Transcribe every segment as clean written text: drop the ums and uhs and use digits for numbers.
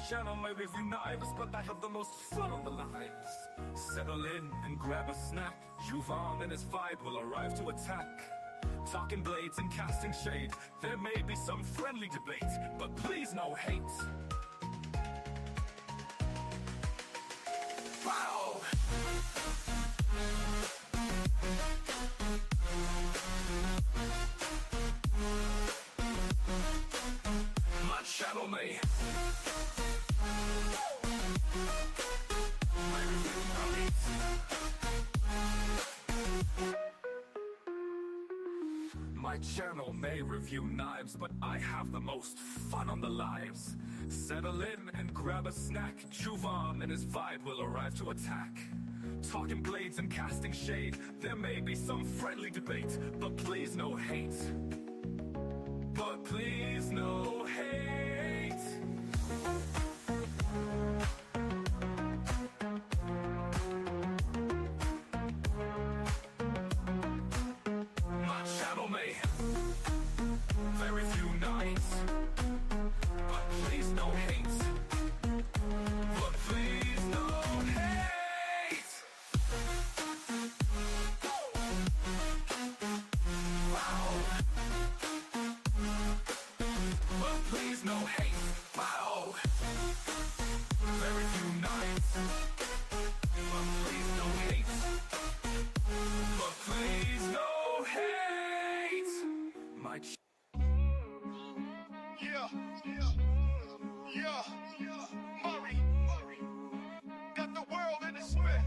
channel may review knives, but I have the most fun on the lines. Settle in and grab a snack. Juvan and his vibe will arrive to attack. Talking blades and casting shade. There may be some friendly debate, but please no hate. Wow! My channel may My channel may review knives, but I have the most fun on the lives. Settle in and grab a snack. Juvan and his vibe will arrive to attack. Talking blades and casting shade. There may be some friendly debate, but please no hate. But please no hate. My channel may very few nights, but please no hate. But please no hate. Wow. But please no hate. Wow. Very few nights, but please no hate. But please no hate. My Murray, got the world in a spin.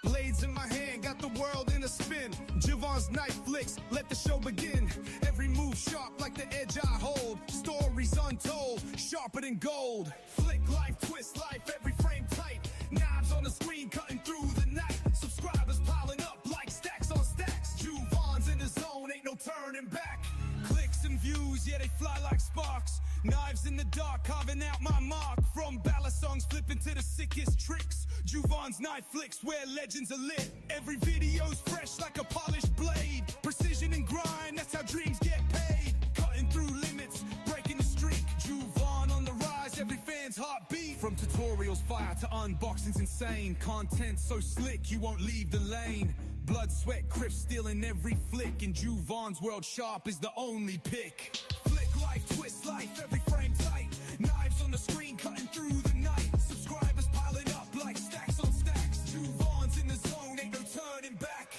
Blades in my hand, got the world in a spin. Juvan's knife flicks, let the show begin. Every move sharp like the edge I hold. Stories untold, sharper than gold. Flick life, twist life, every frame tight. Knives on the screen, cutting through the night. Subscribers piling up like stacks on stacks. Juvan's in the zone, ain't no turning back. Clicks and views, yeah, they fly like sparks. Knives in the dark, carving out my mark. From ballad songs, flipping to the sickest tricks. Juvan's knife flicks, where legends are lit. Every video's fresh like a polished blade. Precision and grind, that's how dreams get paid. Cutting through limits, breaking the streak. Juvan on the rise, every fan's heartbeat. From tutorials fire to unboxings insane. Content so slick, you won't leave the lane. Blood, sweat, crisp, stealing every flick. In Juvan's world, sharp is the only pick. Flick life, twist life, every frame tight. Knives on the screen, cutting through the night. Subscribers piling up like stacks on stacks. Juvan's in the zone, ain't no turning back.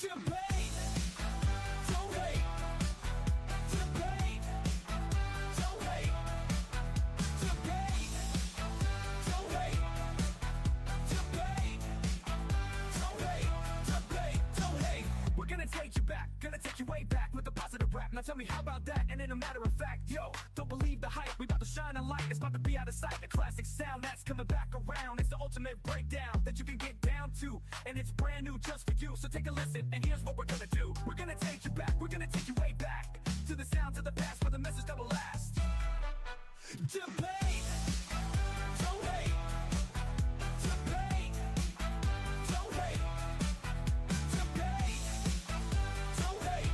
debate. Don't hate. Debate. Don't hate. Debate. Don't hate. Debate. Don't hate. Debate. Don't hate. We're gonna take you back, gonna take you way back with the positive rap. Now tell me, how about that? And in a matter of fact, yo, don't believe the hype. We about to shine a light. It's about to be out of sight. The classic sound that's coming back around. It's the ultimate breakdown that you can get down to, and it's brand new just for you. So take a listen, and here's what we're gonna do. We're gonna take you back. We're gonna take you way back to the sounds of the past, for the message that will last. Debate. Don't hate. Debate. Don't hate. Debate. Don't hate.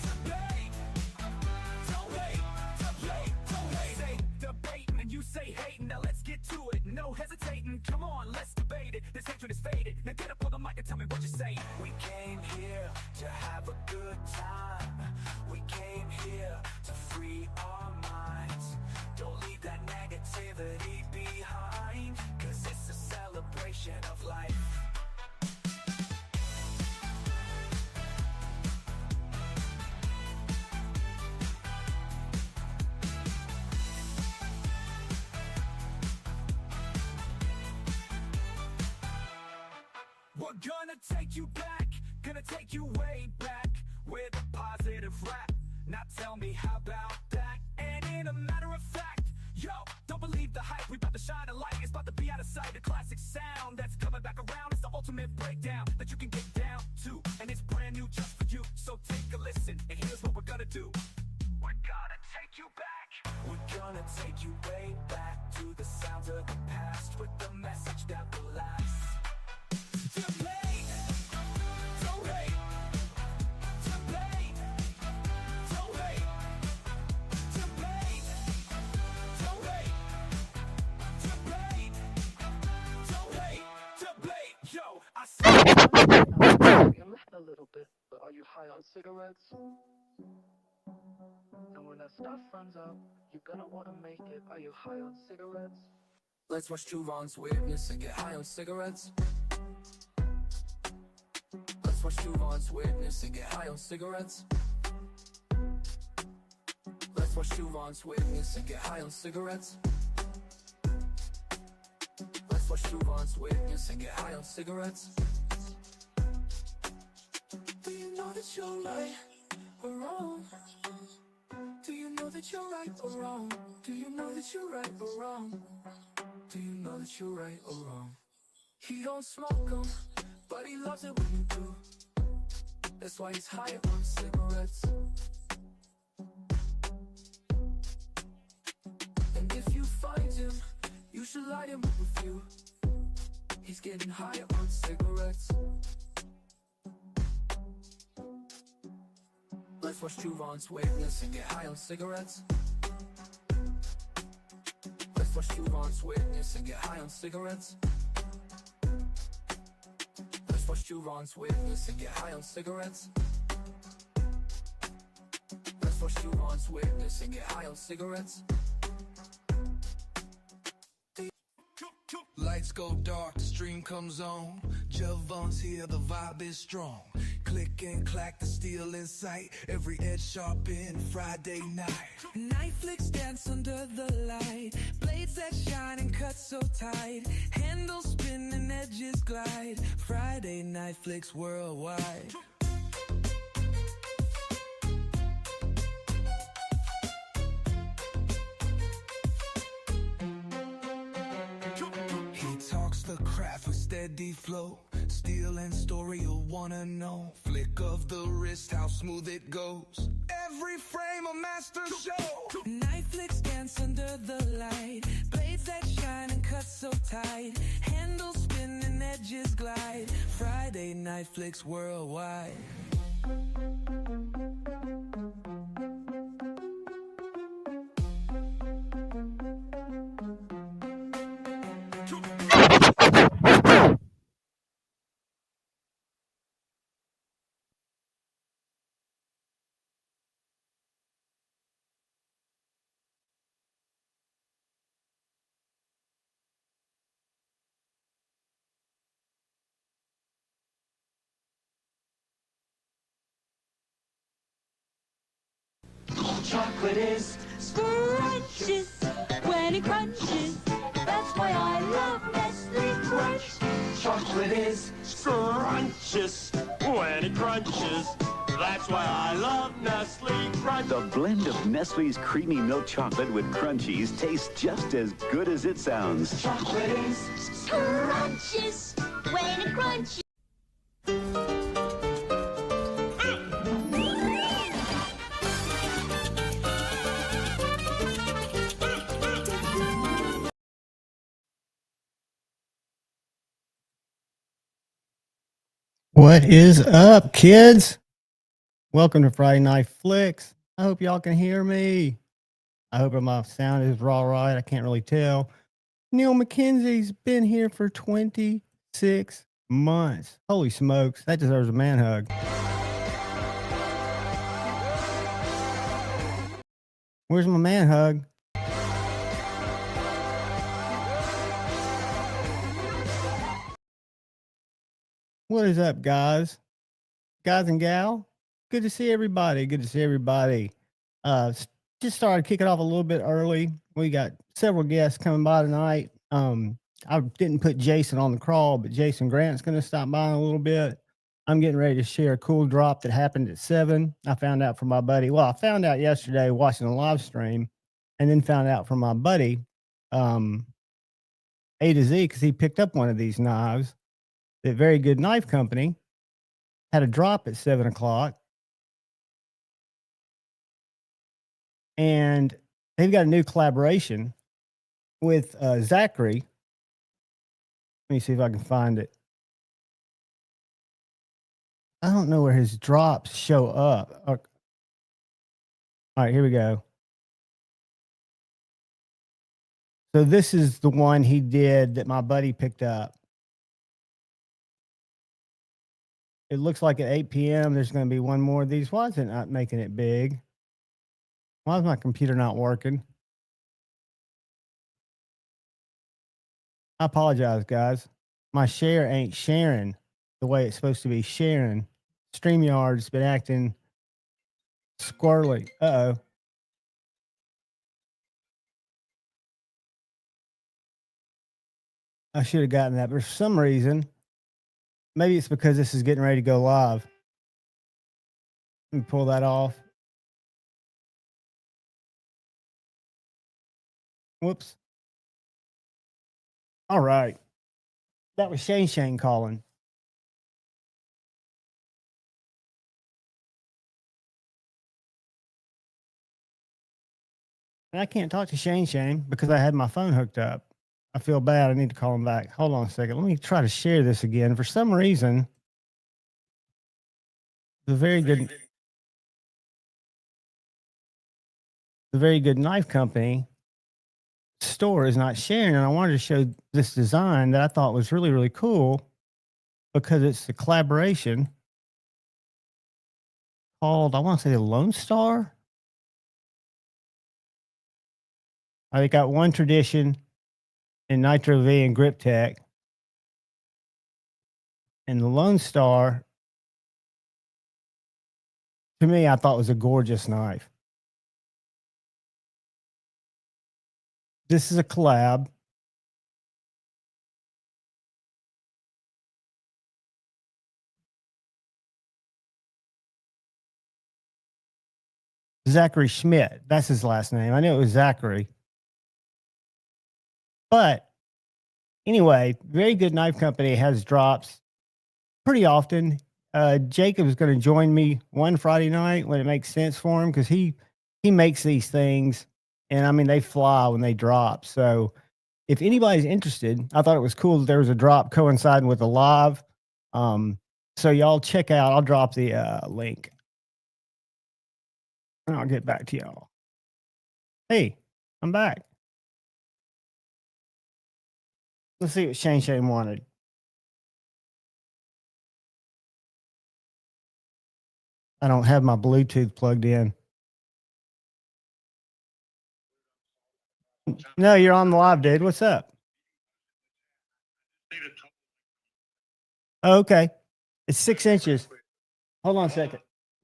Debate. Don't hate. Debate. Don't hate. Say debating and you say hating. Now let's get to it. No hesitating. Come on, let's debate it. This hatred is faded. Now get up on the mic and tell me what you say. We came here to have a good time. We came here to free our minds. Don't leave that negativity behind, 'cause it's a celebration of life. We're gonna take you back, gonna take you way back with a positive rap. Now tell me, how about that? And in a matter of fact, yo, don't believe the hype. We about to shine a light. It's about to be out of sight. The classic sound that's coming back around. It's the ultimate breakdown that you can get down to, and it's brand new just for you. So take a listen, and here's what we're gonna do. cigarettes. And when that stuff runs out, you're gonna wanna make it. Are you high on cigarettes? Let's watch Juvon's Witness and get high on cigarettes. Let's watch Juvon's Witness and get high on cigarettes. Let's watch Juvon's Witness and get high on cigarettes. Let's watch Juvon's Witness and get high on cigarettes. Do you know that you're right or wrong? Do you know that you're right or wrong? Do you know that you're right or wrong? Do you know that you're right or wrong? He don't smoke them, but he loves it when you do. That's why he's high on cigarettes. And if you find him, you should light him up a few. He's getting high on cigarettes. Let's watch Juvon's Witness and get high on cigarettes. Let's watch Juvon's Witness and get high on cigarettes. Let's watch Juvon's Witness and get high on cigarettes. Let's watch Juvon's Witness and get high on cigarettes. Lights go dark, the stream comes on. Javon's here, the vibe is strong. Click and clack, the steel in sight. Every edge sharpened, Friday night. Night flicks dance under the light. Blades that shine and cut so tight. Handles spin and edges glide. Friday night flicks worldwide. He talks the craft with steady flow. Steel and story you'll wanna know. Flick of the wrist, how smooth it goes. Every frame a master show. Night flicks dance under the light. Blades that shine and cut so tight. Handles spin and edges glide. Friday night flicks worldwide. Chocolate is scrumptious when it crunches. That's why I love Nestle Crunch. Chocolate is scrumptious when it crunches. That's why I love Nestle Crunch. The blend of Nestle's creamy milk chocolate with crunchies tastes just as good as it sounds. Chocolate is scrumptious when it crunches. What is up, kids? Welcome to Friday Night Flicks. I hope y'all can hear me. I hope my sound is all right. I can't really tell. Neil McKenzie's been here for 26 months. Holy smokes, that deserves a man hug. Where's my man hug? What is up, guys? Guys and gal? Good to see everybody. Good to see everybody. Just started kicking off a little bit early. We got several guests coming by tonight. I didn't put Jason on the crawl, but Jason Grant's going to stop by in a little bit. I'm getting ready to share a cool drop that happened at 7. I found out from my buddy. Well, I found out yesterday watching the live stream, and then found out from my buddy, A to Z, because he picked up one of these knives. The Very Good Knife Company had a drop at 7 o'clock. And they've got a new collaboration with Zachary. Let me see if I can find it. I don't know where his drops show up. All right, here we go. So this is the one he did that my buddy picked up. it looks like at 8 p.m. there's going to be one more of these. Why is it not making it big? Why is my computer not working? I apologize, guys. My share ain't sharing the way it's supposed to be sharing. StreamYard's been acting squirrely. Uh-oh. I should have gotten that, but for some reason, maybe it's because this is getting ready to go live. Let me pull that off. Whoops. All right. That was Shane calling. And I can't talk to Shane because I had my phone hooked up. I feel bad. I need to call him back. Hold on a second. Let me try to share this again. For some reason, the very good knife company store is not sharing. And I wanted to show this design that I thought was really, really cool because it's a collaboration called, I want to say, the Lone Star. I got One Tradition and Nitro V and Grip Tech. And the Lone Star, to me, I thought was a gorgeous knife. This is a collab. Zachary Schmidt. That's his last name. I knew it was Zachary. But anyway, very good knife company has drops pretty often. Jacob's going to join me one Friday night when it makes sense for him because he makes these things, and I mean they fly when they drop. So if anybody's interested, I thought it was cool that there was a drop coinciding with a live. So y'all check out. I'll drop the link, and I'll get back to y'all. Hey, I'm back. Let's see what Shane wanted. I don't have my Bluetooth plugged in. No, you're on the live, dude. What's up? Oh, okay. It's 6 inches. Hold on a second.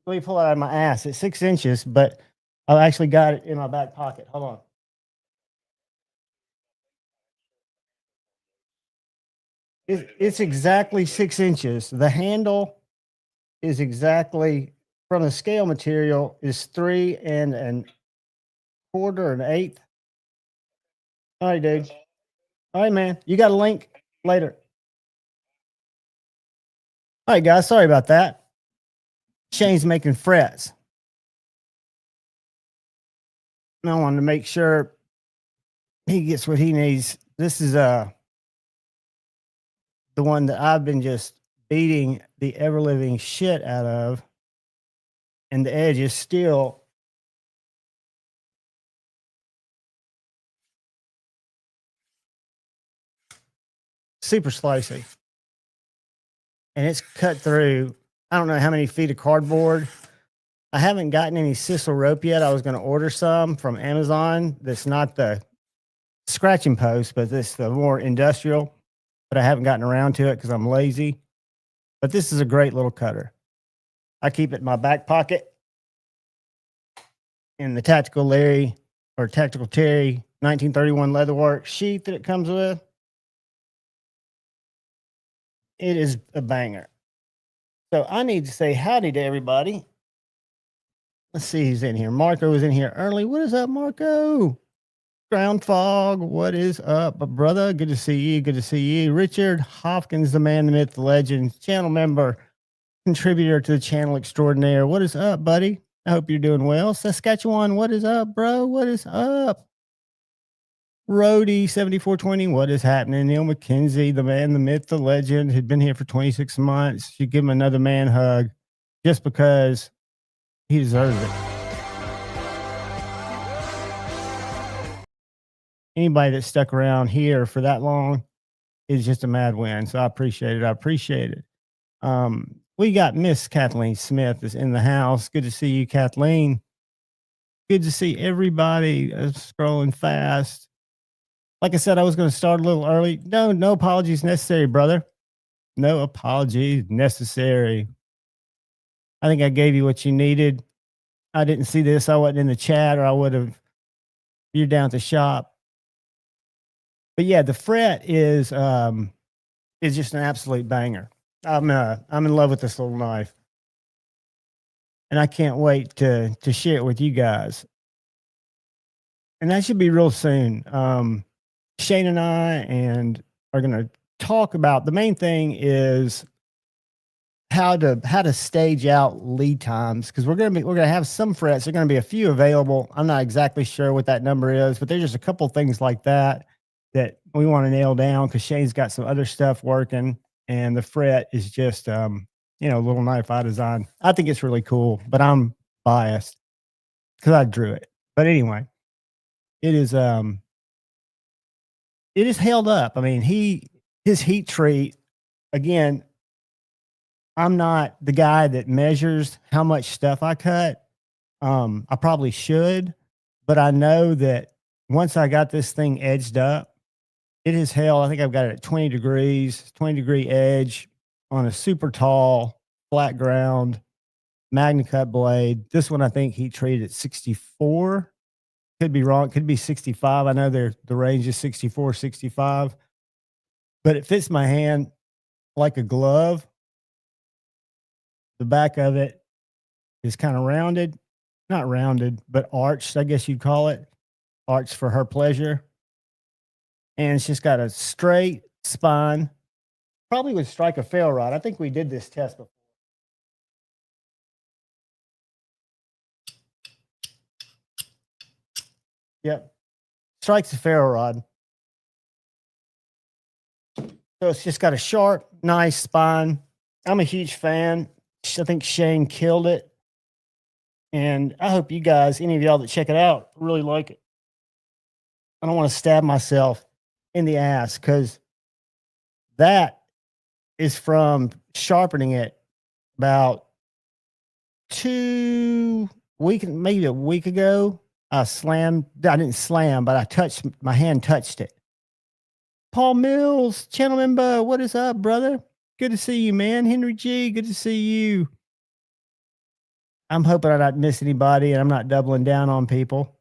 Let me pull it out of my ass. It's 6 inches, but I actually got it in my back pocket. Hold on. It's exactly 6 inches. The handle is exactly from the scale material is 3 1/4 or 1/8. All right, dude. All right, man. You got a link later. All right, guys. Sorry about that. Shane's making frets. And I wanted to make sure he gets what he needs. This is the one that I've been just beating the ever living shit out of, and the edge is still super slicey, and it's cut through. I don't know how many feet of cardboard. I haven't gotten any sisal rope yet. I was going to order some from Amazon. That's not the scratching post, but this the more industrial. But I haven't gotten around to it because I'm lazy. But this is a great little cutter. I keep it in my back pocket in the Tactical Larry or Tactical Terry 1931 leatherwork sheath that it comes with. It is a banger. So I need to say howdy to everybody. Let's see who's in here. Marco was in here early. What is up, Marco? Ground Fog, what is up, brother? Good to see you. Good to see you. Richard Hopkins, the man, the myth, the legend, channel member, contributor to the channel extraordinaire. What is up, buddy? I hope you're doing well. Saskatchewan, what is up, bro? What is up? Rody 7420, what is happening? Neil McKenzie, the man, the myth, the legend, had been here for 26 months. Should give him another man hug just because he deserves it. Anybody that stuck around here for that long is just a mad win. So I appreciate it. I appreciate it. we got Miss Kathleen Smith is in the house. Good to see you, Kathleen. Good to see everybody. Scrolling fast. Like I said, I was going to start a little early. No apologies necessary, brother. No apologies necessary. I think I gave you what you needed. I didn't see this. I wasn't in the chat, or I would have. You're down at the shop. But yeah, the fret is just an absolute banger. I'm in love with this little knife, and I can't wait to share it with you guys. And that should be real soon. Shane and I are going to talk about, the main thing is how to stage out lead times, because we're gonna have some frets. There are gonna be a few available. I'm not exactly sure what that number is, but there's just a couple things like that we want to nail down, because Shane's got some other stuff working, and the fret is just a little knife I designed. I think it's really cool, but I'm biased because I drew it. But anyway, it is held up. I mean, his heat treat, again, I'm not the guy that measures how much stuff I cut. I probably should, but I know that once I got this thing edged up, it is held. I think I've got it at 20 degrees, 20-degree edge on a super tall, flat ground, Magna Cut blade. This one, I think heat treated at 64. Could be wrong. Could be 65. I know the range is 64, 65, but it fits my hand like a glove. The back of it is kind of rounded, not rounded, but arched, I guess you'd call it. Arched for her pleasure. And it's just got a straight spine. Probably would strike a ferro rod. I think we did this test before. Yep. Strikes a ferro rod. So it's just got a sharp, nice spine. I'm a huge fan. I think Shane killed it. And I hope you guys, any of y'all that check it out, really like it. I don't want to stab myself in the ass, because that is from sharpening it about maybe a week ago. I didn't slam, but my hand touched it. Paul Mills, channel member, what is up, brother? Good to see you, man. Henry G, good to see you. I'm hoping I don't miss anybody and I'm not doubling down on people.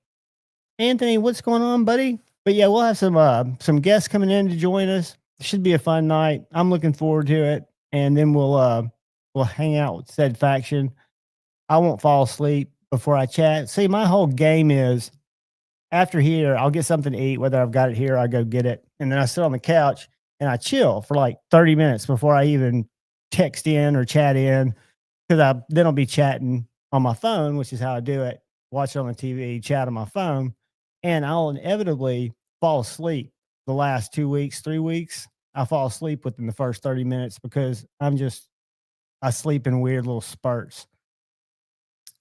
Anthony, what's going on, buddy? But yeah, we'll have some guests coming in to join us. It should be a fun night. I'm looking forward to it. And then we'll hang out with said faction. I won't fall asleep before I chat. See, my whole game is, after here, I'll get something to eat, whether I've got it here, I go get it. And then I sit on the couch and I chill for like 30 minutes before I even text in or chat in, because then I'll be chatting on my phone, which is how I do it. Watch it on the TV, chat on my phone, and I'll inevitably fall asleep. The last 2 weeks, 3 weeks, I fall asleep within the first 30 minutes because I sleep in weird little spurts.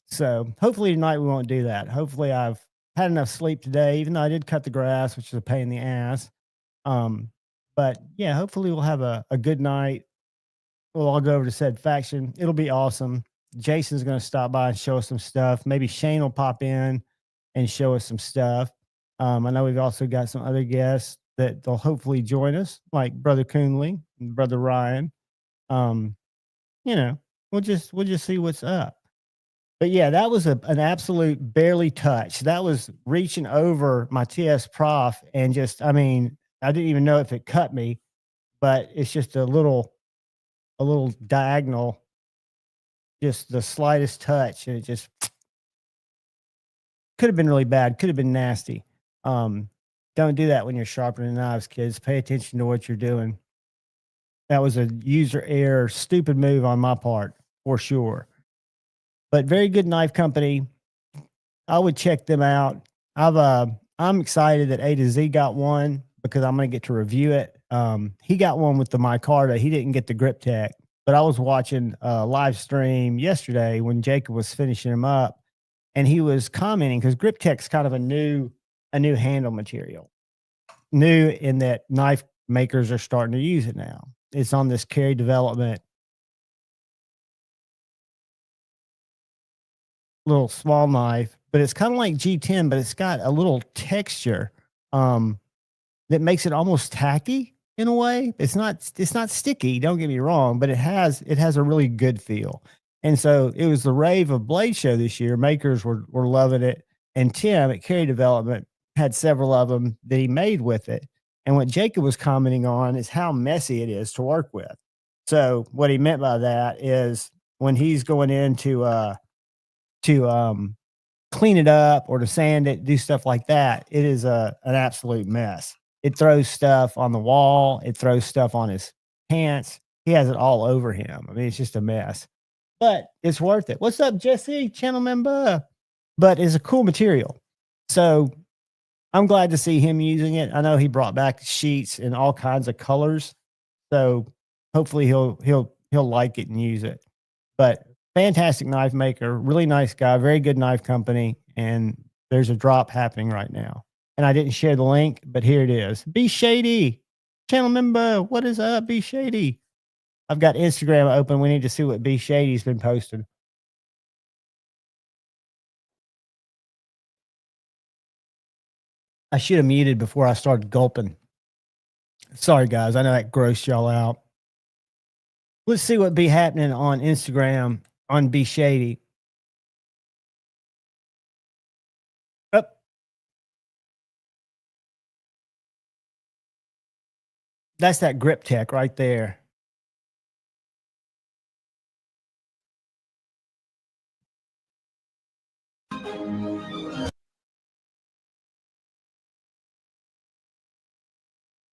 So hopefully tonight we won't do that. Hopefully I've had enough sleep today, even though I did cut the grass, which is a pain in the ass. But yeah, hopefully we'll have a good night. We'll all go over to said faction. It'll be awesome. Jason's going to stop by and show us some stuff. Maybe Shane will pop in and show us some stuff. I know we've also got some other guests that they'll hopefully join us, like Brother Coonley and Brother Ryan. We'll just see what's up. But yeah, that was an absolute barely touch. That was reaching over my TS Prof and I didn't even know if it cut me, but it's just a little diagonal, just the slightest touch, and it just could have been really bad, could have been nasty. Don't do that when you're sharpening knives, kids. Pay attention to what you're doing. That was a user error, stupid move on my part, for sure. But very good knife company. I would check them out. I'm excited that A to Z got one, because I'm going to get to review it. He got one with the micarta. He didn't get the grip tech, but I was watching a live stream yesterday when Jacob was finishing him up, and he was commenting, because grip tech's kind of a new handle material, new in that knife makers are starting to use it now. It's on this carry development little small knife, but it's kind of like G10, but it's got a little texture um, that makes it almost tacky in a way. It's not sticky. Don't get me wrong, but it has a really good feel. And so it was the rave of Blade Show this year. Makers were loving it, and Tim at Carry Development had several of them that he made with it. And what Jacob was commenting on is how messy it is to work with. So what he meant by that is when he's going in to clean it up or to sand it, do stuff like that, it is an absolute mess. It throws stuff on the wall. It throws stuff on his pants. He has it all over him. I mean, it's just a mess, but it's worth it. What's up, Jesse? Channel member. But it's a cool material. So I'm glad to see him using it. I know he brought back sheets in all kinds of colors. So hopefully he'll like it and use it. But fantastic knife maker, really nice guy, very good knife company, and there's a drop happening right now. And I didn't share the link, but here it is. Be Shady, channel member. What is up, Be Shady? I've got Instagram open. We need to see what Be Shady's been posting. I should have muted before I started gulping. Sorry, guys. I know that grossed y'all out. Let's see what be happening on Instagram on Be Shady. Up. That's that grip tech right there.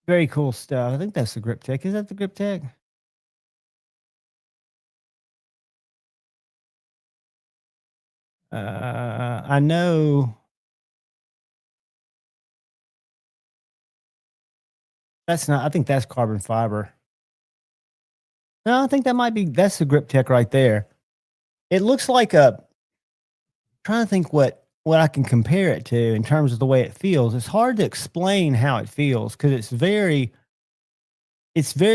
Very cool stuff. I think that's the grip tech. Is that the grip tech? I know that's not, I think that's carbon fiber. No, I think that's the grip tech right there. It looks like trying to think what I can compare it to in terms of the way it feels. It's hard to explain how it feels because it's very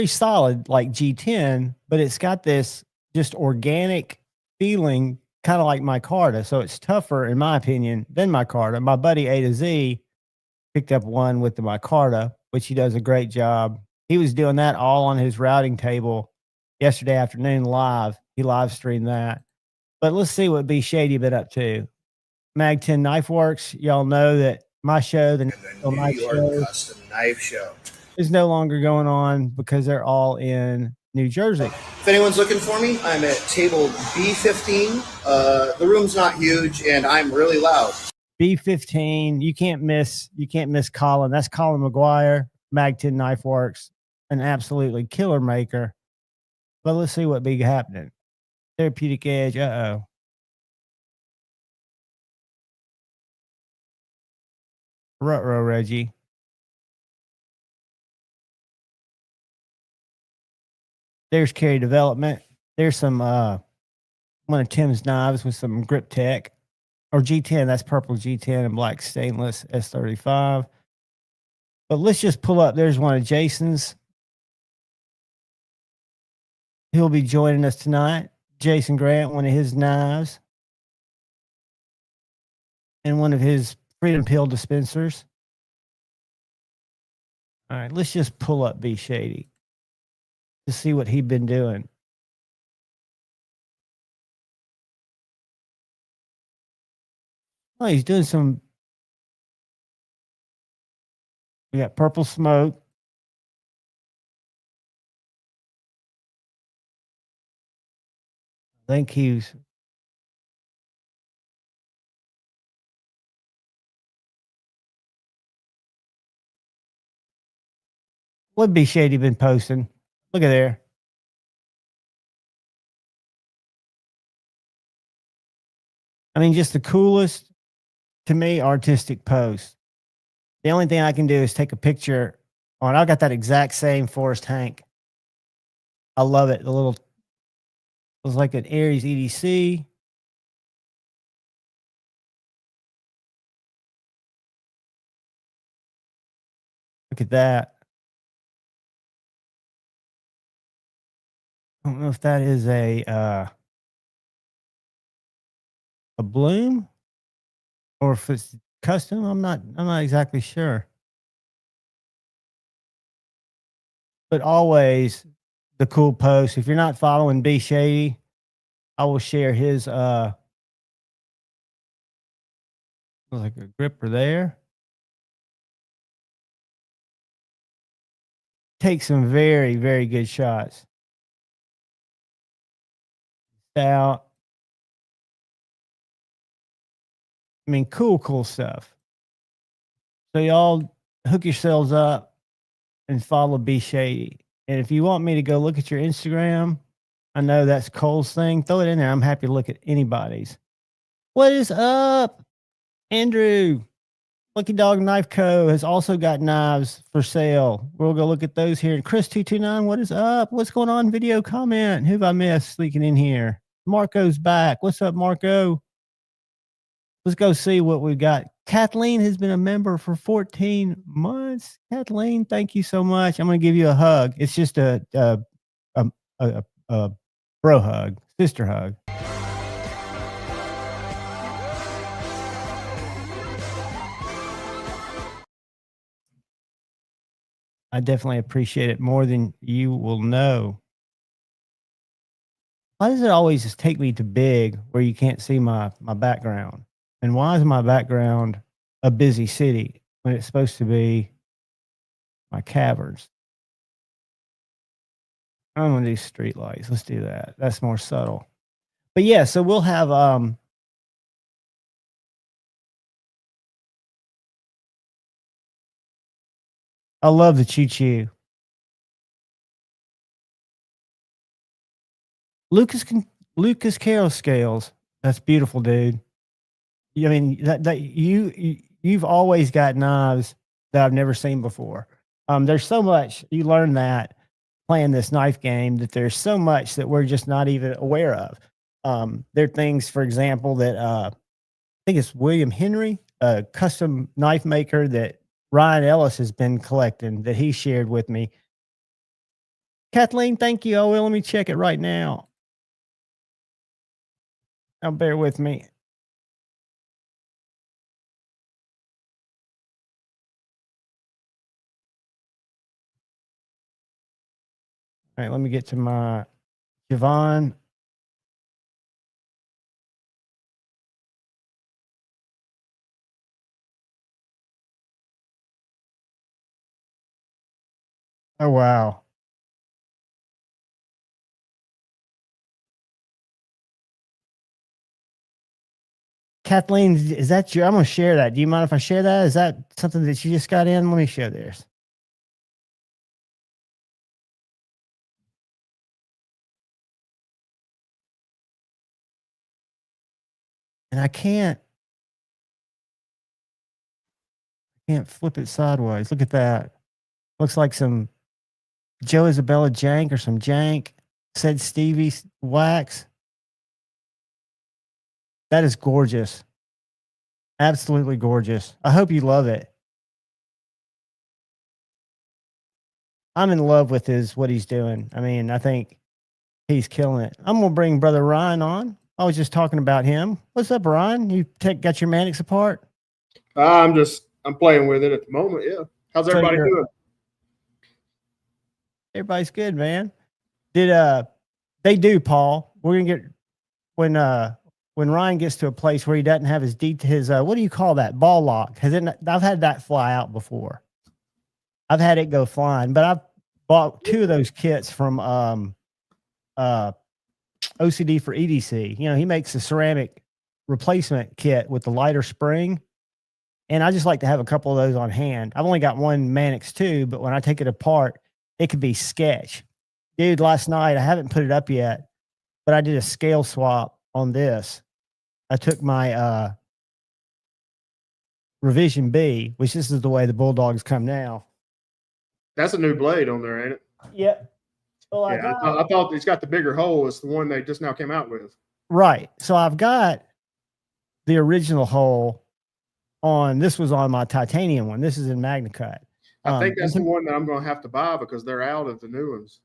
solid like G10, but it's got this just organic feeling, kind of like micarta. So it's tougher, in my opinion, than micarta. My buddy A to Z picked up one with the micarta, which he does a great job. He was doing that all on his routing table yesterday afternoon live. He live streamed that. But let's see what B Shady been up to. Mag 10 Knife Works. Y'all know that my show, the New York Custom Knife Show, is no longer going on because they're all in New Jersey. If anyone's looking for me, I'm at table B15. The room's not huge, and I'm really loud. B15. You can't miss Colin. That's Colin McGuire, Mag 10 Knife Works, an absolutely killer maker. But let's see what be happening. Therapeutic Edge. Uh-oh. Ruh-roh, Reggie. There's Carry Development. There's some one of Tim's knives with some grip tech. Or G10, that's purple G10 and black stainless S35. But let's just pull up. There's one of Jason's. He'll be joining us tonight. Jason Grant, one of his knives. And one of his Freedom Pill dispensers. All right, let's just pull up B Shady to see what he'd been doing. Oh, he's doing some. We got purple smoke. I think he's. What B Shady been posting? Look at there. I mean, just the coolest, to me, artistic post. The only thing I can do is take a picture on. I got that exact same Forest Hank. I love it. The little, it was like an Aries EDC. Look at that. I don't know if that is a a bloom or if it's custom. I'm not exactly sure. But always the cool post. If you're not following B Shady, I will share his like a gripper there. Take some very, very good shots. Out. I mean, cool stuff. So y'all hook yourselves up and follow B Shady. And if you want me to go look at your Instagram, I know that's Cole's thing. Throw it in there. I'm happy to look at anybody's. What is up, Andrew? Lucky Dog Knife Co. has also got knives for sale. We'll go look at those here. And Chris229, what is up? What's going on? Video comment. Who have I missed sneaking in here? Marco's back. What's up, Marco? Let's go see what we've got. Kathleen has been a member for 14 months. Kathleen, thank you so much. I'm going to give you a hug. It's just a bro hug, sister hug. I definitely appreciate it more than you will know. Why does it always just take me to big where you can't see my background? And why is my background a busy city when it's supposed to be my caverns? I'm going to do street lights. Let's do that. That's more subtle. But yeah, so we'll have I love the choo-choo. Lucas Carroll scales. That's beautiful, dude. I mean, that you've always got knives that I've never seen before. There's so much you learn that playing this knife game that there's so much that we're just not even aware of. There are things, for example, that I think it's William Henry, a custom knife maker that Ryan Ellis has been collecting that he shared with me. Kathleen, thank you. Oh, well, let me check it right now. Now, bear with me. All right, let me get to my Javon. Oh, wow. Kathleen, is that your? I'm going to share that. Do you mind if I share that? Is that something that you just got in? Let me share this. And I can't flip it sideways. Look at that. Looks like some Joe Isabella jank or some jank. Said Stevie wax. That is gorgeous. Absolutely gorgeous. I hope you love it. I'm in love with what he's doing. I mean, I think he's killing it. I'm going to bring Brother Ryan on. I was just talking about him. What's up, Ryan? You got your Mannix apart? I'm playing with it at the moment. Yeah. How's everybody doing? Everybody's good, man. They do, Paul. We're going to get when Ryan gets to a place where he doesn't have his what do you call that? Ball lock. I've had that fly out before. I've had it go flying, but I've bought 2 of those kits from OCD for EDC. You know, he makes a ceramic replacement kit with the lighter spring. And I just like to have a couple of those on hand. I've only got one Mannix 2, but when I take it apart, it could be sketch. Dude, last night, I haven't put it up yet, but I did a scale swap on this. I took my Revision B, which this is the way the Bulldogs come now. That's a new blade on there, ain't it? Yep. Well, yeah, I thought it's got the bigger hole. It's the one they just now came out with. Right. So I've got the original hole on. This was on my titanium one. This is in MagnaCut. I think that's the one that I'm going to have to buy because they're out of the new ones.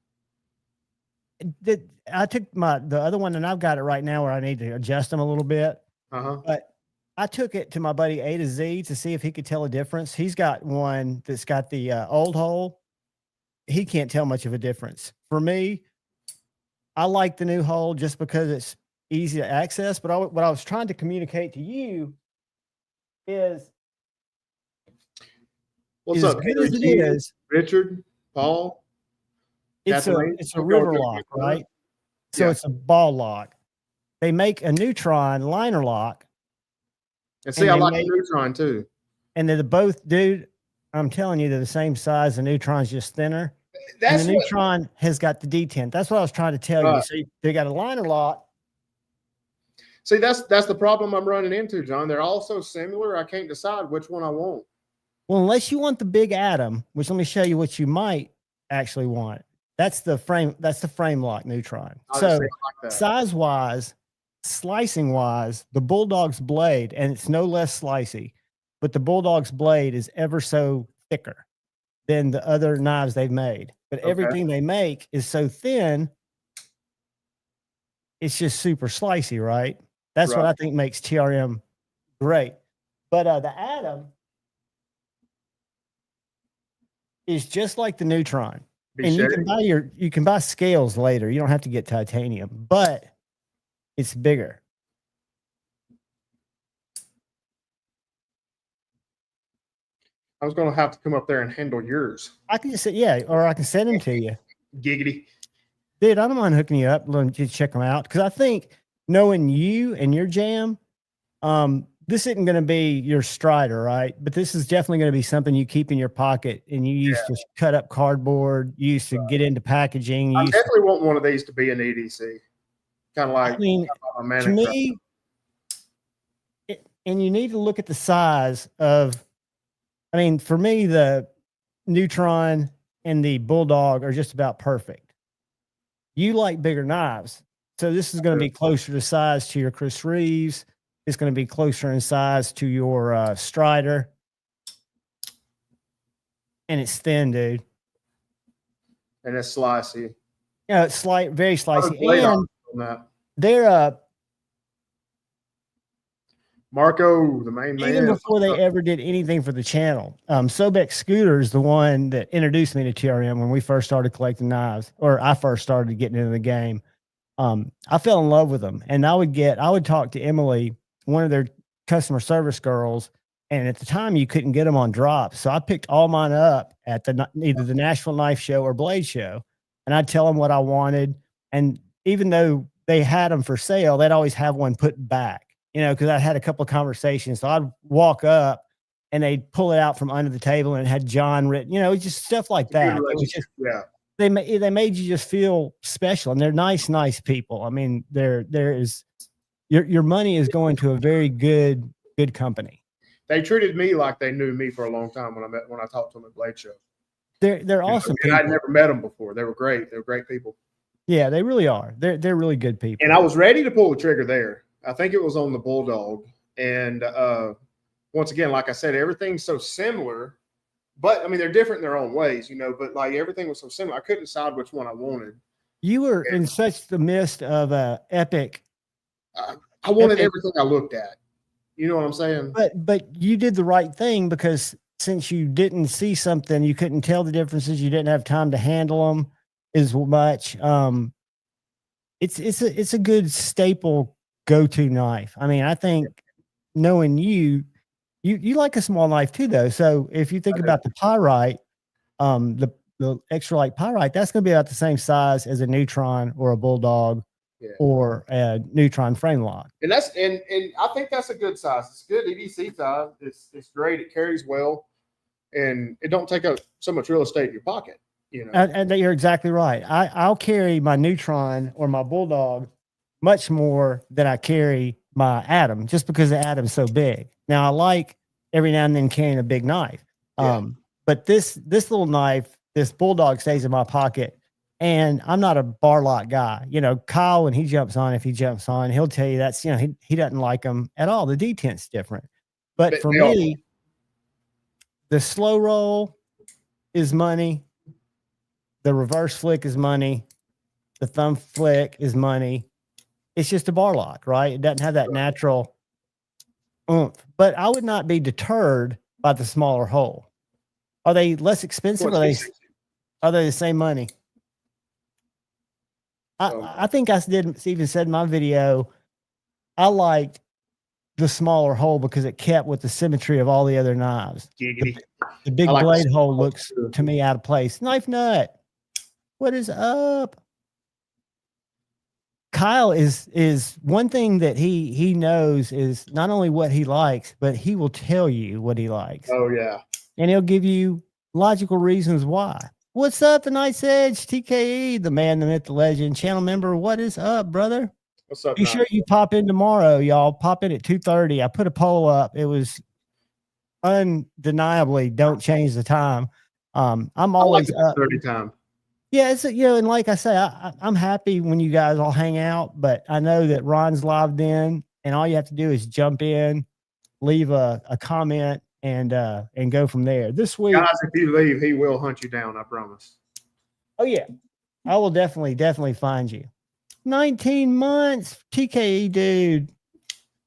I took the other one, and I've got it right now where I need to adjust them a little bit. But I took it to my buddy A to Z to see if he could tell a difference. He's got one that's got the old hole. He can't tell much of a difference. For me, I like the new hole just because it's easy to access. But what I was trying to communicate to you is, What's as up, good Henry as it G, is, Richard, Paul? it's Kathleen? a Hope y'all river doing lock, good. right? So Yeah. it's a ball lock. They make a neutron liner lock, And see, and I they like make- the neutron too. and they're both, dude. I'm telling you, they're the same size. The neutron's just thinner. And That's the what, neutron has got the detent. That's what I was trying to tell you. Right. So they got a liner lock. see, that's the problem I'm running into, John. They're all so similar. I can't decide which one I want. Well, unless you want the big atom, which let me show you what you might actually want. That's the frame. That's the frame lock neutron. I So just think I like that. size wise, slicing wise, the Bulldog's blade, and it's no less slicey, but the Bulldog's blade is ever so thicker than the other knives they've made. But Okay. everything they make is so thin, it's just super slicey, right? That's what Right. I think makes TRM great. But the atom is just like the neutron. Be And shady. you can buy scales later. You don't have to get titanium, but it's bigger. I was going to have to come up there and handle yours. I can just say, yeah, or I can send them to you. Giggity. Dude, I don't mind hooking you up. Let you check them out. Because I think knowing you and your jam, this isn't going to be your Strider, right? But this is definitely going to be something you keep in your pocket. And you used to cut up cardboard. You used to get into packaging. You I used to, definitely want one of these to be an EDC. Kind of like I mean, a to Manic me, and you need to look at the size of, I mean, for me, the Neutron and the Bulldog are just about perfect. You like bigger knives. So this is going to be closer to size to your Chris Reeves. It's going to be closer in size to your Strider. And it's thin, dude. and it's slicey. Yeah, it's very slicey. Blade And on that. they're Marco, the main even man. before they ever did anything for the channel. Sobek Scooter is the one that introduced me to TRM when we first started collecting knives, or I first started getting into the game. I fell in love with them, and I would talk to Emily, one of their customer service girls, and at the time you couldn't get them on drop. So I picked all mine up at either the Nashville Knife Show or Blade Show, and I'd tell them what I wanted. And even though they had them for sale, they'd always have one put back, because I had a couple of conversations. So I'd walk up and they'd pull it out from under the table and it had John written, just stuff like that. It was just, yeah. they made you just feel special, and they're nice people. I mean, there is your money is going to a very good company. They treated me like they knew me for a long time when I talked to them at Blade Show. They're awesome. And I'd never met them before. They were great. They were great people. Yeah, they really are. They're really good people. And I was ready to pull the trigger there. I think it was on the Bulldog. And once again, like I said, everything's so similar. But I mean, they're different in their own ways, but like everything was so similar. I couldn't decide which one I wanted. You were in such the midst of epic. I wanted everything I looked at. You know what I'm saying? But you did the right thing, because since you didn't see something, you couldn't tell the differences. You didn't have time to handle them as much. It's a good staple go-to knife. I mean, I think knowing you like a small knife too, though. So if you think about the Pyrite, the extra light Pyrite, that's going to be about the same size as a Neutron or a Bulldog or a Neutron frame lock. And I think that's a good size. It's a good EDC size. It's great. It carries well, and it don't take up so much real estate in your pocket. And you're exactly right. I'll carry my Neutron or my Bulldog much more than I carry my Atom, just because the Atom's so big. Now I like every now and then carrying a big knife. But this little knife, this Bulldog, stays in my pocket, and I'm not a bar lock guy. Kyle, when he jumps on, if he jumps on, he'll tell you that's, he doesn't like them at all. The detent's different. But for me, the slow roll is money. The reverse flick is money. The thumb flick is money. It's just a bar lock, right? It doesn't have that natural oomph, but I would not be deterred by the smaller hole. Are they less expensive? Are they the same money? I think I even said in my video, I liked the smaller hole because it kept with the symmetry of all the other knives. The big blade hole looks to me out of place. Knife Nut, what is up? Kyle is one thing that he knows is not only what he likes, but he will tell you what he likes. Oh yeah. And he'll give you logical reasons why. What's up, the Night's Edge, TKE, the man, the myth, the legend, channel member? What is up, brother? What's up? Be sure you pop in tomorrow, y'all. Pop in at 2:30. I put a poll up. It was undeniably don't change the time. I'm always up 30 time. Yeah, it's and like I say, I'm happy when you guys all hang out, but I know that Ron's logged in, and all you have to do is jump in, leave a comment, and go from there. This week, guys, if you leave, he will hunt you down. I promise. Oh yeah, I will definitely find you. 19 months, TKE dude.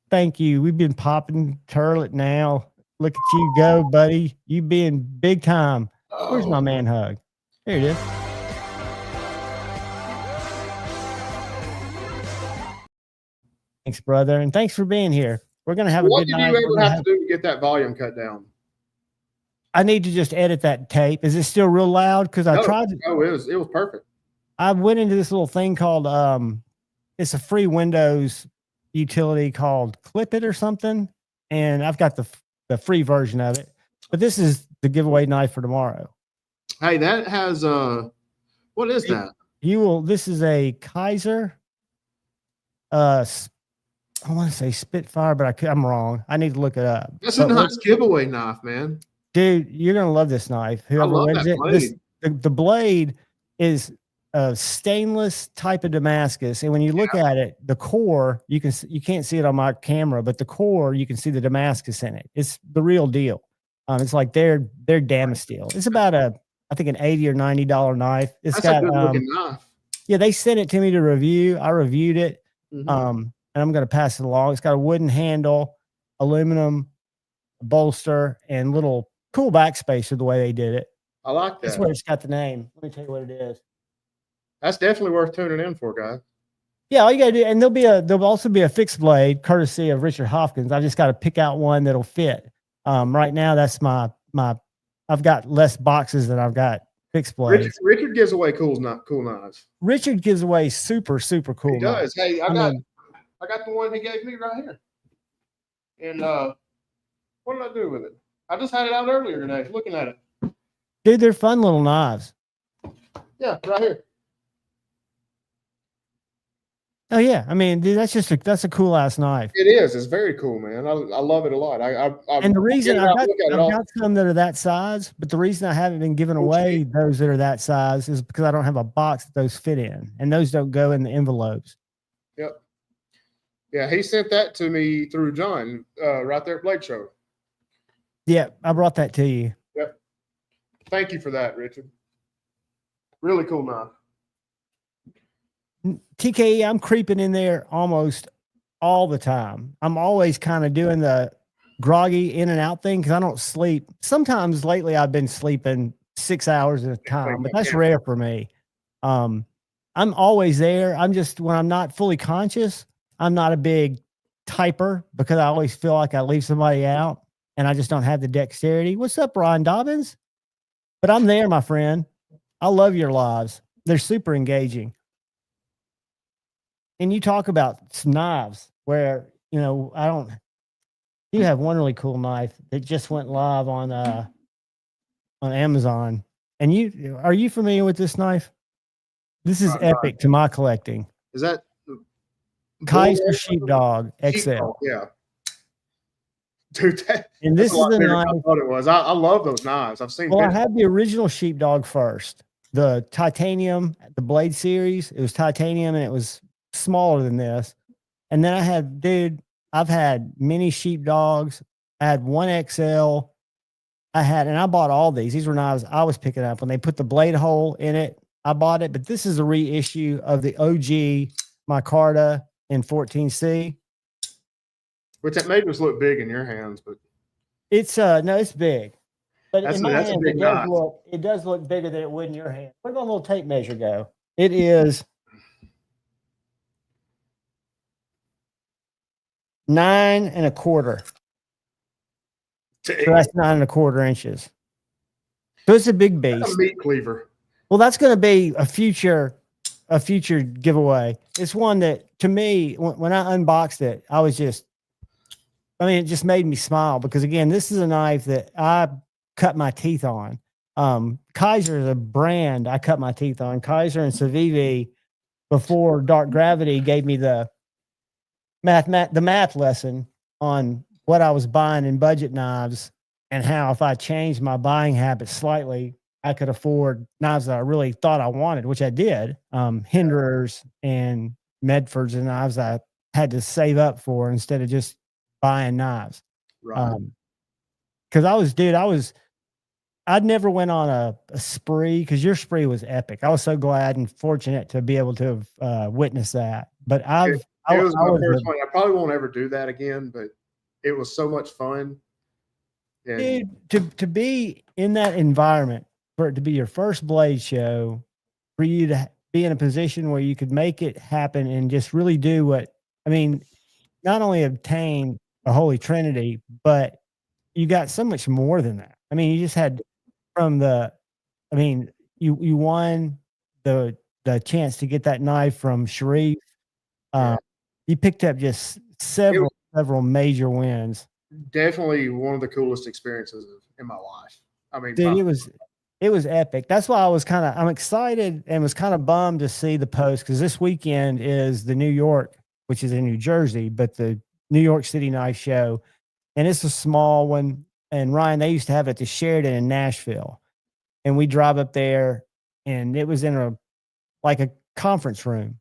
Thank you. We've been popping turlet now. Look at you go, buddy. You being big time. Where's my man hug? There it is. Thanks, brother, and thanks for being here. We're gonna have a good night. What did you ever have to do to get that volume cut down? I need to just edit that tape. Is it still real loud? Because I tried to. Oh, it was perfect. I went into this little thing called it's a free Windows utility called Clip It or something, and I've got the free version of it. But this is the giveaway knife for tomorrow. Hey, that has what is that? This is a Kaiser. I want to say Spitfire, but I'm wrong. I need to look it up. That's a nice giveaway knife, man. Dude, you're gonna love this knife. Whoever wins it, the blade is a stainless type of Damascus, and when you look at it, the core you can't see it on my camera, but the core you can see the Damascus in it. It's the real deal. It's like they're Damasteel. It's about I think an $80 or $90 knife. It's got a good looking knife. Yeah, they sent it to me to review. I reviewed it. Mm-hmm. And I'm going to pass it along. It's got a wooden handle, aluminum bolster, and little cool backspacer the way they did it. I like that. That's where it's got the name. Let me tell you what it is. That's definitely worth tuning in for, guys. Yeah, all you got to do, and there'll also be a fixed blade, courtesy of Richard Hopkins. I just got to pick out one that'll fit. Right now, that's my. I've got less boxes than I've got fixed blades. Richard gives away cool knives. Richard gives away super cool. He does. Knives. Hey, I got the one he gave me right here. And what did I do with it? I just had it out earlier today, looking at it. Dude, they're fun little knives. Yeah, right here. Oh yeah, I mean, dude, that's a cool ass knife. It is. It's very cool, man. I love it a lot. And the reason I've got some that are that size, but the reason I haven't been giving away those that are that size is because I don't have a box that those fit in, and those don't go in the envelopes. Yep. Yeah, he sent that to me through John, right there at Blade Show. Yeah, I brought that to you. Yep. Thank you for that, Richard. Really cool knife. TKE, I'm creeping in there almost all the time. I'm always kind of doing the groggy in and out thing because I don't sleep. Sometimes lately I've been sleeping 6 hours at a time, but that's rare for me. I'm always there. I'm just, when I'm not fully conscious, I'm not a big typer because I always feel like I leave somebody out and I just don't have the dexterity. What's up, Ron Dobbins? But I'm there, my friend. I love your lives. They're super engaging. And you talk about knives where, you have one really cool knife that just went live on Amazon. And are you familiar with this knife? This is epic to my collecting. Is that Kaiser Sheepdog XL? Yeah. Dude, and this is the knife I thought it was. I love those knives. I've seen. Well, I had the original Sheepdog first, the titanium, the blade series. It was titanium and it was smaller than this. And then I've had many Sheepdogs. I had one XL. And I bought all these. These were knives I was picking up when they put the blade hole in it. I bought it, but this is a reissue of the OG Micarta in 14C. Which that made us look big in your hands, but It's no, it's big. But that's in a, my that's a hands, big knife. it does look bigger than it would in your hand. Where'd my little tape measure go? It is 9 1/4. So that's 9 1/4 inches. So it's a big That's beast. a meat cleaver. Well, that's going to be a future giveaway. It's one that, to me, when I unboxed it, it just made me smile because, again, this is a knife that I cut my teeth on. Kaiser is a brand I cut my teeth on. Kaiser and Civivi, before Dark Gravity, gave me the math lesson on what I was buying in budget knives and how if I changed my buying habits slightly, I could afford knives that I really thought I wanted, which I did. Hinderers and Medfords and knives I had to save up for instead of just buying knives. Right. Because I'd never went on a spree, because your spree was epic. I was so glad and fortunate to be able to have witnessed that. But It was my first one. I probably won't ever do that again, but it was so much fun. And dude, to be in that environment, for it to be your first blade show, for you to be in a position where you could make it happen and just really do not only obtain a Holy Trinity, but you got so much more than that. You just had you won the chance to get that knife from Sharif. You picked up just several major wins. Definitely one of the coolest experiences in my life. Dude, it was epic. That's why I'm excited and was kind of bummed to see the post, because this weekend is the New York, which is in New Jersey, but the New York City Knife Show, and it's a small one. And Ryan, they used to have it at the Sheridan in Nashville, and we drive up there, and it was in a conference room.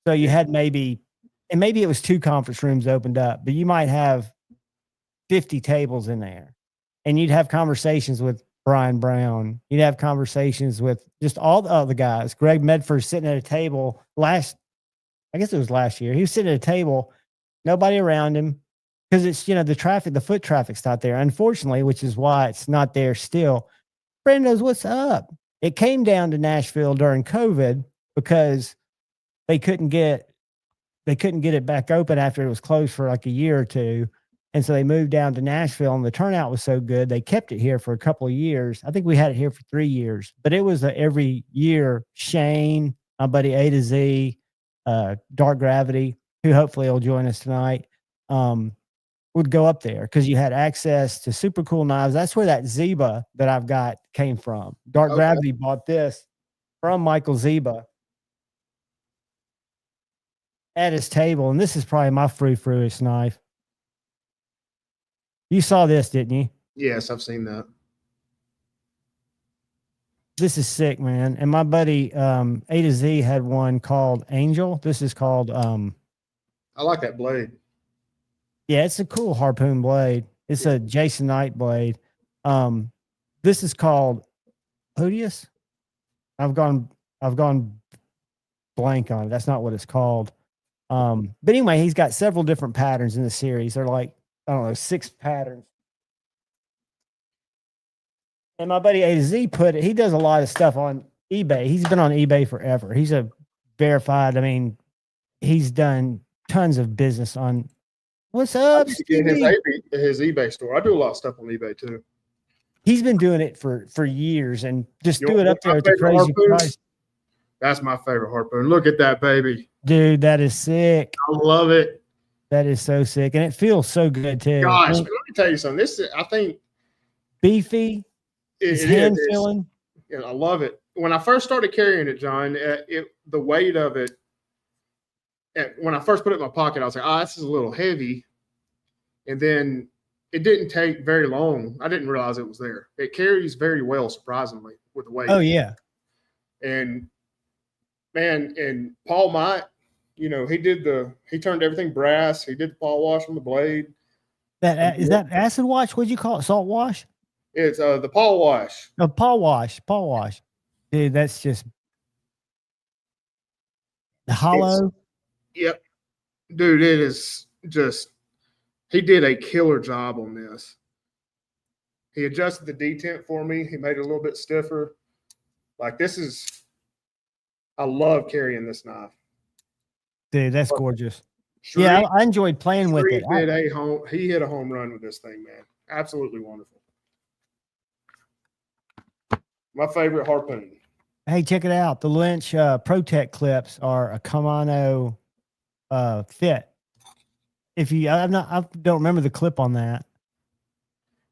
So you had maybe it was 2 conference rooms opened up, but you might have 50 tables in there, and you'd have conversations with Brian Brown. You'd have conversations with just all the other guys. Greg Medford sitting at a table I guess it was last year. He was sitting at a table, nobody around him, because it's, the foot traffic's not there, unfortunately, which is why it's not there still. Brenda's, what's up? It came down to Nashville during COVID because they couldn't get it back open after it was closed for like a year or two. And so they moved down to Nashville, and the turnout was so good, they kept it here for a couple of years. I think we had it here for 3 years, but it was every year. Shane, my buddy A to Z, Dark Gravity, who hopefully will join us tonight, would go up there because you had access to super cool knives. That's where that Zeba that I've got came from. Dark Gravity bought this from Michael Zeba at his table, and this is probably my fruiest knife. You saw this, didn't you? Yes, I've seen that. This is sick, man. And my buddy A to Z had one called Angel. This is called I like that blade. Yeah, it's a cool harpoon blade. It's a Jason Knight blade. This is called Odious. I've gone blank on it. That's not what it's called. But anyway, he's got several different patterns in the series. They're like, I don't know, 6 patterns. And my buddy A to Z he does a lot of stuff on eBay. He's been on eBay forever. He's a verified, he's done tons of business on. What's up, Stevie? His eBay store. I do a lot of stuff on eBay too. He's been doing it for years, and just do it up there at the crazy price. That's my favorite harpoon. Look at that, baby. Dude, that is sick. I love it. That is so sick, and it feels so good too. Gosh, let me tell you something. This is, I think, beefy. It's hand filling. Yeah, I love it. When I first started carrying it, John, the weight of it. When I first put it in my pocket, I was like, this is a little heavy. And then it didn't take very long. I didn't realize it was there. It carries very well, surprisingly, with the weight. Oh, yeah. And, man, and Paul Mott, he turned everything brass. He did the paw wash on the blade. Is that acid wash? What'd you call it? Salt wash? It's the paw wash. No, paw wash. Dude, that's just the hollow. Yep. Dude, it is just He did a killer job on this. He adjusted the detent for me. He made it a little bit stiffer. Like this is, I love carrying this knife. Dude, that's gorgeous. Shree, Yeah, I enjoyed playing with Shree it. he hit a home run with this thing, man. Absolutely wonderful. My favorite harpoon. Hey, check it out. The Lynch Protect clips are a Kamano fit. If you, I don't remember the clip on that.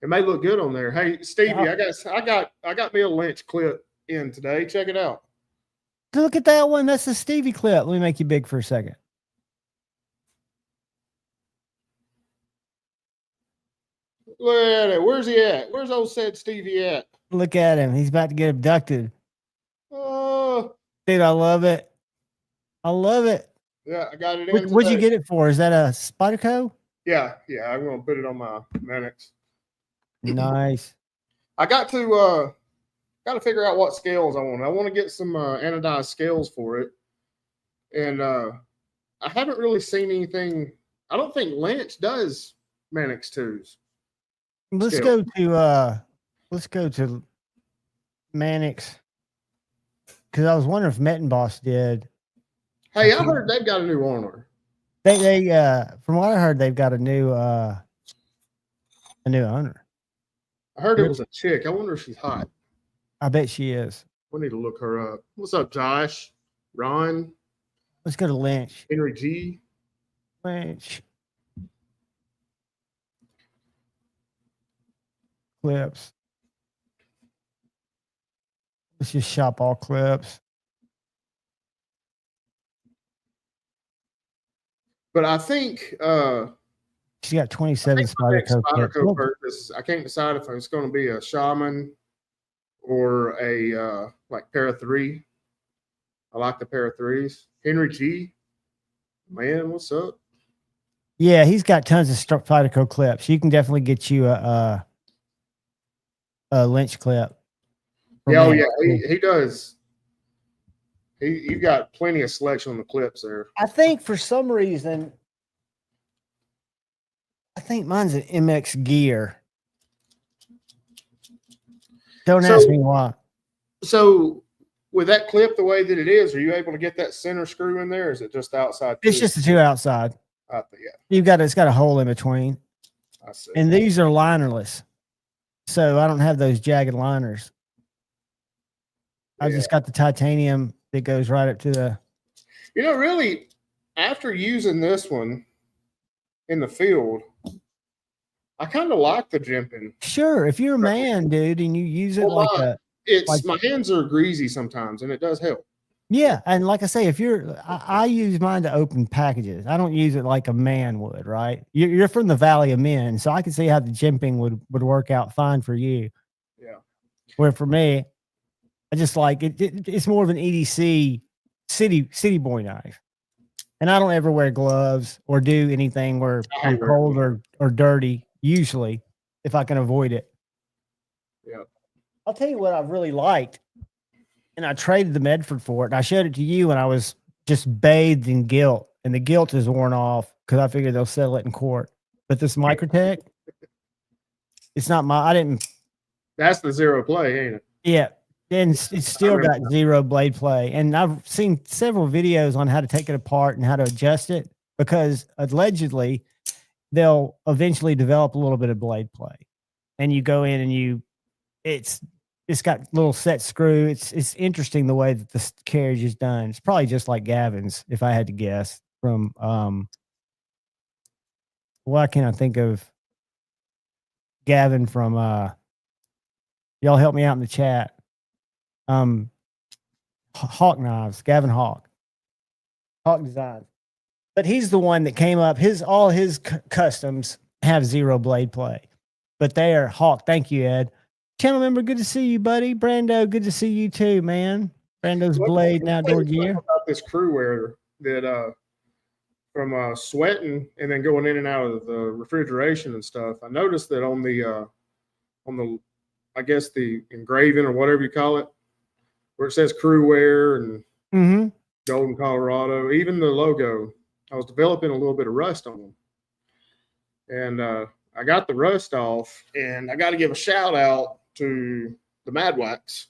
It may look good on there. Hey, Stevie, I got me a Lynch clip in today. Check it out. Look at that one. That's the Stevie clip. Let me make you big for a second. Look at it. Where's he at? Where's old said Stevie at? Look at him. He's about to get abducted. Oh, dude, I love it. I love it. Yeah, I got it in. What'd you get it for? Is that a Spyderco? Yeah. I'm gonna put it on my Manix. Nice. I got to figure out what scales I want. I want to get some anodized scales for it, and I haven't really seen anything. I don't think Lynch does Manix 2s. Let's go to Manix, because I was wondering if Mettenboss did. Hey, I heard they've got a new owner. They from what I heard, they've got a new owner. I heard it was a chick. I wonder if she's hot. I bet she is. We need to look her up. What's up, Josh? Ron? Let's go to Lynch. Henry G. Lynch. Clips. Let's just shop all clips. But I think she got 27 Spyderco purchase. I can't decide if it's going to be a Shaman or a like pair of 3. I like the pair of 3s. Henry G. Man, what's up? Yeah, he's got tons of Spyderco clips. You can definitely get you a Lynch clip. Yeah, he does. You got plenty of selection on the clips there. I think for some reason, I think mine's an MX Gear. Don't ask me why. So with that clip the way that it is, are you able to get that center screw in there? Or is it just outside? It's just the 2 outside. Yeah. It's got a hole in between. I see. And these are linerless. So I don't have those jagged liners. I just got the titanium that goes right up to the. Really, after using this one in the field, I kind of like the jimping. Sure, if you're a man, dude, and you use it my hands are greasy sometimes, and it does help. Yeah, and like I say, if I use mine to open packages. I don't use it like a man would, right? You're from the Valley of Men, so I can see how the jimping would work out fine for you. Yeah. Where for me, I just like it. It's more of an EDC city boy knife, and I don't ever wear gloves or do anything where I'm cold or dirty. Usually, if I can avoid it. Yeah. I'll tell you what I've really liked, and I traded the Medford for it. And I showed it to you when I was just bathed in guilt, and the guilt is worn off because I figured they'll settle it in court. But this Microtech, it's not I didn't. That's the zero play, ain't it? Yeah. And it's still got zero blade play. And I've seen several videos on how to take it apart and how to adjust it, because allegedly they'll eventually develop a little bit of blade play. And you go in and it's got little set screw. It's interesting the way that the carriage is done. It's probably just like Gavin's, if I had to guess, from why can't I think of Gavin from y'all help me out in the chat. Hawk Knives, Gavin Hawk Designs, but he's the one that came up. All his customs have zero blade play, but they are Hawk. Thank you, Ed. Channel member, good to see you, buddy. Brando, good to see you too, man. Brando's Blade and Outdoor Gear. About this crew wear that from sweating and then going in and out of the refrigeration and stuff. I noticed that on the I guess the engraving or whatever you call it, where it says crew wear and Golden Colorado, even the logo, I was developing a little bit of rust on them. And I got the rust off, and I got to give a shout out to the Mad Wax.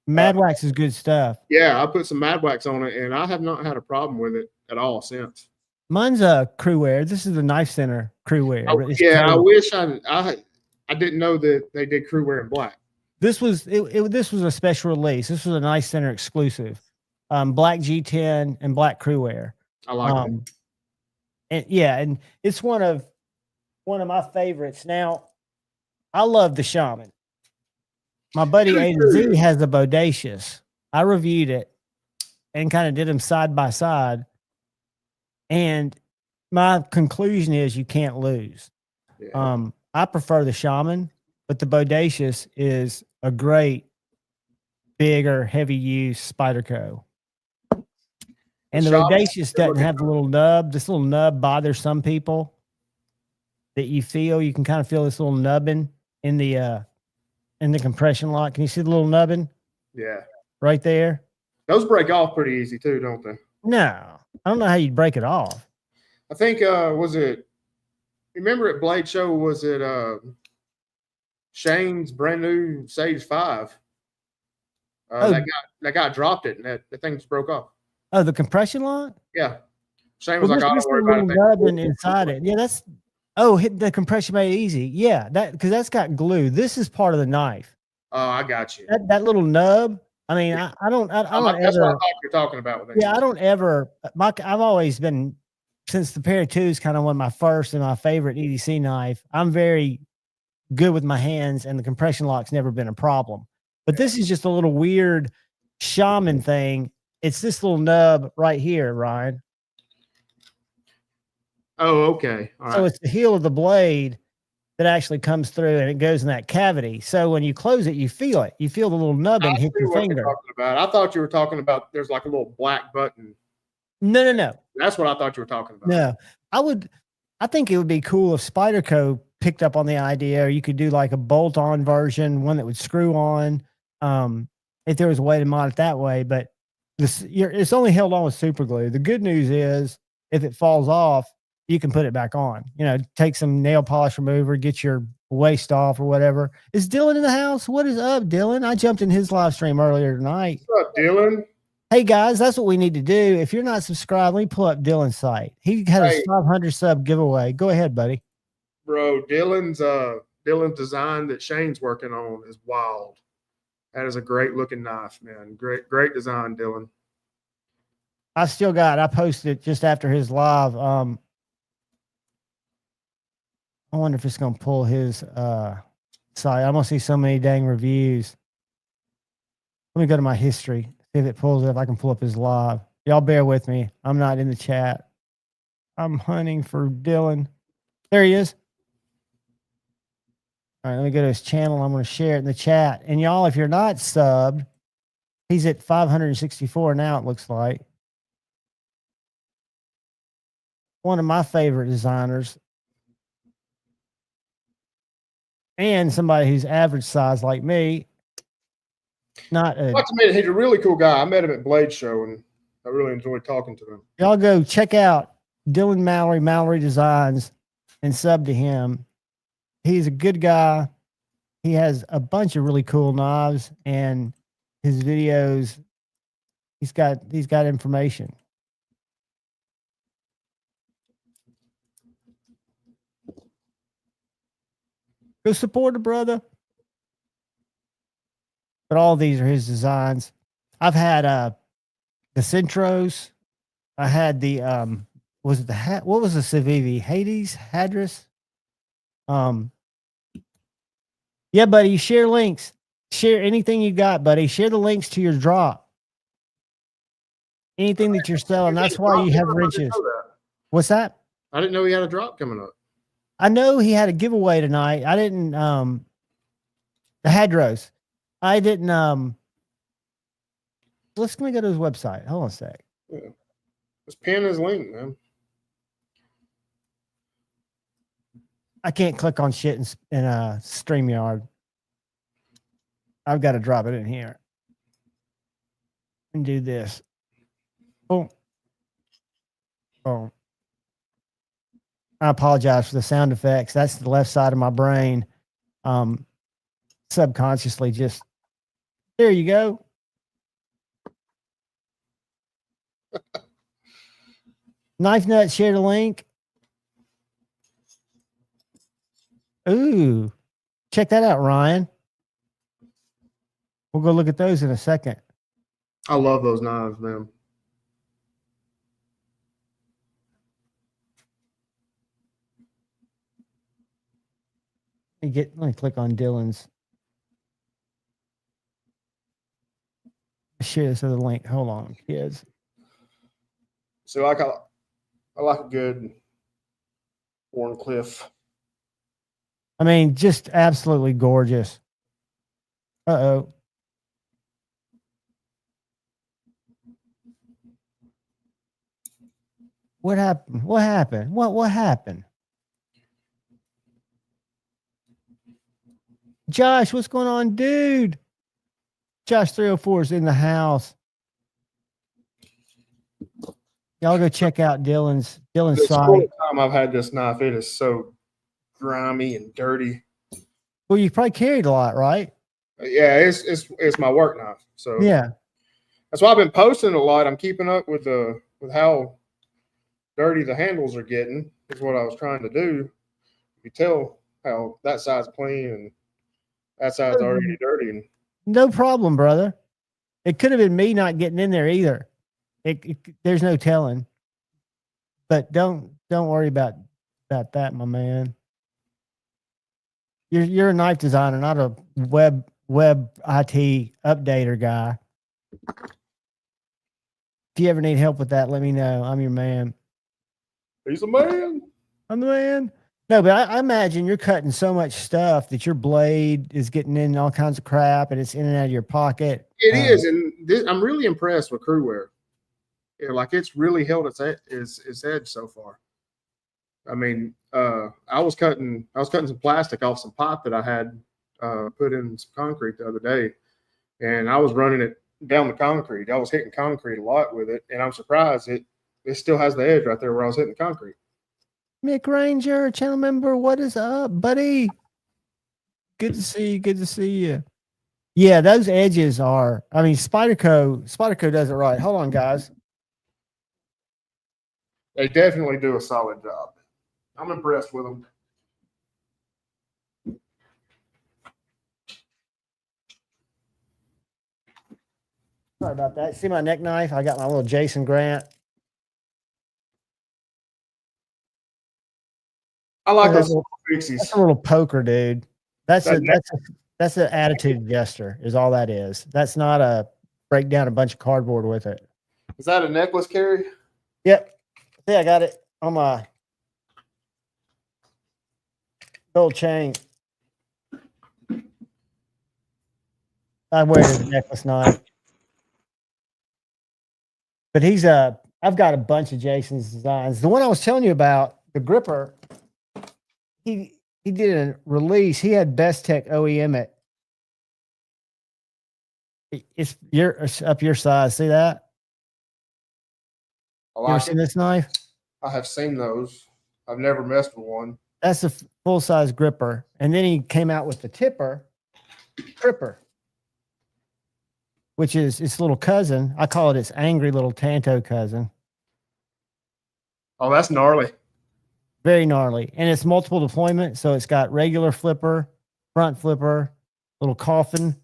Mad Wax is good stuff. Yeah, I put some Mad Wax on it, and I have not had a problem with it at all since. Mine's a crew wear. This is the Knife Center crew wear. Oh, It's yeah, I coated. wish I didn't know that they did crew wear in black. This was this was a special release. This was a Knife Center exclusive. Black G10 and black crew wear. I like it. And yeah, and it's one of my favorites. Now, I love the Shaman. My buddy A to Z has the Bodacious. I reviewed it and kind of did them side by side. And my conclusion is you can't lose. Yeah. I prefer the Shaman, but the Bodacious is a great, bigger, heavy use Spyderco. And the Bodacious doesn't have the little nub. This little nub bothers some people that you can kind of feel this little nubbing in the compression lock. Can you see the little nubbing? Yeah. Right there. Those break off pretty easy too, don't they? No. I don't know how you'd break it off. I think was it remember at Blade Show, was it Shane's brand new Sage 5? That guy dropped it and that thing just broke off. Oh, the compression lock? Yeah. Shane was like, I don't worry about it. Nubbing inside it. Yeah, hit the compression made it easy. Yeah, because that's got glue. This is part of the knife. Oh, I got you. That little nub. I mean, I don't that's ever. what I thought you're talking about with it. Yeah, I don't ever. I've always been, since the Para 2 is kind of one of my first and my favorite EDC knife. I'm very good with my hands, and the compression lock's never been a problem. But this is just a little weird Shaman thing. It's this little nub right here, Ryan. Oh, okay. All so right. It's the heel of the blade that actually comes through, and it goes in that cavity. So when you close it, you feel it. You feel the little nubbing hit your finger. I thought you were talking about there's like a little black button. No. That's what I thought you were talking about. No, I think it would be cool if Spyderco picked up on the idea, or you could do like a bolt-on version, one that would screw on. If there was a way to mod it that way, but it's only held on with super glue. The good news is if it falls off, you can put it back on. Take some nail polish remover, get your waste off or whatever. Is Dylan in the house? What is up, Dylan? I jumped in his live stream earlier tonight. What's up, Dylan? Hey guys, that's what we need to do. If you're not subscribed, let me pull up Dylan's site. He had a 500 sub giveaway. Go ahead, buddy. Bro, Dylan's design that Shane's working on is wild. That is a great looking knife, man. Great design, Dylan. I posted it just after his live. I wonder if it's going to pull his site. I'm going to see so many dang reviews. Let me go to my history, see if it pulls it, if I can pull up his live. Y'all bear with me. I'm not in the chat. I'm hunting for Dylan. There he is. All right, let me go to his channel. I'm going to share it in the chat. And y'all, if you're not subbed, he's at 564 now, it looks like. One of my favorite designers. And somebody who's average size like me. He's a really cool guy. I met him at Blade Show, and I really enjoyed talking to him. Y'all go check out Dylan Mallory Designs, and sub to him. He's a good guy. He has a bunch of really cool knives, and his videos, he's got information. Go support a brother. But all these are his designs. I've had the Centros. I had the what was the Civivi? Hades? Hadris? Yeah, buddy, share links. Share anything you got, buddy. Share the links to your drop. Anything that you're selling. That's why you have wrenches. What's that? I didn't know he had a drop coming up. I know he had a giveaway tonight. I didn't the Hadros. I didn't let's go to his website. Hold on a sec. Yeah. Just pin his link, man. I can't click on shit in StreamYard. I've got to drop it in here and do this. Boom. Boom. I apologize for the sound effects. That's the left side of my brain. Subconsciously just, there you go. Knife Nut shared a link. Ooh, check that out, Ryan. We'll go look at those in a second. I love those knives, man. Let me click on Dylan's. Share this other link. Hold on, kids. So like I like a good Warncliffe. I mean, just absolutely gorgeous. Uh-oh. What happened? What happened? What happened? Josh, what's going on, dude? Josh 304 is in the house. Y'all go check out Dylan's The site. whole time I've had this knife, it is so grimy and dirty. Well, you probably carried a lot, right? Yeah, it's my work knife. So Yeah. that's why I've been posting a lot. I'm keeping up with how dirty the handles are getting. Is what I was trying to do. You tell how that side's clean and that side's already dirty. And No problem, brother. It could have been me not getting in there either. There's no telling. But don't worry about that, my man. You're a knife designer, not a web IT updater guy. If you ever need help with that, let me know. I'm your man. he's a man. I'm the man. No, but I imagine you're cutting so much stuff that your blade is getting in all kinds of crap and it's in and out of your pocket. It is, and I'm really impressed with Crewwear. Yeah, like it's really held its edge so far. I mean, I was cutting some plastic off some pipe that I had put in some concrete the other day, and I was running it down the concrete. I was hitting concrete a lot with it, and I'm surprised it still has the edge right there where I was hitting the concrete. Mick Ranger, channel member, what is up, buddy? Good to see you. Good to see you. Yeah, those edges are. I mean, Spyderco does it right. Hold on, guys. They definitely do a solid job. I'm impressed with them. Sorry about that. See my neck knife? I got my little Jason Grant. I like That's those a fixies. That's a little poker, dude. That's an attitude gesture, is all that is. That's not a break down a bunch of cardboard with it. Is that a necklace, Carrie? Yep. See, I got it on my gold chain. I wear it as a necklace knife. But I've got a bunch of Jason's designs. The one I was telling you about, the gripper, he did a release. He had Best Tech OEM it. It's up your size. See that? I You ever like seen it. this knife? I have seen those. I've never messed with one. That's a full size gripper. And then he came out with the tripper, which is its little cousin. I call it its angry little Tanto cousin. Oh, that's gnarly. Very gnarly. And it's multiple deployment. So it's got regular flipper, front flipper, little coffin.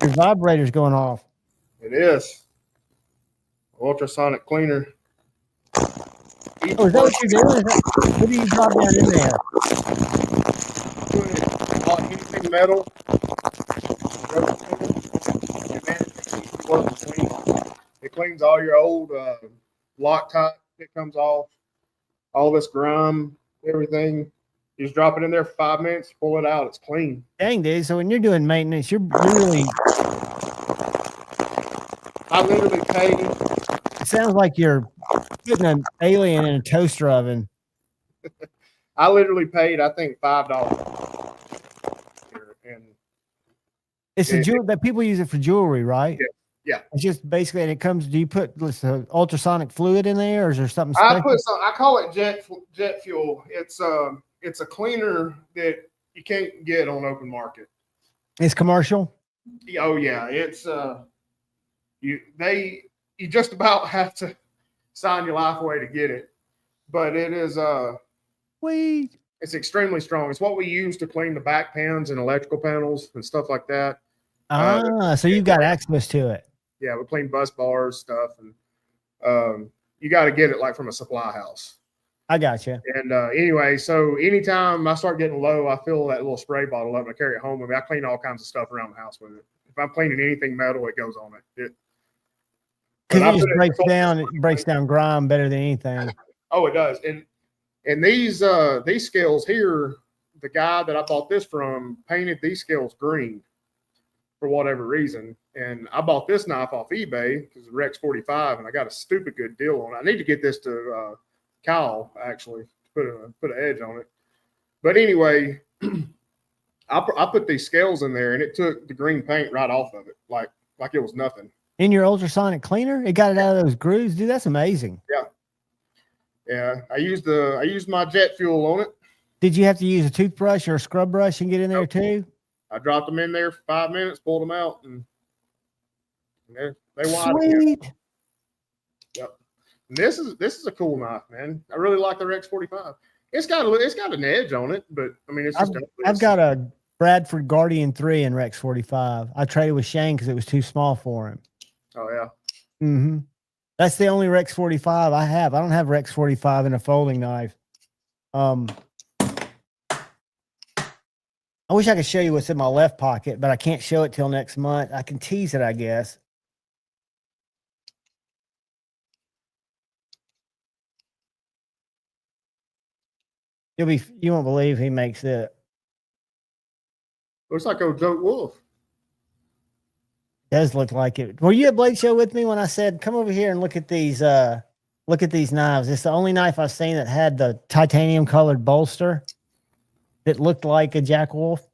Your vibrator's going off. It is. Ultrasonic cleaner. Oh, is that what you're doing? What do you drop down in there? Anything metal. It cleans all your old Loctite. It comes off. All this grime, everything. You just drop it in there for 5 minutes, pull it out. It's clean. Dang, dude. So when you're doing maintenance, you're really. I literally paid. It sounds like you're putting an alien in a toaster oven. I literally paid, I think, $5. And It's a jewel that people use it for jewelry, right? Yeah. It's just basically, and it comes. Do you put ultrasonic fluid in there, or is there something I special? put some. I call it jet fuel. It's a cleaner that you can't get on open market. It's commercial. Oh yeah, it's you just about have to sign your life away to get it, but it is it's extremely strong. It's what we use to clean the back pans and electrical panels and stuff like that. So you've got access to it. Yeah, we clean bus bars stuff, and you got to get it like from a supply house. I got you. And anyway, so anytime I start getting low, I fill that little spray bottle up and I carry it home with me. I clean all kinds of stuff around the house with it. If I'm cleaning anything metal, it goes on it. Because it just breaks down grime better than anything. Oh, it does. And these scales here, the guy that I bought this from painted these scales green for whatever reason. And I bought this knife off eBay because it's Rex 45, and I got a stupid good deal on it. I need to get this to Kyle actually to put an edge on it. But anyway, I put these scales in there, and it took the green paint right off of it, like it was nothing. In your ultrasonic cleaner, it got it out of those grooves, dude. That's amazing. Yeah. I used my jet fuel on it. Did you have to use a toothbrush or a scrub brush and get in there too? I dropped them in there for 5 minutes, pulled them out, and they wide Sweet. again. Yep. And this is a cool knife, man. I really like the Rex 45. It's got an edge on it, but I mean, I've got a Bradford Guardian 3 in Rex 45. I traded with Shane because it was too small for him. Oh yeah. Mm-hmm. That's the only Rex 45 I have. I don't have Rex 45 in a folding knife. I wish I could show you what's in my left pocket, but I can't show it till next month. I can tease it, I guess. You won't believe he makes it. Looks like old Joe Wolf. Does look like it. Were you at Blade Show with me when I said, come over here and look at these knives? It's the only knife I've seen that had the titanium colored bolster that looked like a Jack Wolf.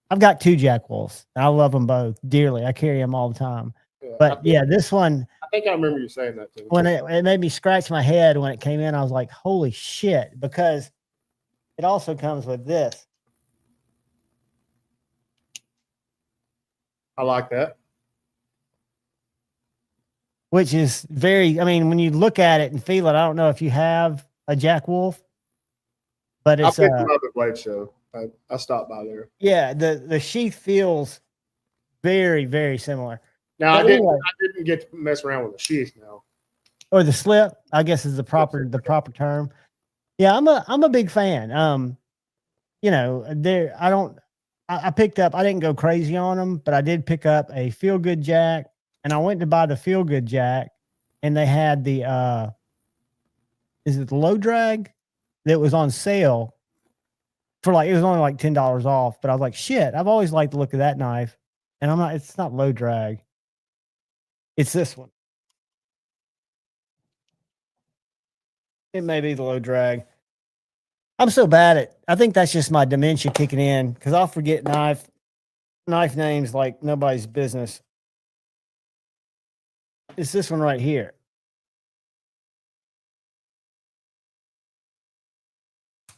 I've got 2 Jack Wolves. I love them both dearly. I carry them all the time. Yeah, but yeah, this one. I think I remember you saying that too. When it made me scratch my head when it came in, I was like, holy shit, because it also comes with this. I like that. Which is very, I mean, when you look at it and feel it, I don't know if you have a Jack Wolf, but it's I picked them up at Blade Show. I stopped by there. Yeah, the sheath feels very, very similar. Now I didn't get to mess around with the sheath now. Or the slip, I guess is the proper term. Yeah, I'm a big fan. You know, I picked up, I didn't go crazy on them, but I did pick up a Feel Good Jack, and I went to buy the Feel Good Jack, and they had the is it the low drag that was on sale for it was only like $10 off, but I was like, shit, I've always liked the look of that knife. And it's not low drag. It's this one. It may be the low drag. I'm so bad at, I think that's just my dementia kicking in because I'll forget knife names like nobody's business. It's this one right here.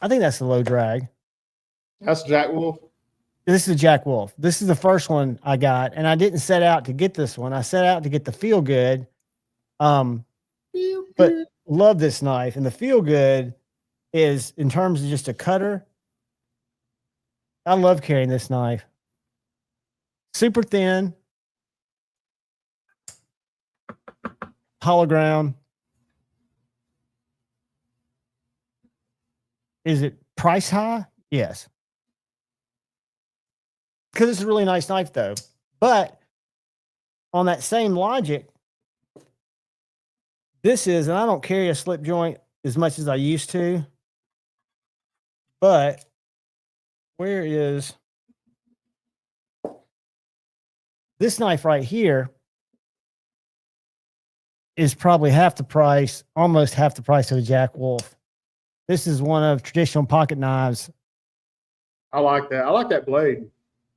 I think that's the low drag. That's Jack Wolf. This is a Jack Wolf. This is the first one I got, and I didn't set out to get this one. I set out to get the Feel Good. But love this knife, and the Feel Good is in terms of just a cutter. I love carrying this knife. Super thin, hologram. Is it price high? Yes. Because it's a really nice knife, though. But on that same logic, this is, and I don't carry a slip joint as much as I used to. But where is this knife right here? Is probably half the price, almost half the price of a Jack Wolf. This is one of traditional pocket knives. I like that. I like that blade.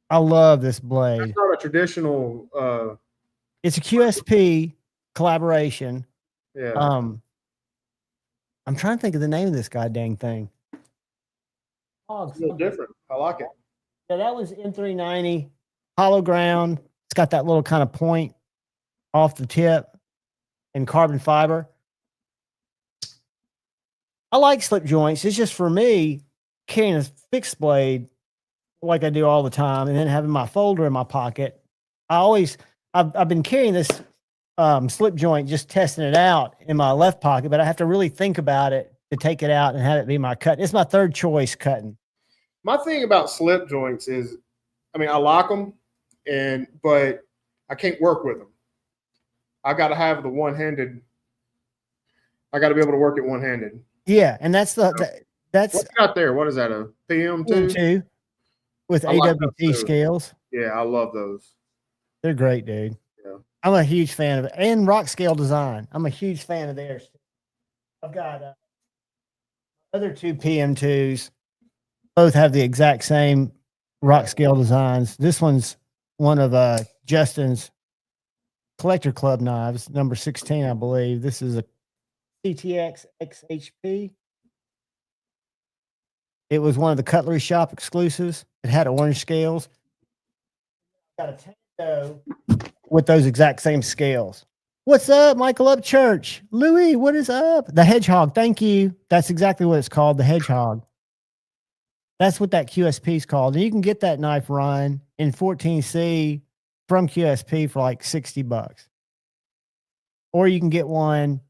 I love this blade. It's not a traditional. It's a QSP collaboration. Yeah. I'm trying to think of the name of this goddamn thing. Oh, It's a little different. I like it. Yeah, that was M390 hollow ground. It's got that little kind of point off the tip and carbon fiber. I like slip joints. It's just for me carrying a fixed blade like I do all the time, and then having my folder in my pocket. I've been carrying this slip joint, just testing it out in my left pocket, but I have to really think about it to take it out and have it be my cut. It's my third choice cutting. My thing about slip joints is, I mean, I like them, but I can't work with them. I got to have the one-handed. I got to be able to work it one-handed. Yeah, and that's that's what's got there. What is that? A PM2 with AWT scales. Yeah, I love those. They're great, dude. Yeah, I'm a huge fan of it, and Rock Scale Design. I'm a huge fan of theirs. I've got other two PM2s. Both have the exact same Rock Scale designs. This one's one of Justin's Collector Club knives, number 16, I believe. This is a CTX XHP. It was one of the Cutlery Shop exclusives. It had orange scales. Got a Tango with those exact same scales. What's up, Michael Upchurch? Louis, what is up? The Hedgehog. Thank you. That's exactly what it's called, the Hedgehog. That's what that QSP is called. And you can get that knife run in 14C from QSP for like $60. Or you can get one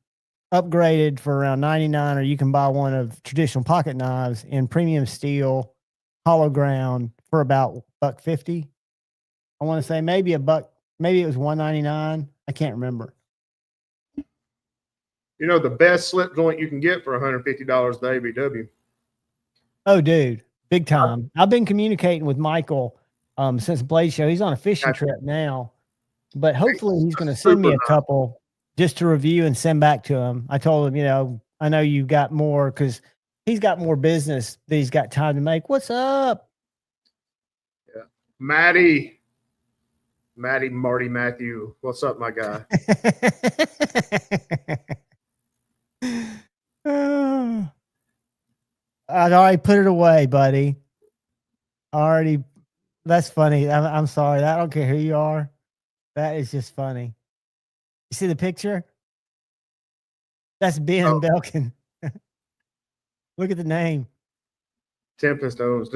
upgraded for around $99, or you can buy one of traditional pocket knives in premium steel, hollow ground for about $150. I want to say maybe $1, maybe it was $199. I can't remember. You know, the best slip joint you can get for $150 the ABW. Oh, dude. Big time. I've been communicating with Michael since Blade Show. He's on a fishing trip now, but hopefully he's going to send me a couple just to review and send back to him. I told him, you know, I know you got more because he's got more business that he's got time to make. What's up? Yeah. Marty Matthew. What's up, my guy? I'd already put it away, buddy. That's funny. I'm sorry. I don't care who you are. That is just funny. You see the picture? That's Ben Belkin. Look at the name. Tempest O's.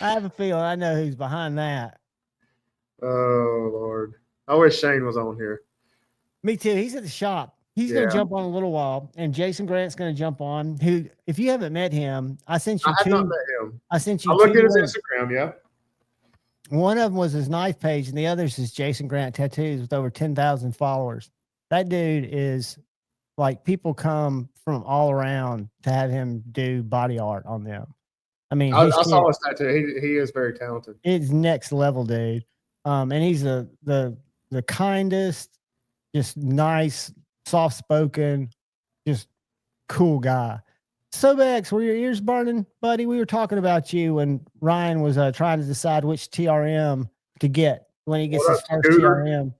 I have a feeling I know who's behind that. Oh, Lord. I wish Shane was on here. Me too. He's at the shop. He's going to jump on a little while, and Jason Grant's going to jump on. Who, if you haven't met him, I sent you two. I have not met him. I sent you. I looked at his Instagram. Yeah. One of them was his knife page, and the other is his Jason Grant tattoos with over 10,000 followers. That dude is like, people come from all around to have him do body art on them. I mean, I saw his tattoo. He is very talented. It's next level, dude. And he's the kindest, just nice, soft-spoken, just cool guy. Sobex, were your ears burning, buddy? We were talking about you when Ryan was trying to decide which TRM to get when he gets his first TRM.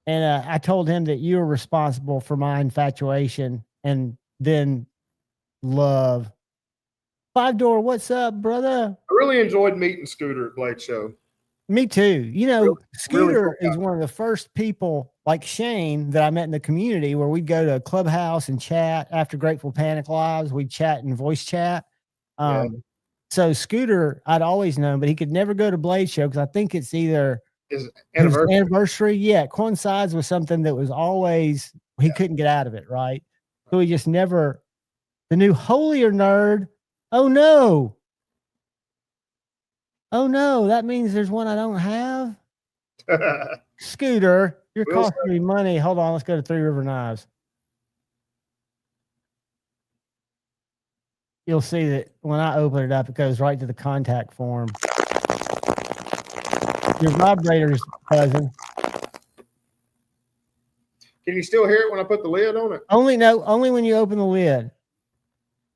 And I told him that you were responsible for my infatuation and then love. 5-door, what's up, brother? I really enjoyed meeting Scooter at Blade Show. Me too. You know, Scooter is one of the first people like Shane that I met in the community where we'd go to a clubhouse and chat after Grateful Panic Lives. We'd chat and voice chat. So Scooter, I'd always known, but he could never go to Blade Show because I think it's either his anniversary. Yeah, it coincides with something that was always, he couldn't get out of it, right? So he just never, the new holier nerd. Oh no. Oh no, that means there's one I don't have. Scooter, you're costing me money. Hold on, let's go to Three River Knives. You'll see that when I open it up, it goes right to the contact form. Your vibrator's buzzing. Can you still hear it when I put the lid on it? Only when you open the lid.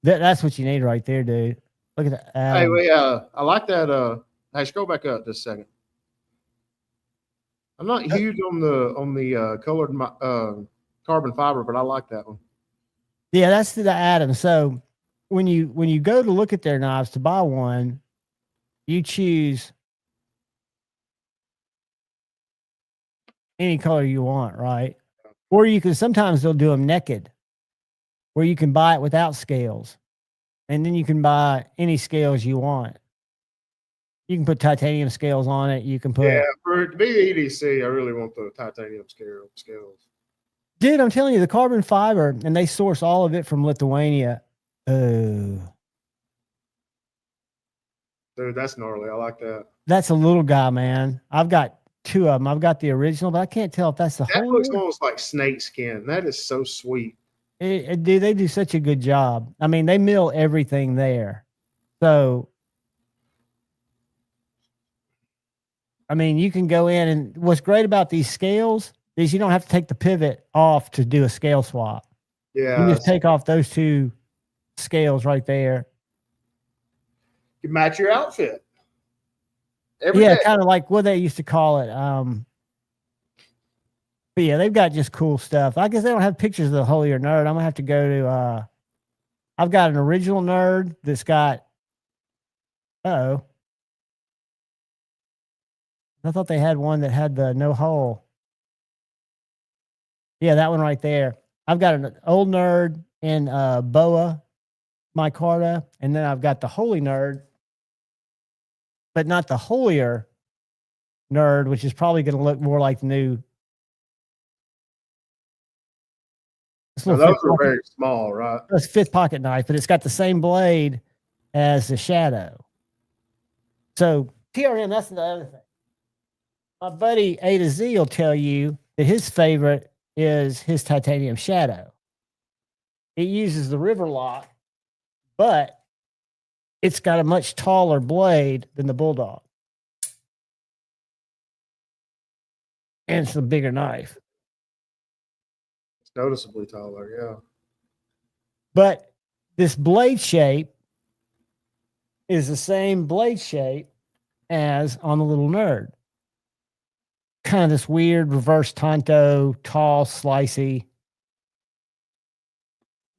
That's what you need right there, dude. Look at that. Hey, I like that. Hey, scroll back up just a second. I'm not huge on the colored carbon fiber, but I like that one. Yeah, that's the Atom. So when you go to look at their knives to buy one, you choose any color you want, right? Or you can sometimes they'll do them naked, where you can buy it without scales, and then you can buy any scales you want. You can put titanium scales on it. You can put Yeah, for it to be EDC, I really want the titanium scales. Dude, I'm telling you, the carbon fiber, and they source all of it from Lithuania. Oh, Dude, that's gnarly. I like that. that's a little guy, man. I've got two of them. I've got the original, but I can't tell if that's the That whole. looks almost like snake skin. That is so sweet. Dude, they do such a good job. I mean, they mill everything there. So, I mean, you can go in, and what's great about these scales is you don't have to take the pivot off to do a scale swap. Yeah. You just take off those two scales right there. You match your outfit. Yeah, kind of like what they used to call it. But yeah, they've got just cool stuff. I guess they don't have pictures of the Holier Nerd. I'm gonna have to go to I've got an original nerd that's got I thought they had one that had the no hole. Yeah, that one right there. I've got an old nerd in boa micarta, and then I've got the holy nerd, but not the holier nerd, which is probably going to look more like the new. So those are very small, right? It's a fifth pocket knife, but it's got the same blade as the Shadow. So TRM, that's the other thing. My buddy A to Z will tell you that his favorite is his titanium Shadow. It uses the river lock, but it's got a much taller blade than the Bulldog. And it's a bigger knife. It's noticeably taller, yeah. But this blade shape is the same blade shape as on the little nerd. Kind of this weird reverse tanto, tall, slicey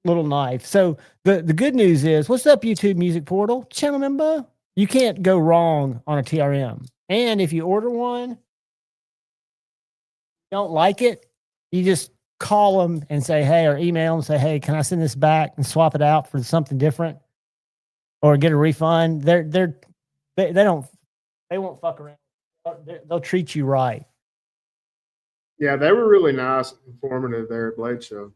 little knife. So the good news is, what's up, YouTube Music Portal? Channel member? You can't go wrong on a TRM. And if you order one, don't like it, you just call them and say, hey, or email them and say, hey, can I send this back and swap it out for something different or get a refund? They won't fuck around. They'll treat you right. Yeah, they were really nice and informative there at Blade Show.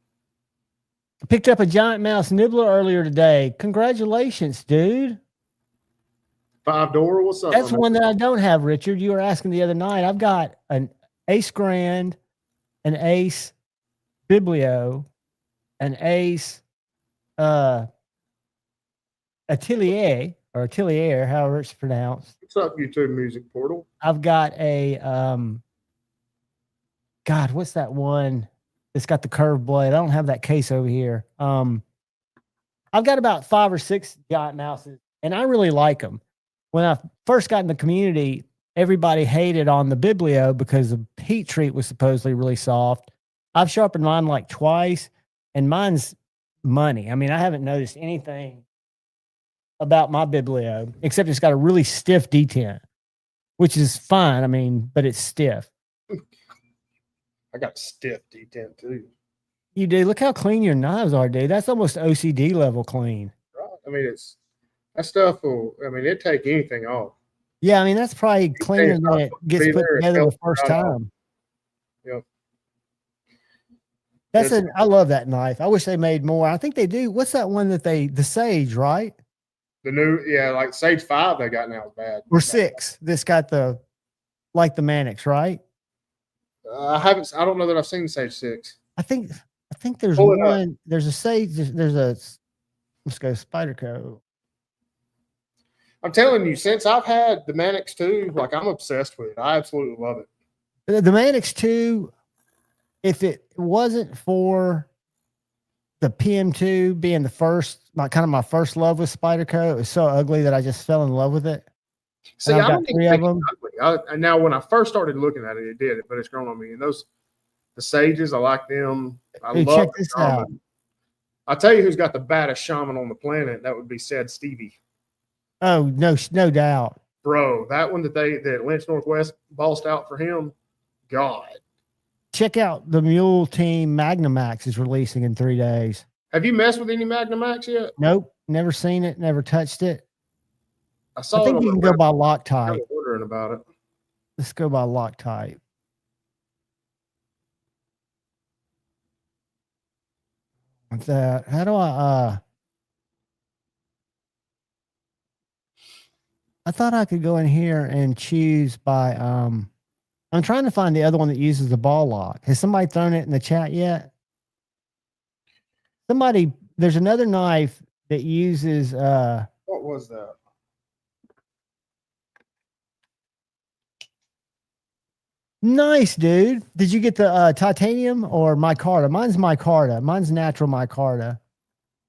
I picked up a giant mouse nibbler earlier today. Congratulations, dude. 5-door, what's up? That's one that I don't have, Richard. You were asking the other night. I've got an Ace Grand, an Ace Biblio, an Ace Atelier, however it's pronounced. What's up, YouTube Music Portal? I've got a God, what's that one that's got the curved blade? I don't have that case over here. I've got about 5 or 6 giant mouses, and I really like them. When I first got in the community, everybody hated on the Biblio because the heat treat was supposedly really soft. I've sharpened mine like twice, and mine's money. I mean, I haven't noticed anything about my Biblio, except it's got a really stiff detent, which is fine. I mean, but it's stiff. I got stiff detent too. You do. Look how clean your knives are, dude. That's almost OCD level clean. Right. I mean, that stuff will, I mean, it'd take anything off. Yeah, I mean, that's probably cleaner than it gets put together the first time. Yep. I love that knife. I wish they made more. I think they do. What's that one that the Sage, right? The new, yeah, like Sage 5 they got now is bad. Or 6. This got the Mannix, right? I don't know that I've seen Sage 6. I think there's one. There's a Sage. Let's go Spyderco. I'm telling you, since I've had the Mannix 2, like I'm obsessed with it. I absolutely love it. The Mannix 2, if it wasn't for the PM2 being the first, kind of my first love with Spyderco, it was so ugly that I just fell in love with it. See, I've I got don't even 3 of think them. it's ugly. Now, when I first started looking at it, it did it, but it's grown on me. And the sages, I like them. I Dude, love check the this shaman. out. I'll tell you who's got the baddest shaman on the planet. That would be said Stevie. Oh, no doubt. Bro, that one that Lynch Northwest bossed out for him, God. Check out the Mule Team Magnamax is releasing in 3 days. Have you messed with any Magnamax yet? Nope, never seen it, never touched it. I saw I think it on you the can go by website. I Loctite. was wondering about it. Let's go by Loctite. What's that? How do I thought I could go in here and choose by I'm trying to find the other one that uses the ball lock. Has somebody thrown it in the chat yet? There's another knife that uses What was that? nice, dude. Did you get the titanium or micarta? Mine's micarta. Mine's natural micarta.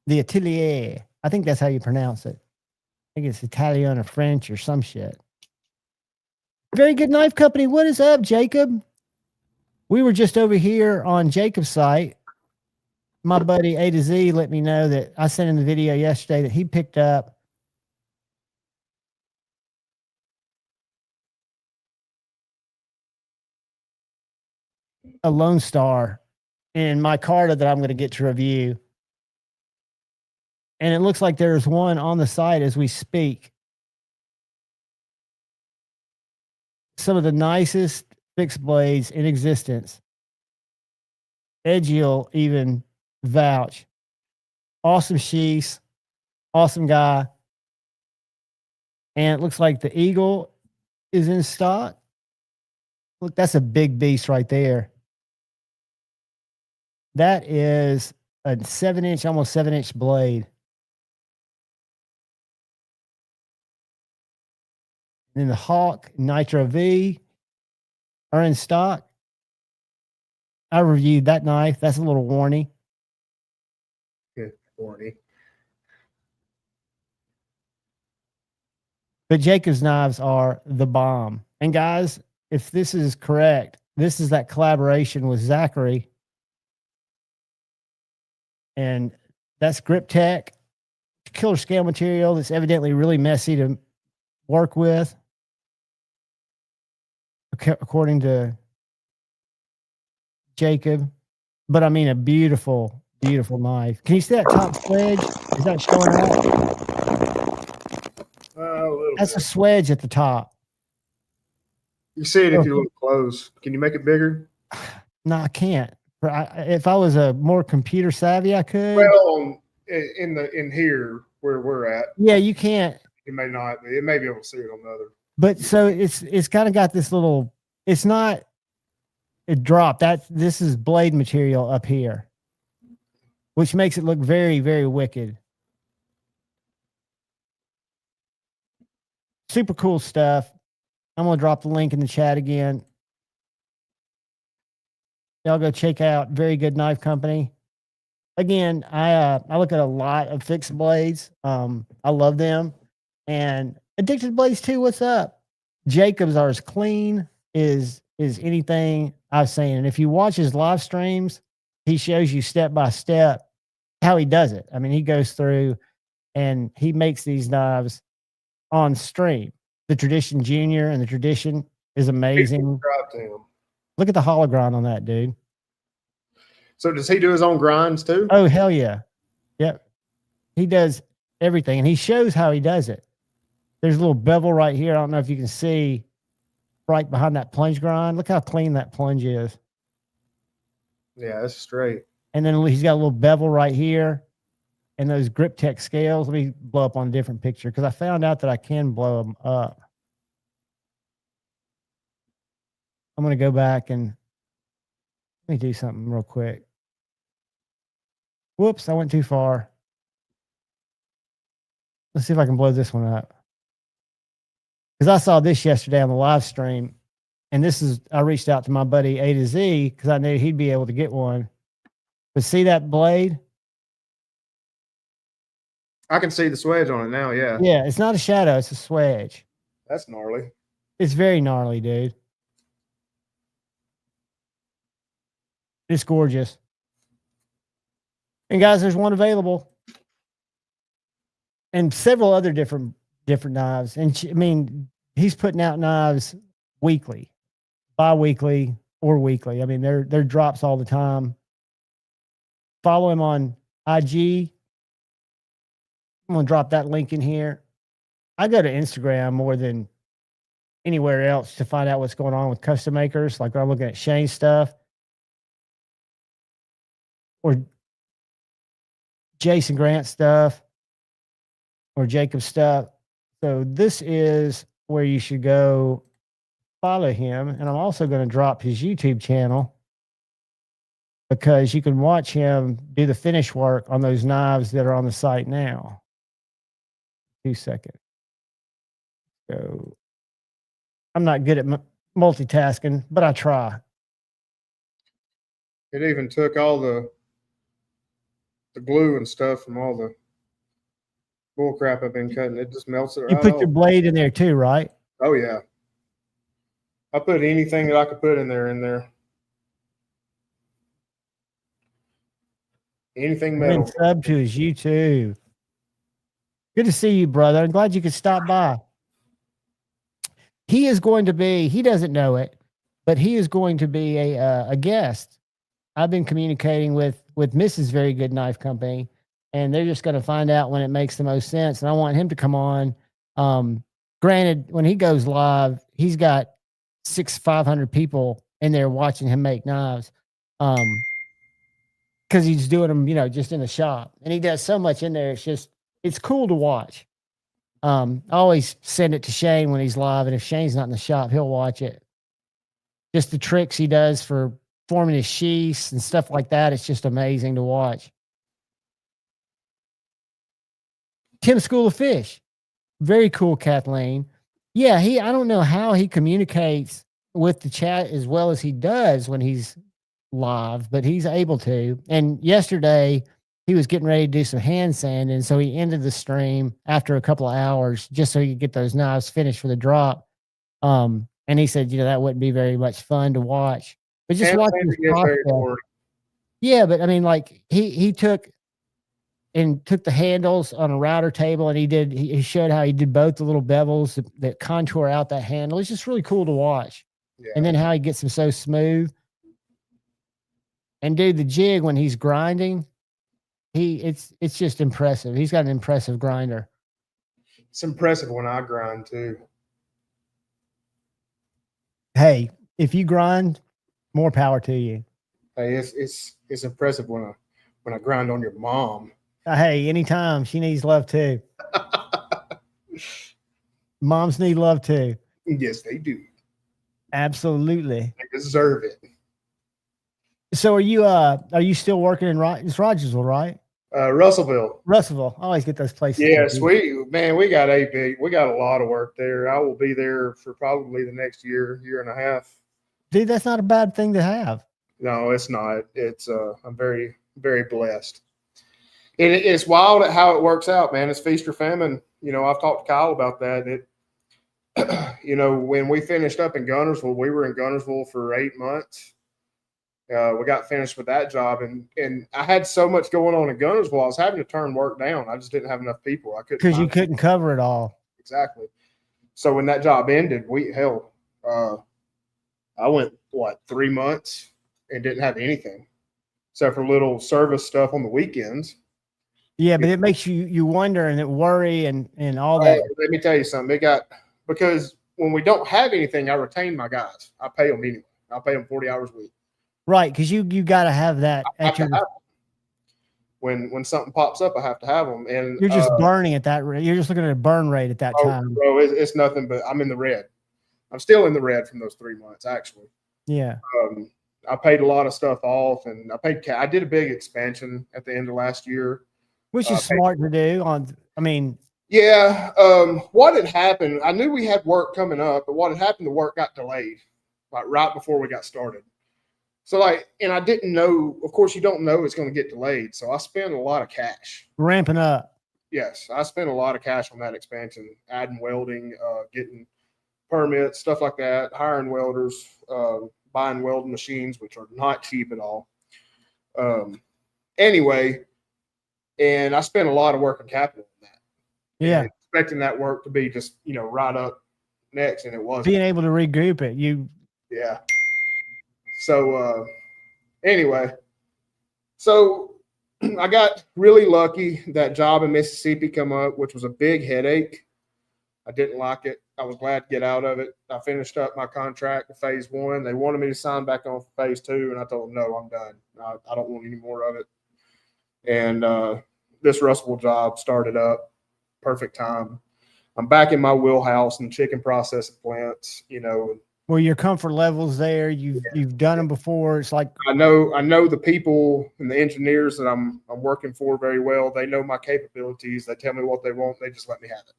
The Atelier. I think that's how you pronounce it. I think it's Italian or French or some shit. Very Good Knife Company. What is up, Jacob? We were just over here on Jacob's site. My buddy A to Z let me know that I sent him the video yesterday that he picked up a Lone Star in my Carta that I'm going to get to review. And it looks like there's one on the site as we speak. Some of the nicest fixed blades in existence. Edgy'll even vouch. Awesome sheaths. Awesome guy. And it looks like the Eagle is in stock. Look, that's a big beast right there. That is a 7-inch, almost 7-inch blade. Then the Hawk Nitro V are in stock. I reviewed that knife. That's a little warny. Good, warny. But Jacob's knives are the bomb. And guys, if this is correct, this is that collaboration with Zachary. And that's Grip Tech, killer scale material that's evidently really messy to work with, according to Jacob. But I mean, a beautiful, beautiful knife. Can you see that top swedge? Is that showing up? That's a swedge at the top. You see it if you look close. Can you make it bigger? No, I can't. If I was a more computer savvy, I could. Well, in here where we're at. Yeah, you can't. You may not. It may be able to see it on the other. But so it's kind of got this little. It's not a drop. This is blade material up here, which makes it look very, very wicked. Super cool stuff. I'm gonna drop the link in the chat again. Y'all go check out Very Good Knife Company. Again, I look at a lot of fixed blades. I love them. And Addicted Blades too, what's up? Jacobs are as clean as anything I've seen. And if you watch his live streams, he shows you step by step how he does it. I mean, he goes through and he makes these knives on stream. The Tradition Junior and the Tradition is amazing. Look at the hologrind on that, dude. So does he do his own grinds too? Oh, hell yeah. Yep. He does everything, and he shows how he does it. There's a little bevel right here. I don't know if you can see right behind that plunge grind. Look how clean that plunge is. Yeah, that's straight. And then he's got a little bevel right here. And those Grip Tech scales. Let me blow up on a different picture because I found out that I can blow them up. I'm going to go back and let me do something real quick. Whoops, I went too far. Let's see if I can blow this one up. Because I saw this yesterday on the live stream. And I reached out to my buddy A to Z because I knew he'd be able to get one. But see that blade? I can see the swedge on it now, yeah. Yeah, it's not a shadow, it's a swedge. That's gnarly. It's very gnarly, dude. It's gorgeous. And guys, there's one available, and several other different knives. And I mean, he's putting out knives weekly, bi-weekly, or weekly. I mean, they're drops all the time. Follow him on IG. I'm gonna drop that link in here. I go to Instagram more than anywhere else to find out what's going on with custom makers. Like when I'm looking at Shane's stuff or Jason Grant stuff or Jacob stuff. So this is where you should go follow him. And I'm also going to drop his YouTube channel because you can watch him do the finish work on those knives that are on the site now. 2 seconds. So I'm not good at multitasking, but I try. It even took all the glue and stuff from all the bull crap I've been cutting. It just melts it right You put off. your blade in there too, right? Oh yeah. I put anything that I could put in there. Anything metal. And sub to his YouTube. Good to see you, brother. I'm glad you could stop by. He is going to be, he doesn't know it, but he is going to be a guest. I've been communicating with Mrs. Very Good Knife Company, and they're just going to find out when it makes the most sense. And I want him to come on. Granted, when he goes live, he's got 500 people in there watching him make knives. Because he's doing them, you know, just in the shop, and he does so much in there. It's cool to watch. I always send it to Shane when he's live, and if Shane's not in the shop, he'll watch it. Just the tricks he does for forming his sheaths and stuff like that. It's just amazing to watch. Tim School of Fish. Very cool, Kathleen. Yeah, I don't know how he communicates with the chat as well as he does when he's live, but he's able to. And yesterday he was getting ready to do some hand sanding, so he ended the stream after a couple of hours just so he could get those knives finished for the drop. And he said, you know, that wouldn't be very much fun to watch. But just watching this process. Yeah, but I mean, like he took the handles on a router table, and he showed how he did both the little bevels that contour out that handle. It's just really cool to watch. Yeah. And then how he gets them so smooth. And dude, the jig when he's grinding, it's just impressive. He's got an impressive grinder. It's impressive when I grind too. Hey, if you grind, more power to you. Hey, it's impressive when I grind on your mom. Hey, anytime. She needs love too. Moms need love too. Yes, they do. Absolutely. They deserve it. So are you still working in it's Rogersville, right? Russellville. Russellville. I always get those places. Yes, we got a lot of work there. I will be there for probably the next year and a half. Dude, that's not a bad thing to have. No, it's not. It's I'm very, very blessed. And it's wild at how it works out, man. It's feast or famine. You know, I've talked to Kyle about that. You know, when we finished up in Gunnersville, we were in Gunnersville for 8 months. We got finished with that job, and I had so much going on in Gunnersville, I was having to turn work down. I just didn't have enough people. Because you couldn't cover it all. Exactly. So when that job ended, I went 3 months and didn't have anything except for little service stuff on the weekends. Yeah, but it makes you wonder and worry and all that. Let me tell you something. Because when we don't have anything, I retain my guys. I pay them anyway. I pay them 40 hours a week. Right, because you got to have that. When something pops up, I have to have them. And you're just burning at that rate. You're just looking at a burn rate at that time. Bro, it's nothing but I'm in the red. I'm still in the red from those 3 months, actually. Yeah. I paid a lot of stuff off, and I did a big expansion at the end of last year. Which is smart to do. Yeah. What had happened, I knew we had work coming up, but what had happened, the work got delayed, right before we got started. So and I didn't know, of course you don't know it's going to get delayed. So I spent a lot of cash. Ramping up. Yes. I spent a lot of cash on that expansion, adding welding, getting permits, stuff like that, hiring welders, buying welding machines, which are not cheap at all. Anyway, and I spent a lot of working capital on that. Yeah. And expecting that work to be just, right up next, and it wasn't. Being able to regroup it. Yeah. So anyway, so I got really lucky. That job in Mississippi come up, which was a big headache. I didn't like it. I was glad to get out of it. I finished up my contract with phase 1. They wanted me to sign back on for phase 2, and I told them, no, I'm done. I don't want any more of it. And this Russellville job started up. Perfect time. I'm back in my wheelhouse in chicken processing plants, Well, your comfort levels there. You've done them before. It's like I know the people and the engineers that I'm working for very well. They know my capabilities. They tell me what they want. They just let me have it.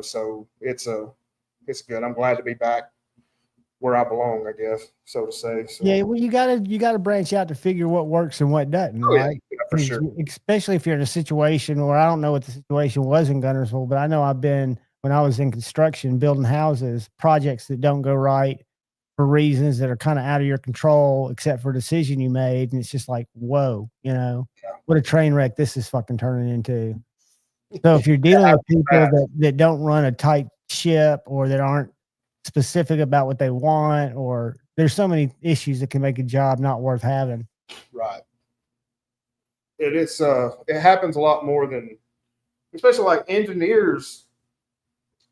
So it's good. I'm glad to be back where I belong, I guess, so to say. So. Yeah, well, you gotta branch out to figure what works and what doesn't, right? Yeah, for sure. Especially if you're in a situation where I don't know what the situation was in Gunnersville, but I know I've been when I was in construction, building houses, projects that don't go right for reasons that are kind of out of your control, except for a decision you made, and it's just like, whoa, what a train wreck this is fucking turning into. So if you're dealing with people that don't run a tight ship or that aren't specific about what they want, or there's so many issues that can make a job not worth having. Right. It happens a lot more than, especially like engineers.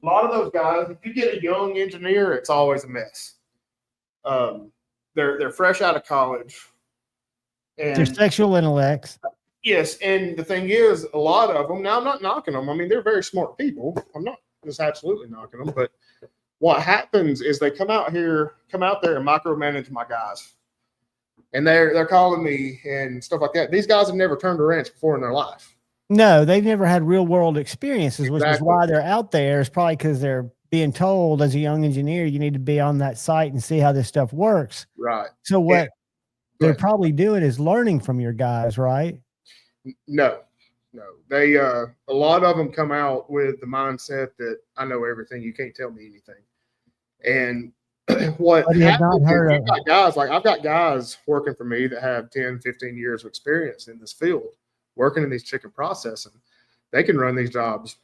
A lot of those guys, if you get a young engineer, it's always a mess. They're fresh out of college. And They're sexual intellects. Yes, and the thing is, a lot of them, now I'm not knocking them. I mean, they're very smart people. I'm not just absolutely knocking them. But what happens is they come out there and micromanage my guys. And they're calling me and stuff like that. These guys have never turned a wrench before in their life. No, they've never had real world experiences, which is Exactly. why they're out there. It's probably because they're being told as a young engineer, you need to be on that site and see how this stuff works. Right. So what they're probably doing is learning from your guys, right? No. They a lot of them come out with the mindset that I know everything. You can't tell me anything. And what happens is I've got guys working for me that have 10, 15 years of experience in this field, working in these chicken processing. They can run these jobs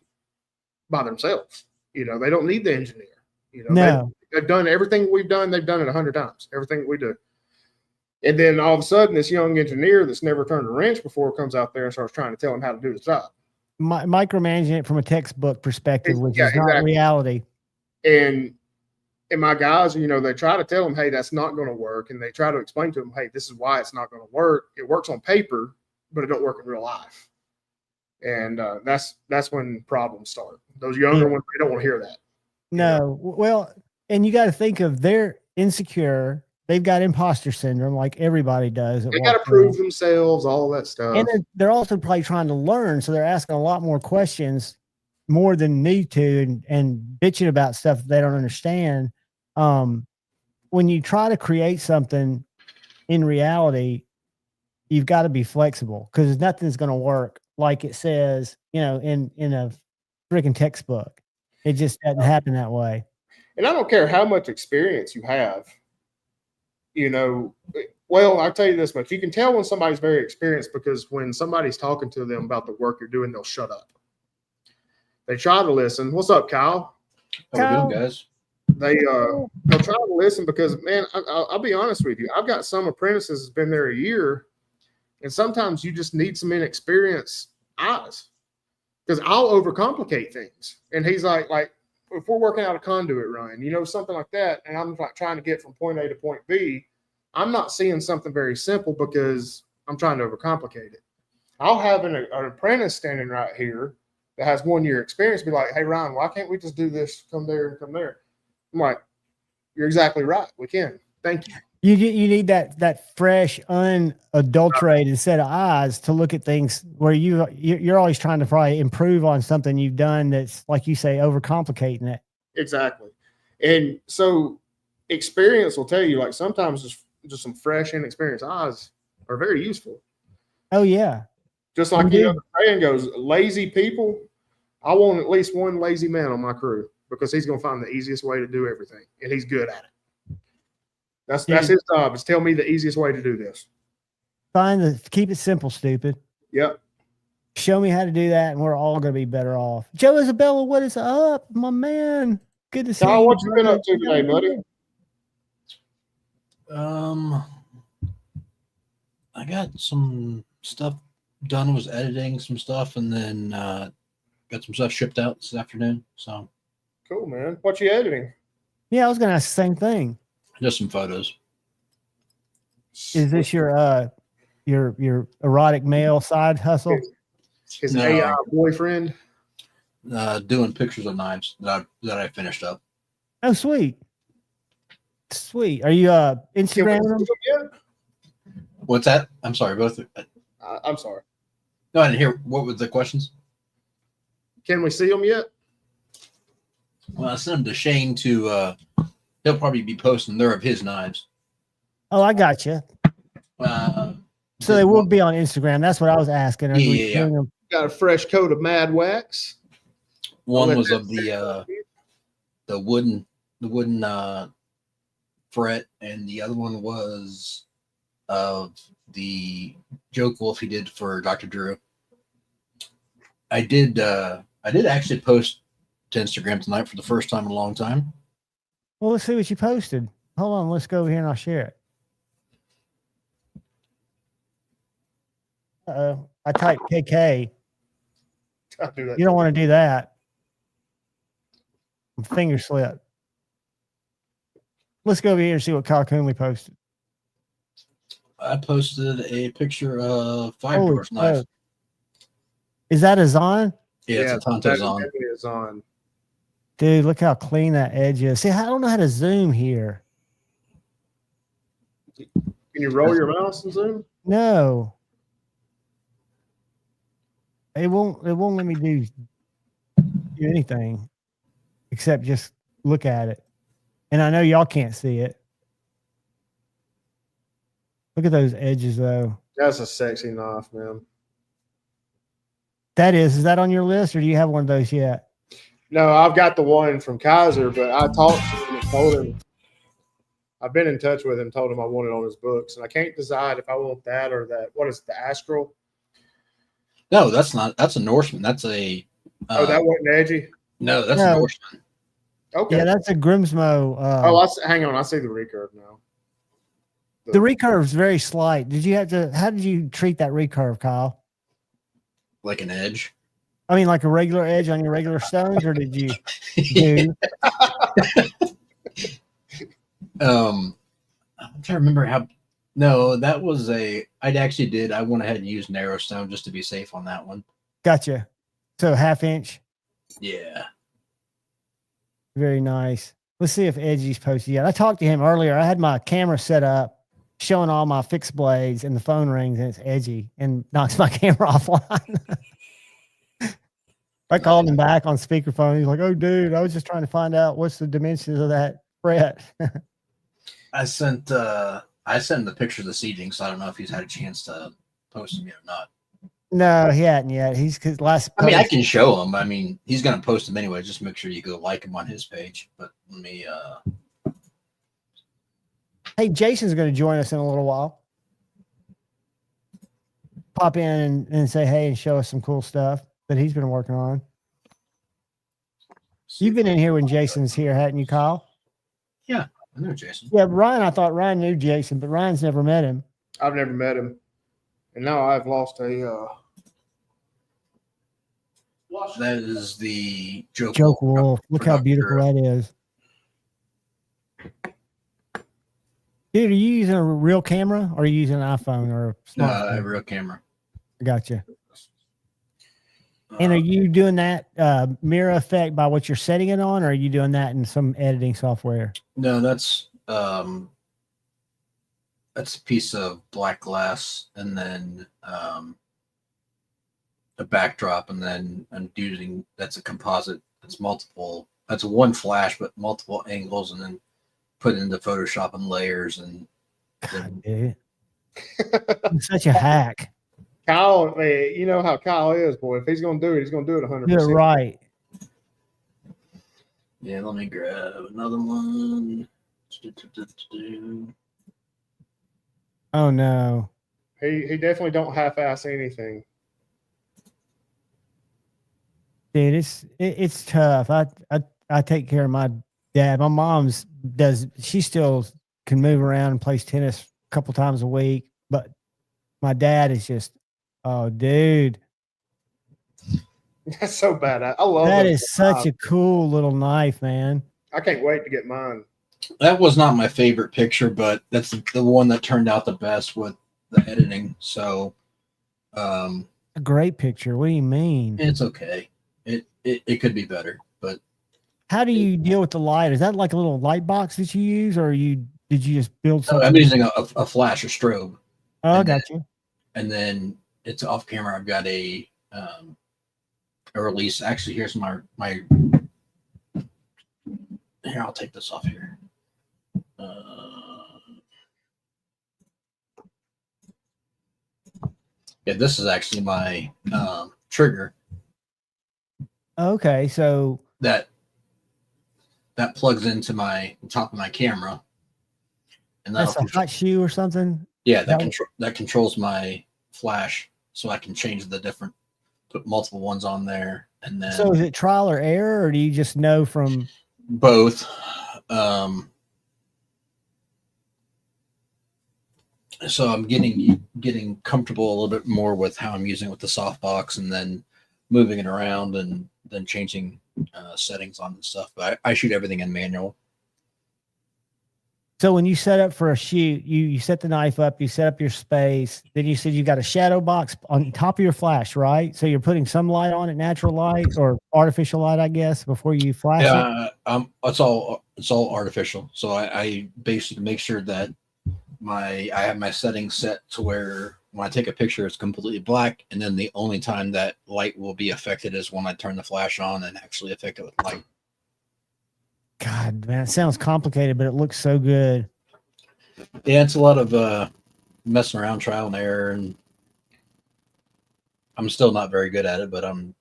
by themselves. They don't need the engineer. No. They've done everything we've done. They've done it 100 times, everything we do. And then all of a sudden, this young engineer that's never turned a wrench before comes out there and starts trying to tell him how to do his job. Micromanaging it from a textbook perspective, which is not reality. And my guys, they try to tell them, hey, that's not going to work. And they try to explain to them, hey, this is why it's not going to work. It works on paper, but it don't work in real life. And that's when problems start. Those younger ones, they don't want to hear that. No. Well, and you got to think of they're insecure. They've got imposter syndrome like everybody does. They got to prove themselves, all that stuff. And they're also probably trying to learn. So they're asking a lot more questions, more than need to, and bitching about stuff that they don't understand. When you try to create something in reality, you've got to be flexible because nothing's going to work like it says, in a freaking textbook. It just doesn't happen that way. And I don't care how much experience you have. Well, I'll tell you this much. You can tell when somebody's very experienced because when somebody's talking to them about the work you're doing, they'll shut up. They try to listen. What's up, Kyle? How we doing, guys? They'll try to listen because, man, I'll be honest with you. I've got some apprentices that's been there a year, and sometimes you just need some inexperienced eyes because I'll overcomplicate things. And he's like if we're working out a conduit run, something like that, and I'm like trying to get from point A to point B, I'm not seeing something very simple because I'm trying to overcomplicate it. I'll have an apprentice standing right here that has 1 year experience be like, hey, Ryan, why can't we just do this? Come there and come there. I'm like, you're exactly right. We can. Thank you. You need that fresh, unadulterated set of eyes to look at things where you're always trying to probably improve on something you've done that's, like you say, overcomplicating it. Exactly. And so experience will tell you, like, sometimes just some fresh, inexperienced eyes are very useful. Oh, yeah. Just like the saying goes, lazy people, I want at least one lazy man on my crew. because he's going to find the easiest way to do everything, and he's good at it. That's his job, is tell me the easiest way to do this. Keep it simple, stupid. Yep. Show me how to do that, and we're all going to be better off. Joe Isabella, what is up, my man? Good to see Kyle, you. what you been up to today, buddy? I got some stuff done, was editing some stuff, and then got some stuff shipped out this afternoon. So cool, man. What you editing? Yeah, I was going to ask the same thing. Just some photos. Is this your erotic male side hustle? His AI boyfriend? Doing pictures of knives that I finished up. Oh, sweet. Sweet. Are you Instagramming them? What's that? I'm sorry, both. I'm sorry. No, I didn't hear. What were the questions? Can we see them yet? Well, I sent them to Shane to. He'll probably be posting there of his knives. Oh, I got you. So they will be on Instagram. That's what I was asking. Yeah. Got a fresh coat of Mad Wax. One was of the wooden fret, and the other one was of the joke wolf he did for Dr. Drew. I did actually post to Instagram tonight for the first time in a long time. Well, let's see what you posted. Hold on, let's go over here and I'll share it. I typed KK. I'll do that. You don't want to do that. Finger slip. Let's go over here and see what Kyle Coonley posted. I posted a picture of Five Doors knife. Is that a Zon? Yeah, it's a Tonto Zon. It's on. Dude, look how clean that edge is. See, I don't know how to zoom here. Can you roll your mouse and zoom? No. It won't let me do anything except just look at it. And I know y'all can't see it. Look at those edges though. That's a sexy knife, man. Is that on your list, or do you have one of those yet? No, I've got the one from Kaiser, but I talked to him and told him I've been in touch with him, told him I want it on his books, and I can't decide if I want that or that. What is the Astral? No, that's not. That's a Norseman. That's a. That wasn't edgy. No, that's a Norseman. Okay. Yeah, that's a Grimsmo. Hang on. I see the recurve now. The recurve is very slight. How did you treat that recurve, Kyle? Like an edge? I mean, like a regular edge on your regular stones, or did you do? I'm trying to remember how. No, that was I went ahead and used narrow stone just to be safe on that one. Gotcha. So 1/2 inch. Yeah. Very nice. Let's see if Edgy's posted yet. I talked to him earlier. I had my camera set up, showing all my fixed blades, and the phone rings and it's Edgy and knocks my camera offline. I called him back on speakerphone. He's like, "Oh, dude, I was just trying to find out what's the dimensions of that fret." I sent the picture of the seating, so I don't know if he's had a chance to post them yet or not. No, he hadn't yet. I can show him. I mean, he's going to post them anyway. Just make sure you go like him on his page. But let me. Hey, Jason's going to join us in a little while. Pop in and say hey and show us some cool stuff that he's been working on. You've been in here when Jason's here, hadn't you, Kyle? Yeah, I know Jason. Yeah, Ryan. I thought Ryan knew Jason, but Ryan's never met him. I've never met him. And now I've lost a. That is the Joke Wolf. Look how beautiful that is. Dude, are you using a real camera or are you using an iPhone or a smartphone? A real camera. Gotcha. And are you doing that mirror effect by what you're setting it on, or are you doing that in some editing software? No, that's a piece of black glass and then a backdrop, and then I'm using that's a composite. That's multiple. That's one flash, but multiple angles, and then put it into Photoshop and layers. And God, dude. I'm such a hack. Kyle, man, you know how Kyle is, boy. If he's gonna do it, he's gonna do it 100%. You're right. Yeah, let me grab another one. Oh no. He definitely don't half-ass anything. Dude, it's tough. I take care of my dad. My mom's she still can move around and plays tennis a couple times a week, but my dad is just, oh dude, That's so bad. I love that those is such knives. a cool little knife, man. I can't wait to get mine. That was not my favorite picture, but that's the one that turned out the best with the editing. So, A great picture. What do you mean? it's okay. It could be better, but How do you deal with the light? Is that like a little light box that you use, or did you just build something? I'm using a flash or strobe. Oh, I got you. And then it's off camera. I've got a release. Actually, here's my here. I'll take this off here. Yeah, this is actually my trigger. Okay, so that plugs into my top of my camera, and that's a hot shoe or something. Yeah, that controls my flash, so I can change the different, put multiple ones on there, and then. So is it trial or error, or do you just know from both? So I'm getting comfortable a little bit more with how I'm using it with the softbox, and then moving it around, and then changing settings on the stuff. But I shoot everything in manual. So when you set up for a shoot, you set the knife up, you set up your space. Then you said you got a shadow box on top of your flash, right? So you're putting some light on it, natural light or artificial light, I guess, before you flash it. It's all artificial. So I basically make sure that I have my settings set to where when I take a picture, it's completely black, and then the only time that light will be affected is when I turn the flash on and actually affect it with light. God, man, it sounds complicated, but it looks so good. Yeah, it's a lot of messing around, trial and error, and I'm still not very good at it, but I'm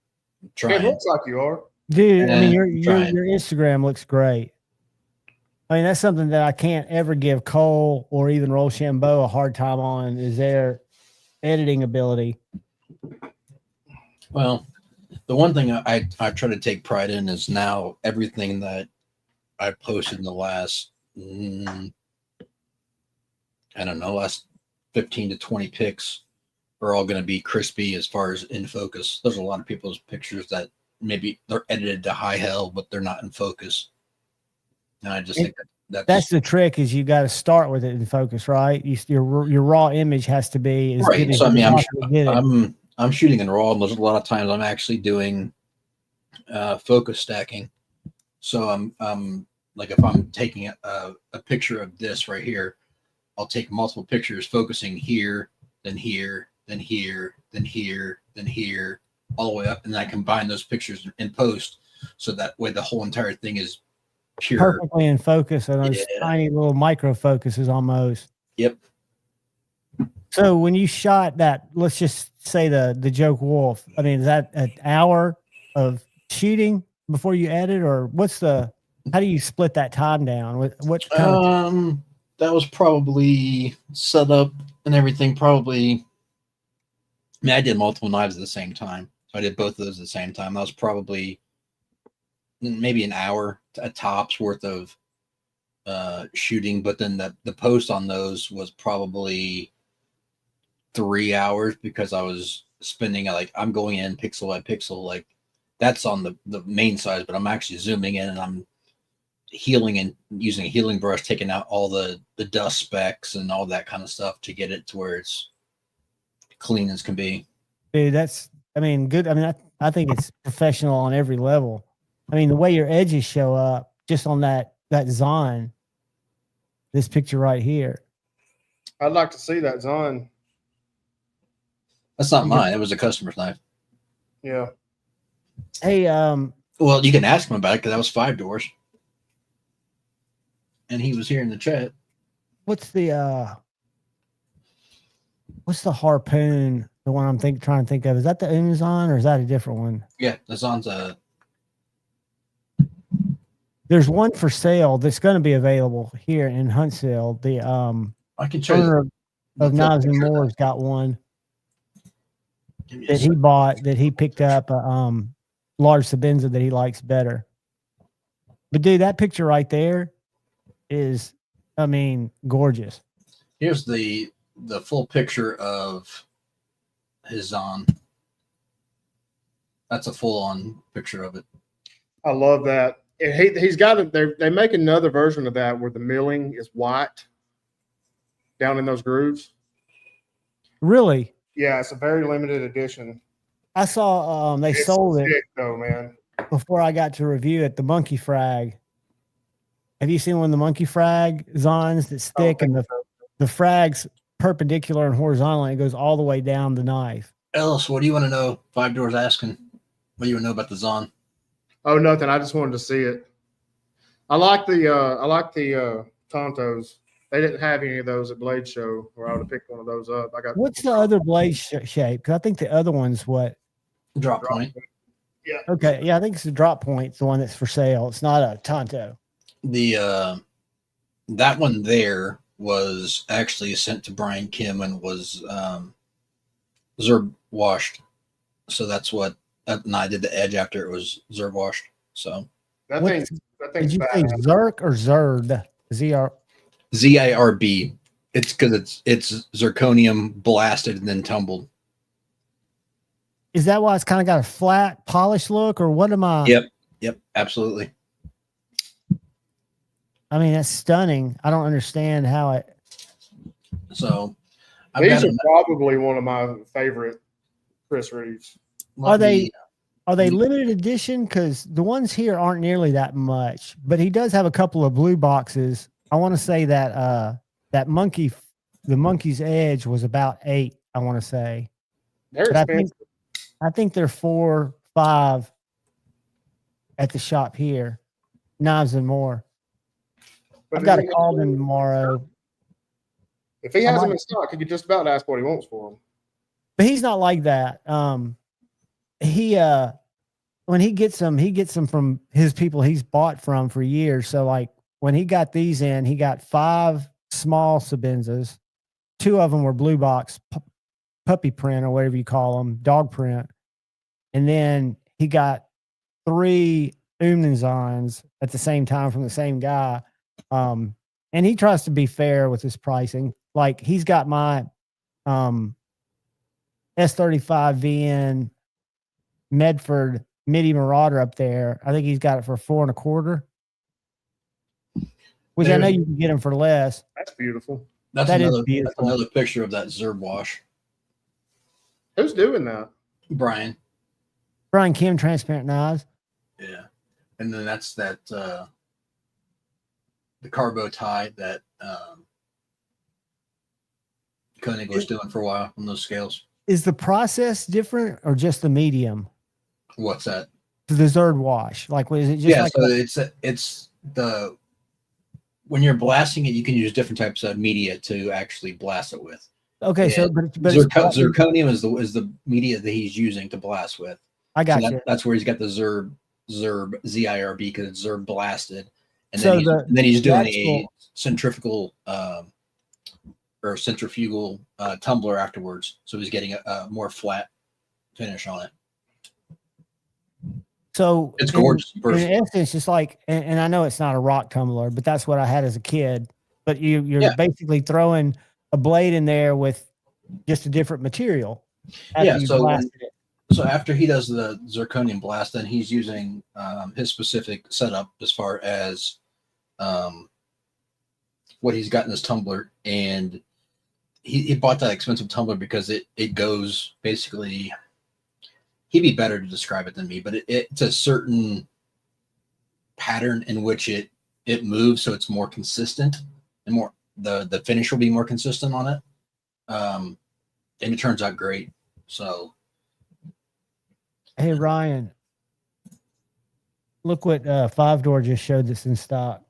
trying. It looks like you are. Dude, I mean, your Instagram looks great. I mean, that's something that I can't ever give Cole or even Rochambeau a hard time on, is their editing ability. Well, the one thing I try to take pride in is now everything that I posted in the last, I don't know, last 15 to 20 pics are all going to be crispy as far as in focus. There's a lot of people's pictures that maybe they're edited to high hell, but they're not in focus. And I just think that's the trick, is you got to start with it in focus, right? Your raw image has to be as good as so, I mean, get it. I'm shooting in RAW, and there's a lot of times I'm actually doing focus stacking. So I'm like, if I'm taking a picture of this right here, I'll take multiple pictures focusing here, then here, then here, then here, then here, all the way up, and then I combine those pictures in post, so that way the whole entire thing is pure, perfectly in focus, and those tiny little micro focuses almost. Yep. So when you shot that, let's just say the Joke Wolf, I mean, is that an hour of shooting before you edit, or how do you split that time down? What kind of that was probably set up and everything. Probably, I mean, I did multiple knives at the same time, so I did both of those at the same time. That was probably maybe an hour at tops worth of shooting, but then the post on those was probably 3 hours, because I was spending, like, I'm going in pixel by pixel, like that's on the main size, but I'm actually zooming in and I'm healing and using a healing brush, taking out all the dust specks and all that kind of stuff to get it to where it's clean as can be. Dude, that's, I mean, good. I mean, I think it's professional on every level. I mean, the way your edges show up just on that Zon, this picture right here. I'd like to see that Zon. That's not mine. It was a customer's knife. Yeah. Hey, well, you can ask him about it, because that was 5 doors. And he was here in the chat. What's the harpoon? The one I'm trying to think of. Is that the Unizon, or is that a different one? Yeah, the Zon's There's one for sale that's going to be available here in Huntsville. The I can show you owner the of full Knives and picture of More's got one that he bought that he picked up a large Sabenza that he likes better. But dude, that picture right there is, I mean, gorgeous. Here's the full picture of his Zon. That's a full on picture of it. I love that. And he's got it. They make another version of that where the milling is white down in those grooves. Really? Yeah, it's a very limited edition. I saw they It's sold it sick, though, man. before I got to review it. The Monkey Frag. Have you seen one of the Monkey Frag Zons that's thick and the frag's perpendicular and horizontal and it goes all the way down the knife? Ellis, what do you want to know? 5 Doors asking. What do you want to know about the Zon? Oh, nothing. I just wanted to see it. I like the Tontos. They didn't have any of those at Blade Show, or I would have picked one of those up. I got. What's the other blade shape? Because I think the other one's what? Drop point. Yeah. Okay. Yeah, I think it's the drop point. It's the one that's for sale. It's not a Tonto. The that one there was actually sent to Brian Kim and was Zerb washed. So that's what, and I did the edge after it was Zerb washed. So that Did thing's you say Zerk or Zerd? ZR. ZIRB. It's because it's zirconium blasted and then tumbled. Is that why it's kind of got a flat, polished look, or what am I? Yep, absolutely. I mean, that's stunning. I don't understand how it. So these are probably one of my favorite Chris Reeves. Are they limited edition? Because the ones here aren't nearly that much, but he does have a couple of blue boxes. I want to say that the Monkey's Edge was about 8. I want to say. They're expensive. I think they're 4, 5 at the shop here. Knives and More. But I've got to call them tomorrow. If he has them in stock, you could just about ask what he wants for them. But he's not like that. When he gets them from his people he's bought from for years. So like when he got these in, he got 5 small Sabenzas. 2 of them were blue box puppy print or whatever you call them, dog print. And then he got 3 Umnenzons at the same time from the same guy. And he tries to be fair with his pricing. Like he's got my S35 VN Medford Midi Marauder up there. I think he's got it for 4 1/4. Which I know you can get them for less. That's beautiful. That's another picture of that Zerb wash. Who's doing that? Brian Kim, Transparent Knives. Yeah. And then that's that the carbo tie that Koenig was doing for a while on those scales. Is the process different or just the medium? What's that? The Zerd wash. Like, is it just so it's the when you're blasting it, you can use different types of media to actually blast it with. Okay, so but zirconium is the media that he's using to blast with. I got you. That's where he's got the Zerb ZIRB because it's Zerb blasted, and So then he's doing a centrifugal tumbler afterwards, so he's getting a more flat finish on it. So it's gorgeous. In essence, it's like, and I know it's not a rock tumbler, but that's what I had as a kid. But you're basically throwing a blade in there with just a different material. So after he does the zirconium blast, then he's using his specific setup as far as what he's got in his tumbler, and he bought that expensive tumbler because it goes basically. He'd be better to describe it than me, but it's a certain pattern in which it moves, so it's more consistent and more the finish will be more consistent on it, and it turns out great. So, hey Ryan, look what 5 Door just showed that's in stock.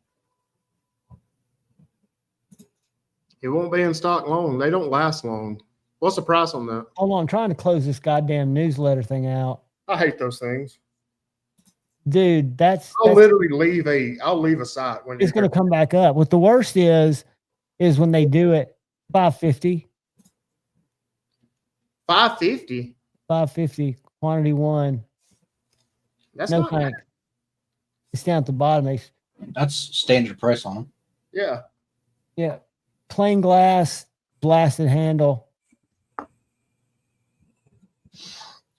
It won't be in stock long. They don't last long. What's the price on that? Hold on, I'm trying to close this goddamn newsletter thing out. I hate those things. dude, I'll literally leave a site when it's going to come back up. What the worst is when they do it 550. 550. 550 quantity one. That's no not tank. It's down at the bottom. That's standard price on them. Yeah. Yeah. Plain glass, blasted handle.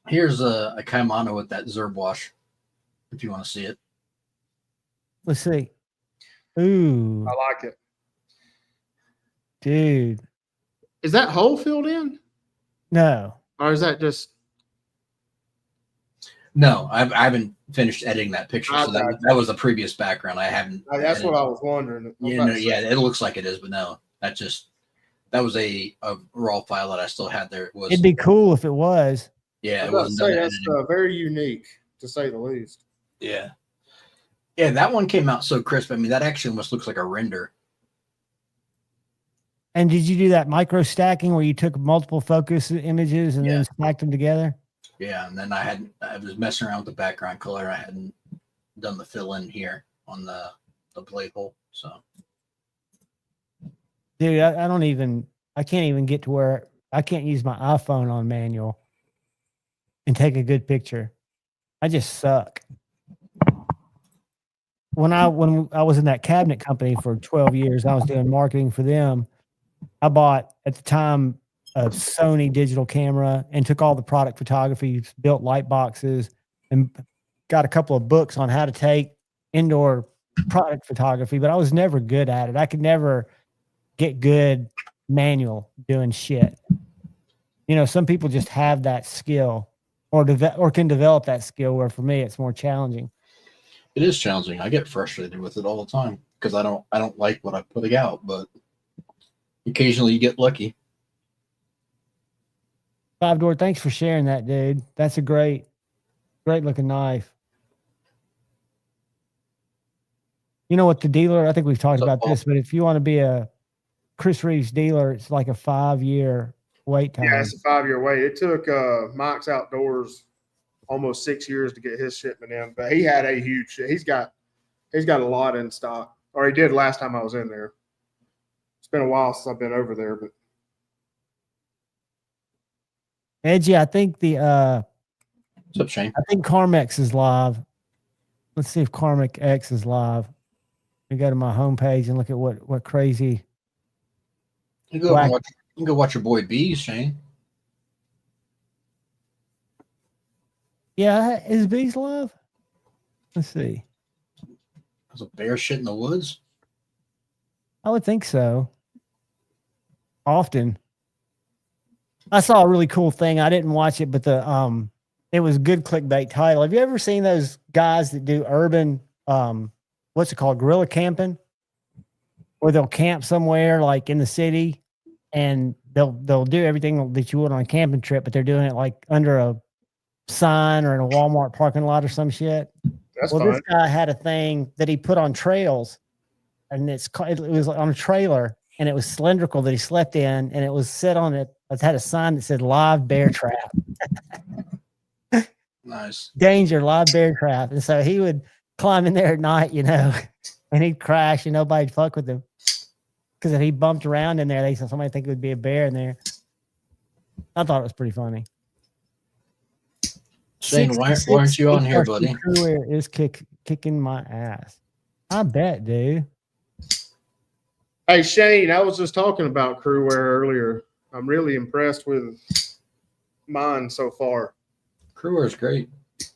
Here's a Kaimana with that Zerb wash, if you want to see it. Let's see. Ooh. I like it. Dude. Is that hole filled in? No. Or is that just... No, I haven't finished editing that picture. So that was the previous background. I haven't. That's what I was wondering. Yeah, it looks like it is, but no, that was a raw file that I still had there. It'd be cool if it was. Yeah, it wasn't done. That's very unique, to say the least. Yeah. Yeah, that one came out so crisp. I mean, that actually almost looks like a render. And did you do that micro stacking where you took multiple focus images and then stacked them together? Yeah, and then I was messing around with the background color. I hadn't done the fill in here on the blade hole. So, dude, I can't even get to where I can't use my iPhone on manual and take a good picture. I just suck. When I was in that cabinet company for 12 years, I was doing marketing for them. I bought at the time a Sony digital camera and took all the product photography, built light boxes, and got a couple of books on how to take indoor product photography, but I was never good at it. I could never get good manual doing shit. You know, some people just have that skill or can develop that skill, where for me it's more challenging. It is challenging. I get frustrated with it all the time because I don't like what I'm putting out, but occasionally you get lucky. Five Door, thanks for sharing that, dude. That's a great looking knife. You know what, the dealer, I think we've talked about this, but if you want to be a Chris Reeves dealer, it's like a 5-year wait time. Yeah, it's a 5-year wait. It took Mike's Outdoors almost 6 years to get his shipment in, but he had a huge, he's got a lot in stock, or he did last time I was in there. It's been a while since I've been over there, but Edgy, I think what's up, Shane? I think Carmex is live. Let's see if Carmex X is live. We go to my homepage and look at what crazy. You can go watch your boy Bees, Shane. Yeah, is Bees live? Let's see. There's a bear shit in the woods. I would think so. Often. I saw a really cool thing. I didn't watch it, but it was a good clickbait title. Have you ever seen those guys that do urban what's it called, guerrilla camping? Where they'll camp somewhere like in the city and they'll do everything that you would on a camping trip, but they're doing it like under a sign or in a Walmart parking lot or some shit. That's fine. This guy had a thing that he put on trails, and it was on a trailer, and it was cylindrical that he slept in, and it was set on it. It had a sign that said "Live Bear Trap." Nice. Danger, live bear trap. And so he would climb in there at night, you know, and he'd crash, and nobody'd fuck with him. Because if he bumped around in there, they said somebody think it would be a bear in there. I thought it was pretty funny. Shane, why aren't you on here, buddy? Crewwear is kicking my ass. I bet, dude. Hey, Shane, I was just talking about Crewwear earlier. I'm really impressed with mine so far. Crewwear is great.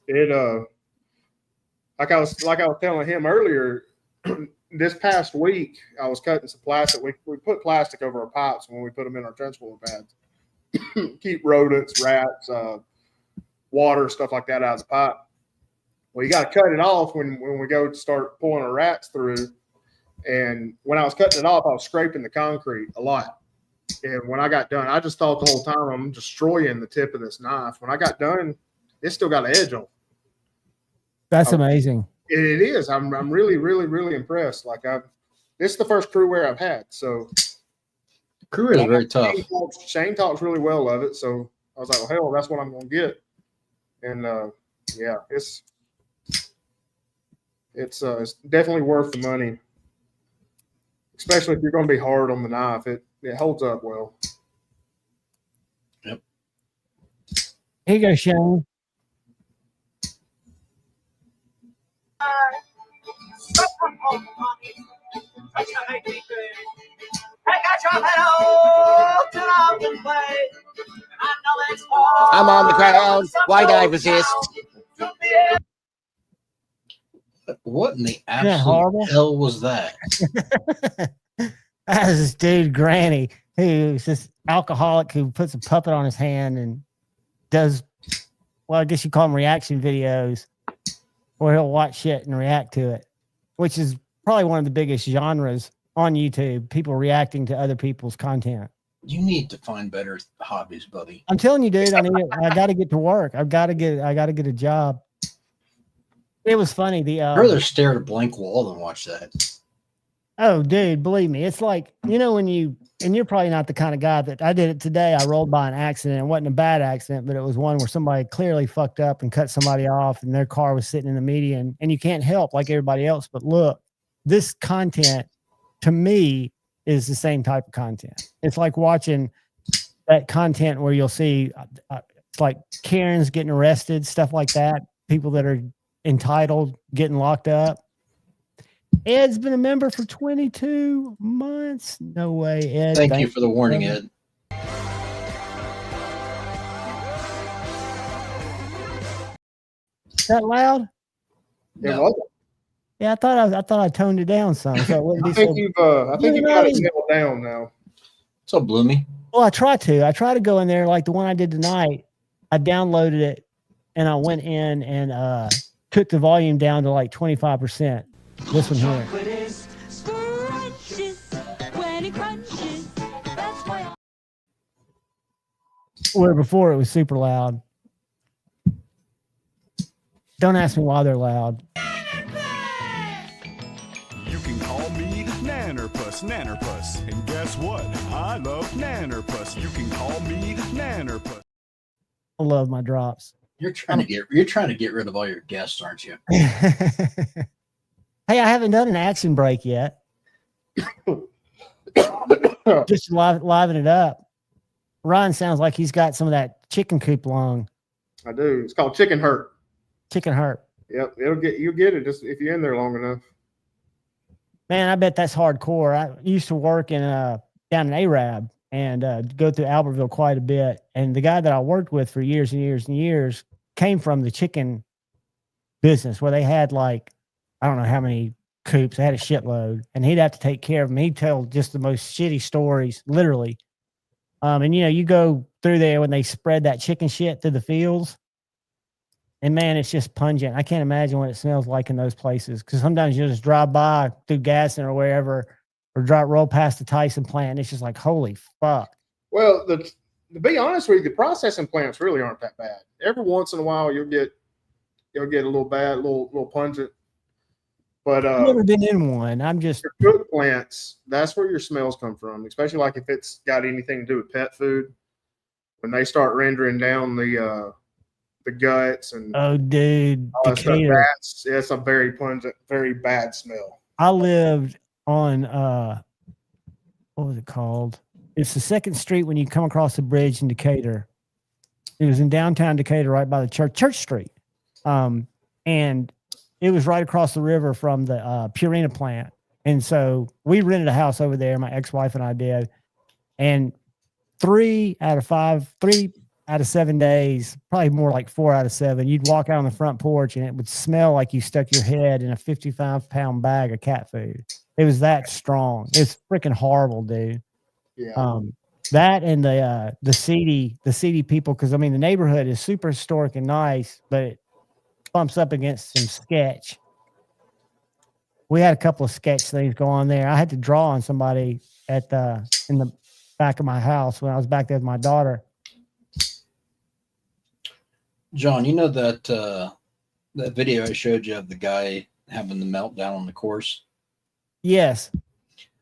It like I was telling him earlier, this past week I was cutting some plastic. We put plastic over our pipes when we put them in our transformer pads. Keep rodents, rats, water, stuff like that out of the pipe. Well, you got to cut it off when we go to start pulling our rats through. And when I was cutting it off, I was scraping the concrete a lot. And when I got done, I just thought the whole time I'm destroying the tip of this knife. When I got done, it's still got an edge on it. That's amazing. It is. I'm really, really, really impressed. Like this is the first Crewwear I've had. So Crewwear is very tough. Shane talks really well of it. So I was like, well, hell, that's what I'm going to get. And yeah, It's definitely worth the money, especially if you're going to be hard on the knife. It holds up well. Yep. Here you go, Shane. I'm on the ground. Why did I resist? What in the Isn't that horrible? absolute hell was that? That was this dude, Granny, who's this alcoholic who puts a puppet on his hand and does, well, I guess you call them reaction videos, where he'll watch shit and react to it, which is probably one of the biggest genres on YouTube, people reacting to other people's content. You need to find better hobbies, buddy. I'm telling you, dude, I got to get to work. I got to get a job. It was funny. I'd rather stare at a blank wall than watch that. Oh, dude, believe me. It's like, when you're probably not the kind of guy that I did it today. I rolled by an accident. It wasn't a bad accident, but it was one where somebody clearly fucked up and cut somebody off and their car was sitting in the median, and you can't help like everybody else. But look, this content to me is the same type of content. It's like watching that content where you'll see it's like Karen's getting arrested, stuff like that. People that are entitled getting locked up. Ed's been a member for 22 months. No way, Ed. Thank you for the warning, Ed. Is that loud? No. Yeah, I thought I toned it down some. So it wouldn't be I think you've got it nailed down now. What's up, Bloomy? Well, I try to go in there like the one I did tonight. I downloaded it and I went in and took the volume down to like 25%. This one here. Chocolate is scrumptious when it crunches. That's why Where before it was super loud. Don't ask me why they're loud. You can call me Nannerpuss. And guess what? I love Nannerpuss. You can call me Nannerpuss. I love my drops. You're trying to get rid of all your guests, aren't you? Hey, I haven't done an action break yet. Just liven it up. Ron sounds like he's got some of that chicken coop lung. I do. It's called chicken hurt. Chicken hurt. Yep, you'll get it just if you're in there long enough. Man, I bet that's hardcore. I used to work in down in Arab and go through Albertville quite a bit. And the guy that I worked with for years and years and years came from the chicken business where they had like, I don't know how many coops. They had a shitload, and he'd have to take care of them. He'd tell just the most shitty stories, literally. And you go through there when they spread that chicken shit through the fields, and man, it's just pungent. I can't imagine what it smells like in those places. Because sometimes you just drive by through Gaston or wherever, or roll past the Tyson plant. And it's just like, holy fuck. Well, to be honest with you, the processing plants really aren't that bad. Every once in a while, you'll get a little bad, little pungent. But I've never been in one. I'm just your cook plants. That's where your smells come from, especially like if it's got anything to do with pet food. When they start rendering down the guts and dude, Decatur. It's a very pungent, very bad smell. I lived on what was it called? It's the second street when you come across the bridge in Decatur. It was in downtown Decatur, right by the Church Street, and it was right across the river from the Purina plant. And so we rented a house over there, my ex-wife and I did. And 3 out of 7 days, probably more like 4 out of 7, you'd walk out on the front porch and it would smell like you stuck your head in a 55-pound bag of cat food. It was that strong. It's freaking horrible, dude. Yeah. That and the seedy people, because I mean the neighborhood is super historic and nice, but it bumps up against some sketch. We had a couple of sketch things go on there. I had to draw on somebody in the back of my house when I was back there with my daughter. John, you know that video I showed you of the guy having the meltdown on the course? Yes.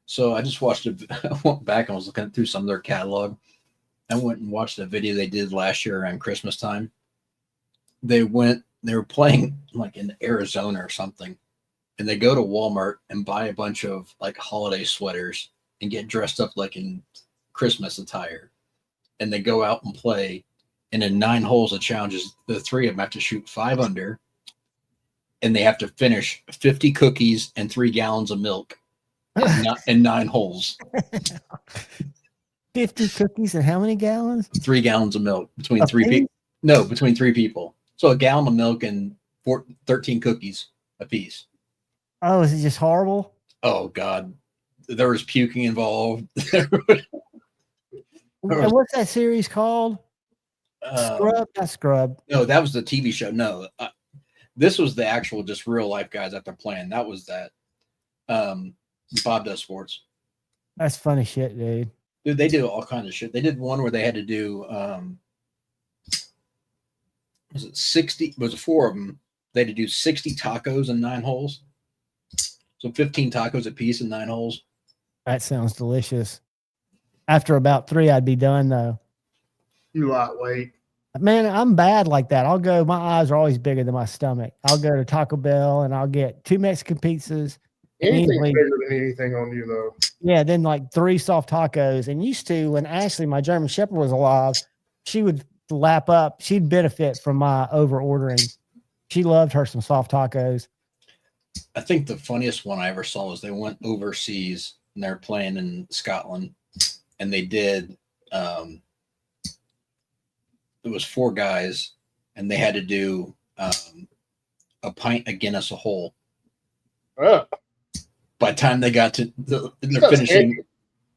So I just watched it. I went back and was looking through some of their catalog. I went and watched a video they did last year around Christmas time. They were playing like in Arizona or something. and they go to Walmart and buy a bunch of like holiday sweaters and get dressed up like in Christmas attire. And they go out and play. And in 9 holes of challenges, the 3 of them have to shoot 5 under. And they have to finish 50 cookies and 3 gallons of milk in 9 holes. 50 cookies and how many gallons? 3 gallons of milk between 3 people. No, between 3 people. So a gallon of milk and 13 cookies a piece. Oh, is it just horrible? Oh, God. There was puking involved. And what's that series called? Scrub? Not Scrub. No, that was the TV show. No, this was the actual just real life guys that they're playing. That was that. Bob Does Sports. That's funny shit, dude. Dude, they do all kinds of shit. They did one where they had to do was it 60? Was it 4 of them? They had to do 60 tacos in 9 holes. So 15 tacos a piece in 9 holes. That sounds delicious. After about 3, I'd be done though. You lightweight. Man, I'm bad like that. I'll go, my eyes are always bigger than my stomach. I'll go to Taco Bell and I'll get 2 Mexican pizzas. Anything bigger than anything on you, though. Yeah, then like 3 soft tacos. And used to, when Ashley, my German Shepherd, was alive, she would lap up. She'd benefit from my over ordering. She loved her some soft tacos. I think the funniest one I ever saw was they went overseas and they're playing in Scotland, and they did. It was 4 guys, and they had to do a pint of Guinness a hole. By the time they got to the finishing,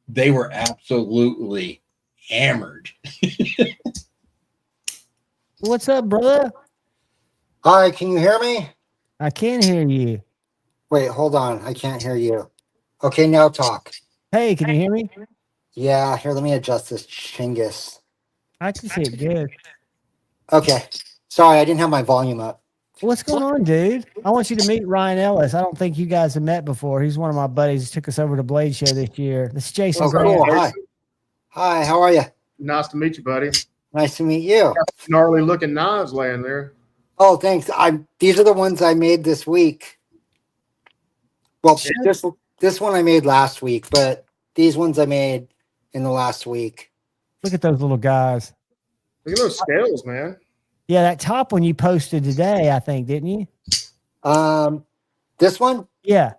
they were absolutely hammered. What's up, brother? Hi, can you hear me? I can hear you. Wait, hold on. I can't hear you. Okay, now talk. Hey, can you hear me? Yeah, here, let me adjust this Chinggis. I can see it good. Okay. Sorry, I didn't have my volume up. What's going on, dude? I want you to meet Ryan Ellis. I don't think you guys have met before. He's one of my buddies who took us over to Blade Show this year. This is Jason Grant. Cool. Hi. Hi, how are you? Nice to meet you, buddy. Nice to meet you. Gnarly looking knives laying there. Oh, thanks. These are the ones I made this week. Well, this one I made last week, but these ones I made in the last week. Look at those little guys. Look at those scales, man. Yeah, that top one you posted today, I think, didn't you? This one? Yeah.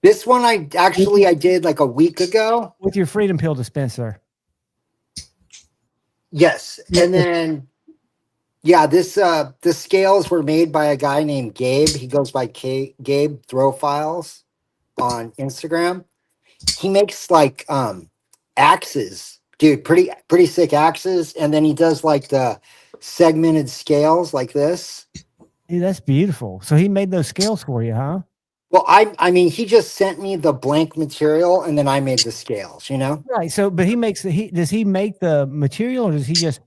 This one I did like a week ago. With your Freedom Pill dispenser. Yes. And then the scales were made by a guy named Gabe. He goes by Gabe Throw Files on Instagram. He makes like axes, dude, pretty sick axes, and then he does like the segmented scales like this. Dude, that's beautiful. So he made those scales for you, huh? Well, I mean, he just sent me the blank material and then I made the scales, you know? Right. So, but does he make the material or does he just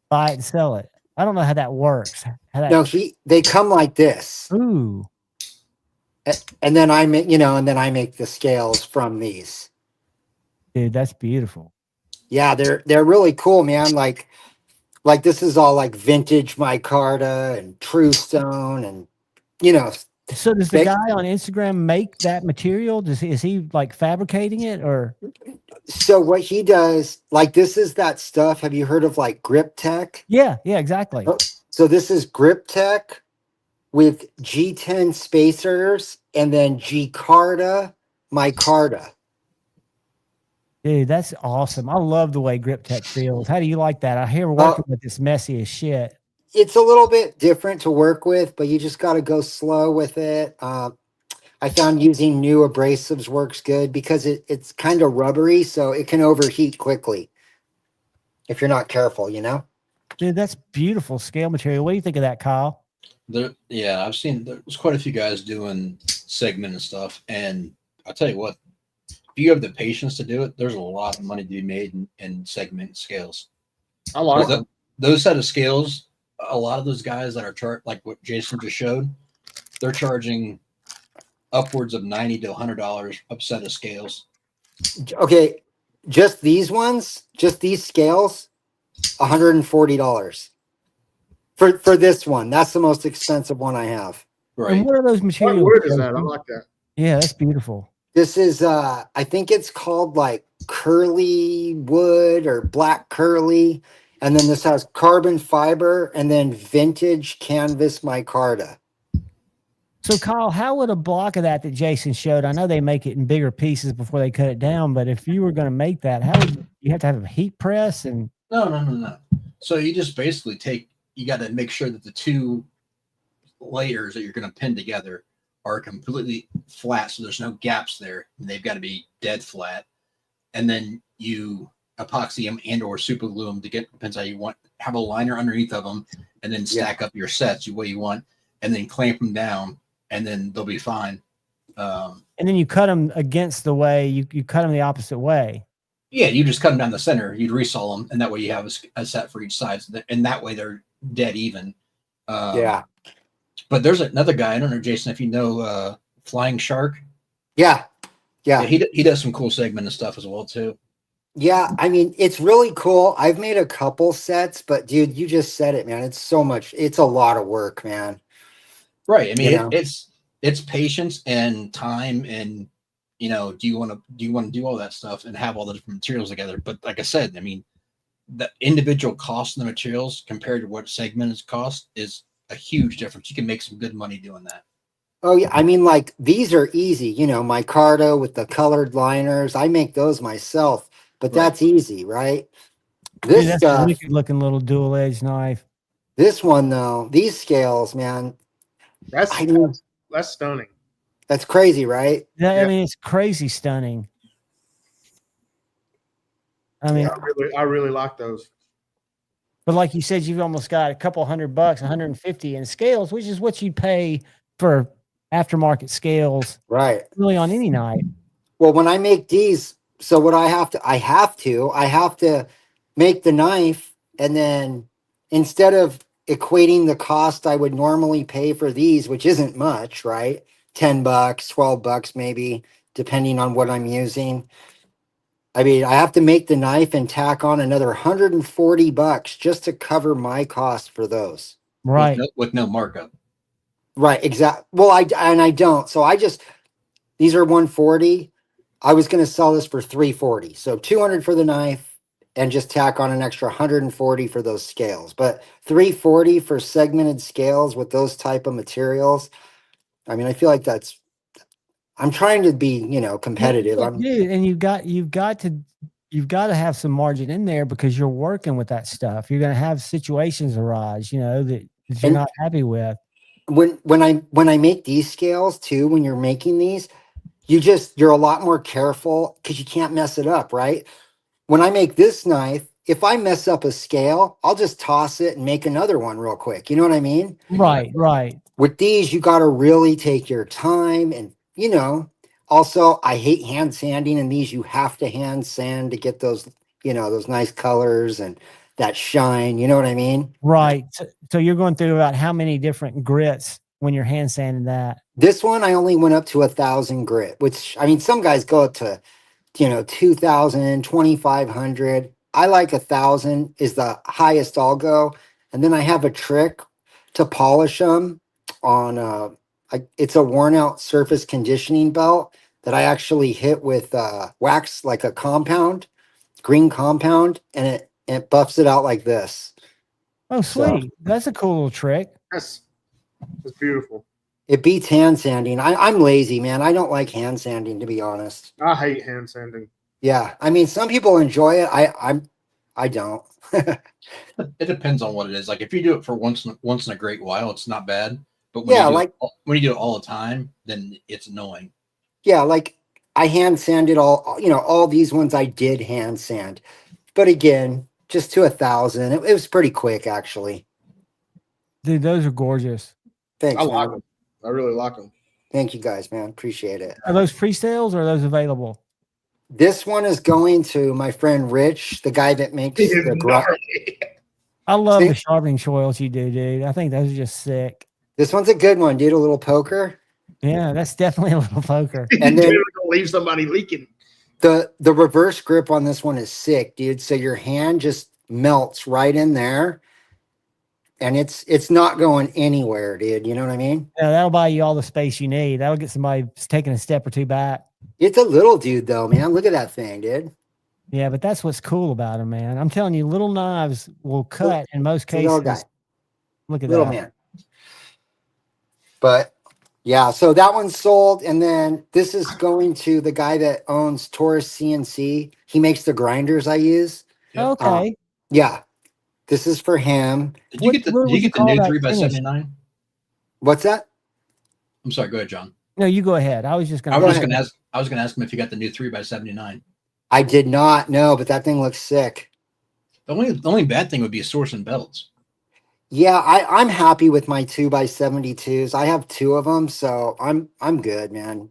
buy it and sell it? I don't know how that works. No, they come like this. Ooh. And then I make the scales from these. Dude, that's beautiful. Yeah, they're really cool, man. Like this is all like vintage micarta and true stone and So does the guy on Instagram make that material? Is he like fabricating it or? So what he does, like this is that stuff. Have you heard of like Grip Tech? Yeah, exactly. So this is Grip Tech with G10 spacers and then G-Carta micarta. Dude, that's awesome. I love the way Grip Tech feels. How do you like that? I hear working with this messy as shit. It's a little bit different to work with, but you just got to go slow with it. I found using new abrasives works good because it's kind of rubbery, so it can overheat quickly if you're not careful, you know? Dude, that's beautiful scale material. What do you think of that, Kyle? Yeah, I've seen there's quite a few guys doing segment and stuff, and I'll tell you what, if you have the patience to do it, there's a lot of money to be made in segment scales. I like those set of scales. A lot of those guys that are like what Jason just showed, they're charging upwards of $90 to $100 a set of scales. Okay, just these ones, just these scales, $140 for this one. That's the most expensive one I have. Right. And what are those materials? What wood is that? I like that. Yeah, that's beautiful. This is I think it's called like curly wood or black curly. And then this has carbon fiber and then vintage canvas micarta. So, Kyle, how would a block of that Jason showed? I know they make it in bigger pieces before they cut it down, but if you were going to make that, how would you have to have a heat press? And No. So you just basically you got to make sure that the two layers that you're going to pin together are completely flat, so there's no gaps there. They've got to be dead flat, and then you epoxy them and/or super glue them to depends how you want. Have a liner underneath of them, and then stack up your sets the way you want, and then clamp them down, and then they'll be fine. And then you cut them against the way you cut them the opposite way. Yeah, you just cut them down the center. You'd resaw them, and that way you have a set for each side, and that way they're dead even. Yeah. But there's another guy. I don't know, Jason, if you know Flying Shark. Yeah. He does some cool segment and stuff as well too. Yeah, I mean, it's really cool. I've made a couple sets, but dude, you just said it, man. It's so much. It's a lot of work, man. Right. I mean, it's patience and time, and do you want to do all that stuff and have all the different materials together? But like I said, I mean, the individual cost of the materials compared to what segments cost is a huge difference. You can make some good money doing that. Oh yeah, I mean, like these are easy, micarta with the colored liners. I make those myself, but that's easy, right? This Dude, that's a wicked looking little dual edged knife. This one though, these scales, man, that's stunning. That's crazy, right? Yeah, I mean, it's crazy stunning. I mean, I really like those. But like you said, you've almost got a couple $100, 150 in scales, which is what you pay for aftermarket scales, right? Really on any knife. Well, when I make these, so what I have to make the knife, and then instead of equating the cost I would normally pay for these, which isn't much, right? $10, $12 maybe, depending on what I'm using. I mean, I have to make the knife and tack on another $140 just to cover my cost for those. Right. With no markup. Right. Exactly. Well, I don't. So these are 140. I was going to sell this for 340. So 200 for the knife and just tack on an extra 140 for those scales. But 340 for segmented scales with those type of materials. I mean, I feel like I'm trying to be, competitive. Dude, and you've got to have some margin in there because you're working with that stuff. You're going to have situations arise, that you're not happy with. When I make these scales too, when you're making these, you're a lot more careful because you can't mess it up, right? When I make this knife, if I mess up a scale, I'll just toss it and make another one real quick. You know what I mean? Right. With these, you got to really take your time, and also I hate hand sanding, and these you have to hand sand to get those, those nice colors and that shine. You know what I mean? Right. So you're going through about how many different grits when you're hand sanding that? This one, I only went up to 1,000 grit, which, I mean, some guys go up to, 2,000, 2,500. I like 1,000 is the highest I'll go. And then I have a trick to polish them on, it's a worn out surface conditioning belt that I actually hit with wax, like a compound, green compound, and it buffs it out like this. Oh, sweet. So, that's a cool little trick. That's beautiful. It beats hand sanding. I'm lazy, man. I don't like hand sanding, to be honest. I hate hand sanding. Yeah, I mean, some people enjoy it. I don't. It depends on what it is. Like if you do it for once in a great while, it's not bad. But when you do it all the time, then it's annoying. Yeah, like I hand sanded all these ones I did hand sand, but again, just to 1,000. It was pretty quick, actually. Dude, those are gorgeous. Thanks, I like them. I really like them. Thank you, guys, man. Appreciate it. Are those pre-sales or are those available? This one is going to my friend Rich, the guy that makes the grunt. I love the sharpening foils you do, dude. I think those are just sick. This one's a good one, dude. A little poker. Yeah, that's definitely a little poker. And then leave somebody leaking. The reverse grip on this one is sick, dude. So your hand just melts right in there. and it's not going anywhere, dude. You know what I mean? Yeah, that'll buy you all the space you need. That'll get somebody taking a step or two back. It's a little dude though, man. Look at that thing, dude. Yeah, but that's what's cool about them, man. I'm telling you, little knives will cut in most It's a little cases. guy, Look at little that. man. But yeah, so that one's sold, and then this is going to the guy that owns Taurus CNC. He makes the grinders I use. Okay. Yeah, this is for him. Did you get the new 3x79? What's that? I'm sorry. Go ahead, John. No, you go ahead. I was just going I was going to ask him if you got the new 3x79. I did not know, but that thing looks sick. The only bad thing would be sourcing belts. Yeah, I'm happy with my 2x72s. I have two of them, so I'm good, man.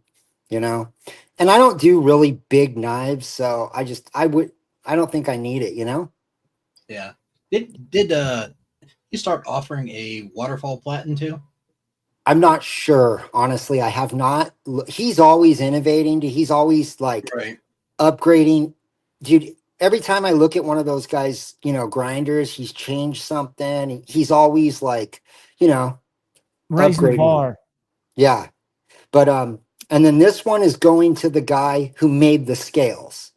You know, and I don't do really big knives, so I don't think I need it. You know. Yeah. Did you start offering a waterfall platen too? I'm not sure, honestly. I have not. He's always innovating. He's always like upgrading, dude. Every time I look at one of those guys, you know, grinders, he's changed something. He's always like, you know, raising the upgrading. bar. Yeah. But and then this one is going to the guy who made the scales.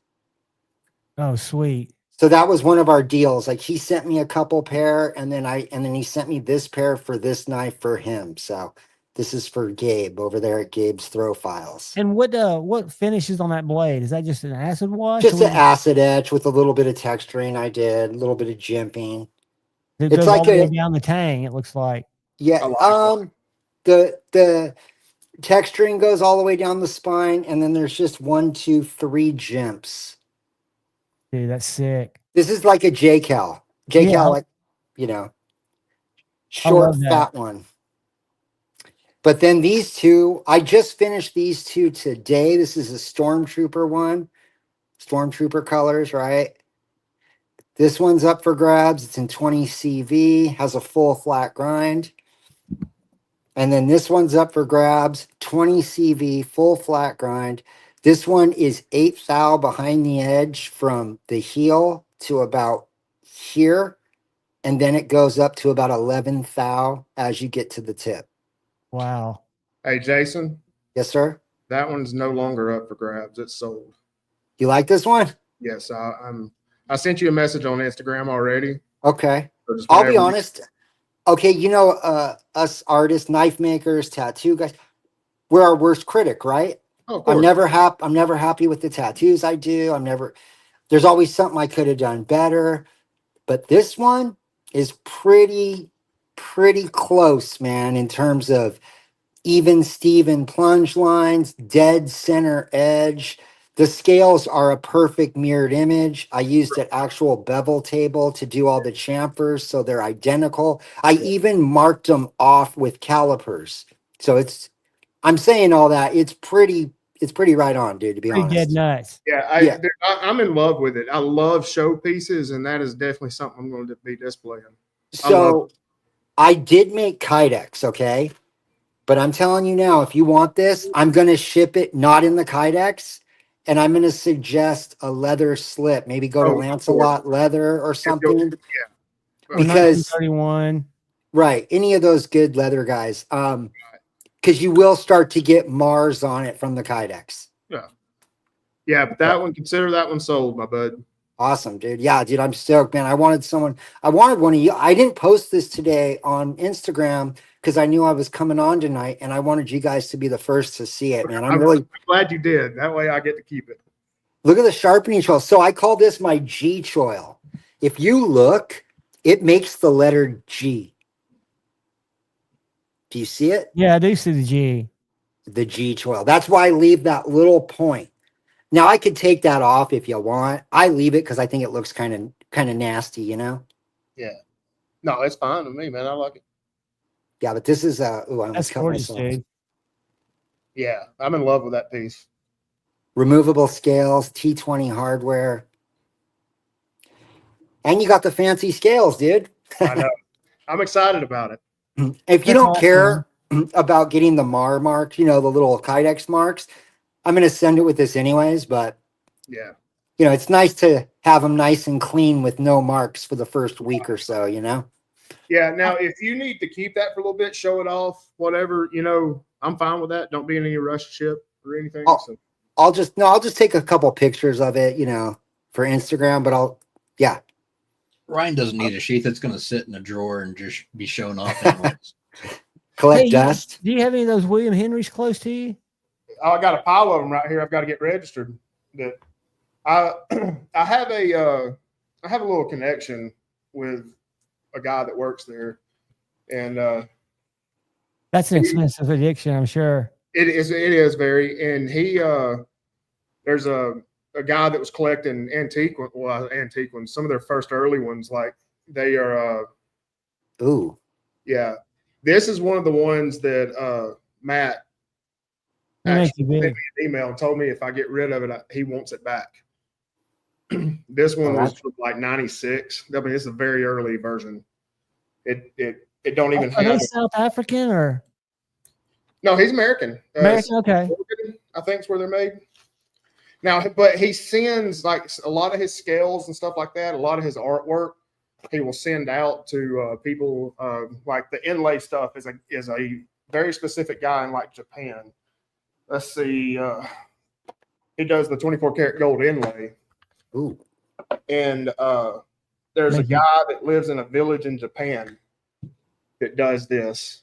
Oh, sweet. So that was one of our deals. Like he sent me a couple pair, and then he sent me this pair for this knife for him. So this is for Gabe over there at Gabe's Throw Files. And what finishes on that blade? Is that just an acid wash? Just an acid etch with a little bit of texturing. I did a little bit of jimping. It It's goes like all the way down the tang. It looks like. Yeah. The texturing goes all the way down the spine, and then there's just 1, 2, 3 jimps. Dude, that's sick. This is like a JCal. JCal, like, you know, short, fat one. But then these two, I just finished these two today. This is a Stormtrooper one. Stormtrooper colors, right? This one's up for grabs. It's in 20 CV, has a full flat grind. And then this one's up for grabs, 20 CV, full flat grind. This one is 8 thou behind the edge from the heel to about here. And then it goes up to about 11 thou as you get to the tip. Wow. Hey, Jason. Yes, sir. That one's no longer up for grabs. It's sold. You like this one? Yes, I sent you a message on Instagram already. Okay. So I'll be honest. Okay, you know, us artists, knife makers, tattoo guys, we're our worst critic, right? Oh, of course. I'm never happy with the tattoos I do. There's always something I could have done better. But this one is pretty close, man, in terms of even Steven plunge lines, dead center edge. The scales are a perfect mirrored image. I used an actual bevel table to do all the chamfers, so they're identical. I even marked them off with calipers. So I'm saying all that. It's pretty right on, dude, to be honest. Dead nuts. Yeah, I'm in love with it. I love showpieces, and that is definitely something I'm going to be displaying. So I did make Kydex, okay? But I'm telling you now, if you want this, I'm going to ship it not in the Kydex, and I'm going to suggest a leather slip. Maybe go to Lancelot Leather or something. Yeah. Because 31. Right, any of those good leather guys. Because you will start to get Mars on it from the Kydex. Yeah, but that one, consider that one sold, my bud. Awesome, dude. Yeah, dude, I'm stoked, man. I wanted one of you. I didn't post this today on Instagram because I knew I was coming on tonight, and I wanted you guys to be the first to see it, man. I'm really glad you did. That way I get to keep it. Look at the sharpening choil. So I call this my G choil. If you look, it makes the letter G. Do you see it? Yeah, I do see the G. The G choil. That's why I leave that little point. Now I could take that off if you want. I leave it because I think it looks kind of nasty, you know? Yeah. No, it's fine with me, man. I like it. Yeah, but this is that's gorgeous, dude. Yeah, I'm in love with that piece. Removable scales, T20 hardware. And you got the fancy scales, dude. I know. I'm excited about it. If you don't care about getting the MAR marks, you know, the little Kydex marks, I'm going to send it with this anyways, but yeah, you know, it's nice to have them nice and clean with no marks for the first week or so, you know? Yeah. Now, if you need to keep that for a little bit, show it off, whatever, I'm fine with that. Don't be in any rush to ship or anything. So. I'll just take a couple pictures of it, for Instagram, but yeah. Ryan doesn't need a sheath. It's going to sit in a drawer and just be shown off anyways. Collect dust. Do you have any of those William Henrys close to you? I got a pile of them right here. I've got to get registered. That I have a little connection with a guy that works there, and that's an expensive addiction, I'm sure. It is very, and he there's a guy that was collecting antique ones, some of their first early ones, like they are ooh. Yeah. This is one of the ones that Matt actually sent me an email and told me if I get rid of it, he wants it back. This one was from like 96. I mean, it's a very early version. It don't even have. Are they South African or? No, he's American. American, okay. I think it's where they're made. Now, but he sends like a lot of his scales and stuff like that, a lot of his artwork, he will send out to people. Like the inlay stuff is a very specific guy in like Japan. Let's see. He does the 24 karat gold inlay. Ooh. And there's a guy that lives in a village in Japan that does this.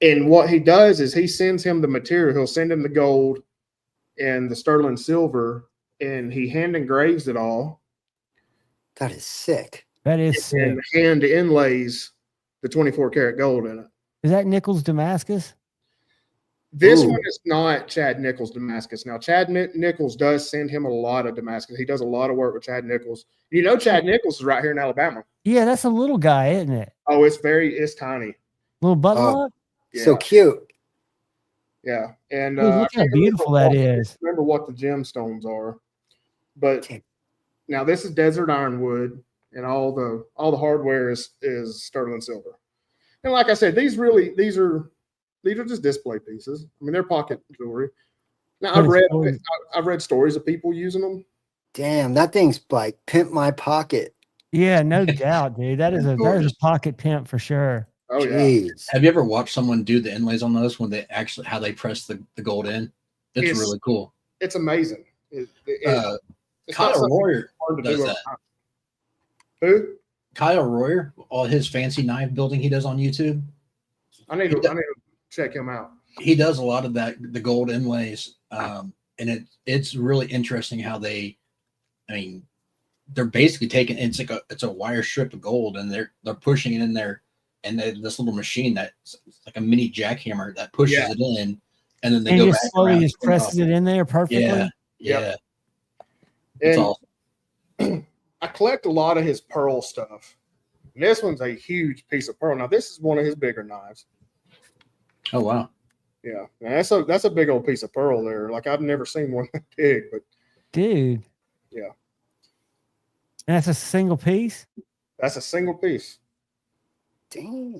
And what he does is he sends him the material. He'll send him the gold and the sterling silver, and he hand engraves it all. That is sick. That is sick. And hand inlays the 24 karat gold in it. Is that Nichols Damascus? This one is not Chad Nichols Damascus. Now, Chad Nichols does send him a lot of Damascus. He does a lot of work with Chad Nichols. Chad Nichols is right here in Alabama. Yeah, that's a little guy, isn't it? Oh, it's tiny. Little button lock? Yeah. So cute. Yeah. And dude, look how beautiful that is. Remember what the gemstones are. But now this is desert ironwood, and all the hardware is sterling silver. And like I said, these are just display pieces. I mean, they're pocket jewelry. Now I've read stories of people using them. Damn, that thing's like pimp my pocket. Yeah, no doubt, dude. That is a pocket pimp for sure. Oh yeah. Have you ever watched someone do the inlays on those when they actually how they press the gold in? It's really cool. It's amazing. Kyle Royer does that. Who? Kyle Royer, all his fancy knife building he does on YouTube. I need to check him out. He does a lot of that, the gold inlays, and it's really interesting how they're basically taking it's a wire strip of gold, and they're pushing it in there, and this little machine that's like a mini jackhammer that pushes it in, and then they go back slowly just presses it in there perfectly. Yeah. Yep. It's And awesome. I collect a lot of his pearl stuff. And this one's a huge piece of pearl. Now this is one of his bigger knives. Oh wow. Yeah, and that's a big old piece of pearl there. Like I've never seen one that big, but dude. Yeah. And that's a single piece? That's a single piece. Damn.